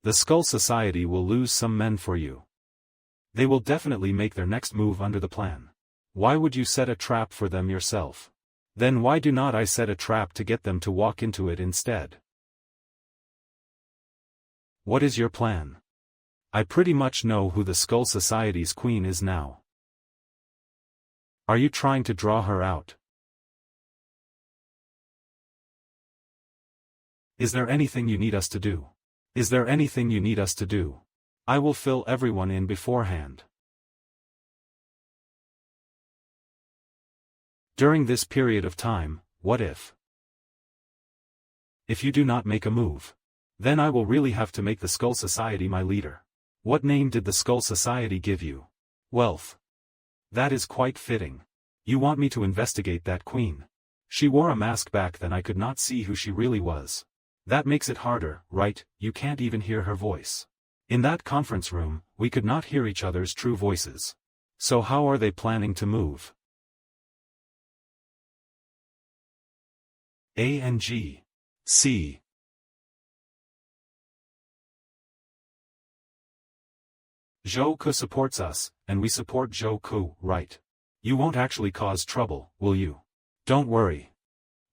The Skull Society will lose some men for you. They will definitely make their next move under the plan. Why would you set a trap for them yourself? Then why do not I set a trap to get them to walk into it instead? What is your plan? I pretty much know who the Skull Society's queen is now. Are you trying to draw her out? Is there anything you need us to do? Is there anything you need us to do? I will fill everyone in beforehand. During this period of time, what if? If you do not make a move, then I will really have to make the Skull Society my leader. What name did the Skull Society give you? Wealth. That is quite fitting. You want me to investigate that queen. She wore a mask back then. I could not see who she really was. That makes it harder, right? You can't even hear her voice. In that conference room, we could not hear each other's true voices. So how are they planning to move? ENG. C. Zhou Ke supports us, and we support Zhou Ke, right? You won't actually cause trouble, will you? Don't worry.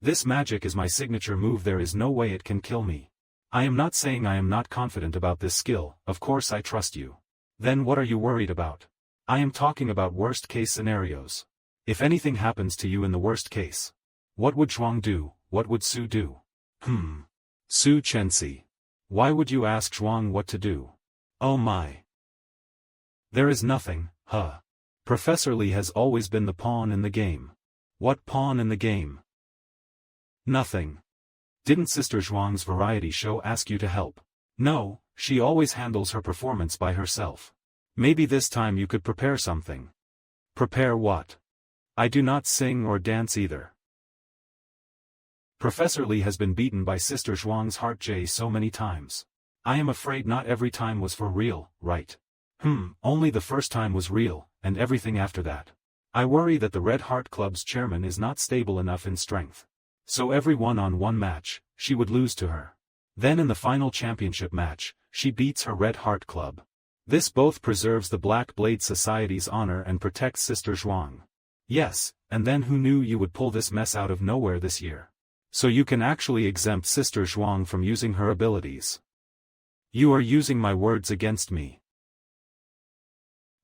This magic is my signature move. There is no way it can kill me. I am not saying I am not confident about this skill. Of course I trust you. Then what are you worried about? I am talking about worst-case scenarios. If anything happens to you in the worst case, what would Zhuang do? What would Su do? Su Chenxi. Why would you ask Zhuang what to do? Oh my. There is nothing, huh? Professor Li has always been the pawn in the game. What pawn in the game? Nothing. Didn't Sister Zhuang's variety show ask you to help? No, she always handles her performance by herself. Maybe this time you could prepare something. Prepare what? I do not sing or dance either. Professor Li has been beaten by Sister Zhuang's Heart J so many times. I am afraid not every time was for real, right? Only the first time was real, and everything after that. I worry that the Red Heart Club's chairman is not stable enough in strength. So every one-on-one match, she would lose to her. Then in the final championship match, she beats her Red Heart Club. This both preserves the Black Blade Society's honor and protects Sister Zhuang. Yes, and then who knew you would pull this mess out of nowhere this year? So you can actually exempt Sister Zhuang from using her abilities. You are using my words against me.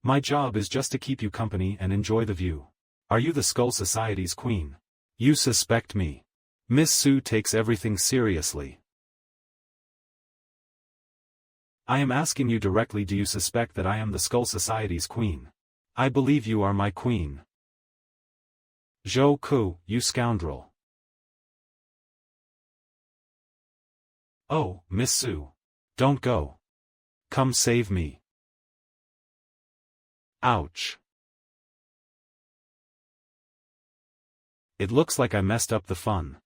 My job is just to keep you company and enjoy the view. Are you the Skull Society's queen? You suspect me. Miss Su takes everything seriously. I am asking you directly, do you suspect that I am the Skull Society's queen? I believe you are my queen. Zhou Ke, you scoundrel. Oh, Miss Su. Don't go. Come save me. Ouch. It looks like I messed up the fun.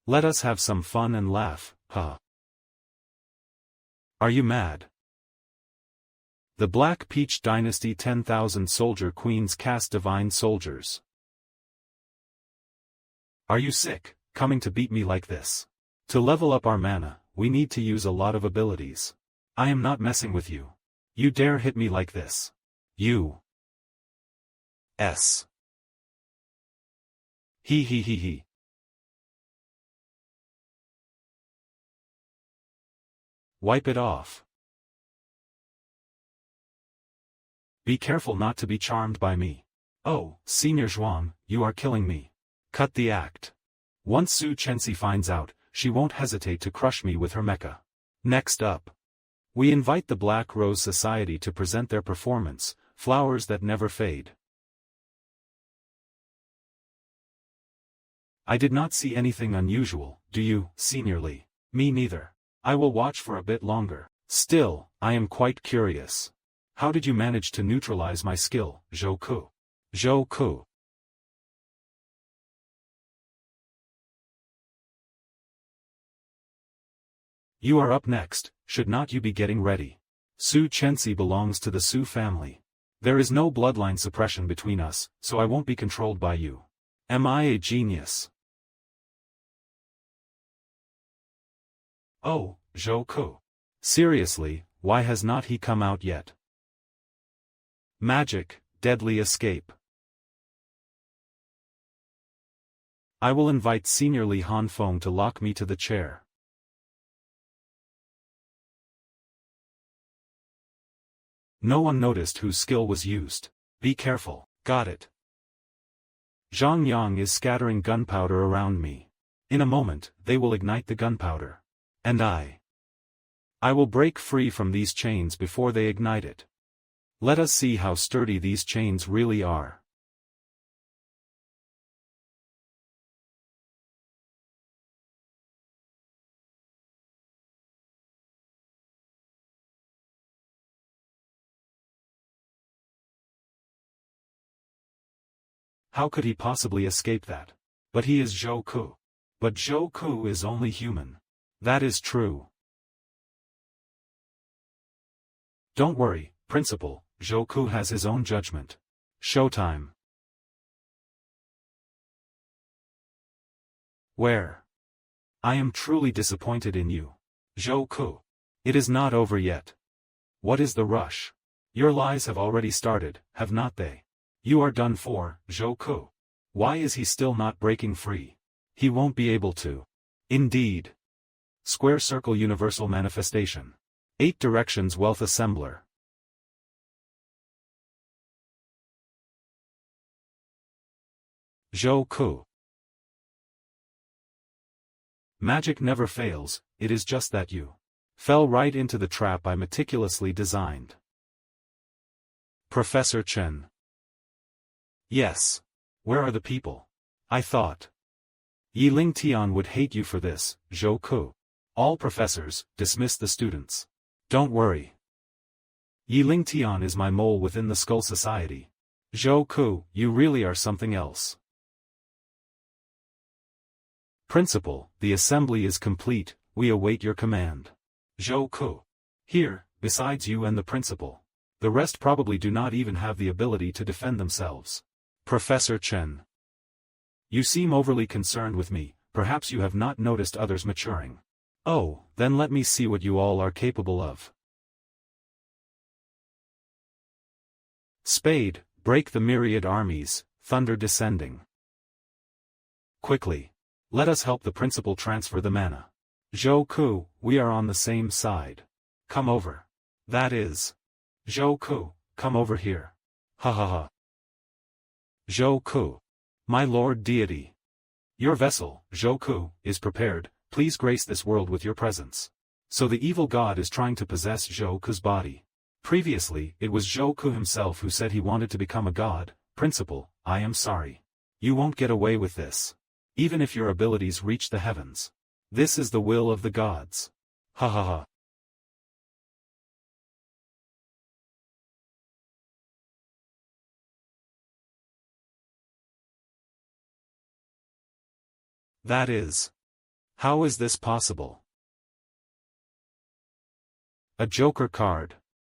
Let us have some fun and laugh, huh? Are you mad? The Black Peach Dynasty 10,000 soldier queens cast divine soldiers. Are you sick, coming to beat me like this? To level up our mana, we need to use a lot of abilities. I am not messing with you. You dare hit me like this. You. S. He. Wipe it off. Be careful not to be charmed by me. Oh, Senior Zhuang, you are killing me. Cut the act. Once Su Chenxi finds out, she won't hesitate to crush me with her mecha. Next up. We invite the Black Rose Society to present their performance, Flowers That Never Fade. I did not see anything unusual, do you, Senior Li? Me neither. I will watch for a bit longer. Still, I am quite curious. How did you manage to neutralize my skill, Zhou Ke? Zhou Ke. You are up next, should not you be getting ready? Su Chensi belongs to the Su family. There is no bloodline suppression between us, so I won't be controlled by you. Am I a genius? Oh, Zhou Ku. Seriously, why has not he come out yet? Magic, deadly escape. I will invite Senior Li Hanfeng to lock me to the chair. No one noticed whose skill was used. Be careful. Got it. Zhang Yang is scattering gunpowder around me. In a moment, they will ignite the gunpowder. And I will break free from these chains before they ignite it. Let us see how sturdy these chains really are. How could he possibly escape that? But he is Zhou Ku. But Zhou Ku is only human. That is true. Don't worry, Principal, Zhou Ku has his own judgment. Showtime. Where? I am truly disappointed in you. Zhou Ku. It is not over yet. What is the rush? Your lies have already started, have not they? You are done for, Zhou Ku. Why is he still not breaking free? He won't be able to. Indeed. Square Circle Universal Manifestation. 8 Directions Wealth Assembler. Zhou Ku. Magic never fails, it is just that you fell right into the trap I meticulously designed. Professor Chen. Yes. Where are the people? I thought Yi Ling Tian would hate you for this, Zhou Ku. All professors, dismiss the students. Don't worry. Yi Ling Tian is my mole within the Skull Society. Zhou Ku, you really are something else. Principal, the assembly is complete, we await your command. Zhou Ku. Here, besides you and the principal. The rest probably do not even have the ability to defend themselves. Professor Chen. You seem overly concerned with me, perhaps you have not noticed others maturing. Oh, then let me see what you all are capable of. Spade, break the myriad armies, thunder descending. Quickly. Let us help the principal transfer the mana. Zhou Ku, we are on the same side. Come over. That is. Zhou Ku, come over here. Ha ha ha. Zhou Ku. My lord deity. Your vessel, Zhou Ku, is prepared, please grace this world with your presence. So the evil god is trying to possess Zhou Ku's body. Previously, it was Zhou Ku himself who said he wanted to become a god. Principal, I am sorry. You won't get away with this. Even if your abilities reach the heavens. This is the will of the gods. Ha ha ha. That is. How is this possible? A Joker card.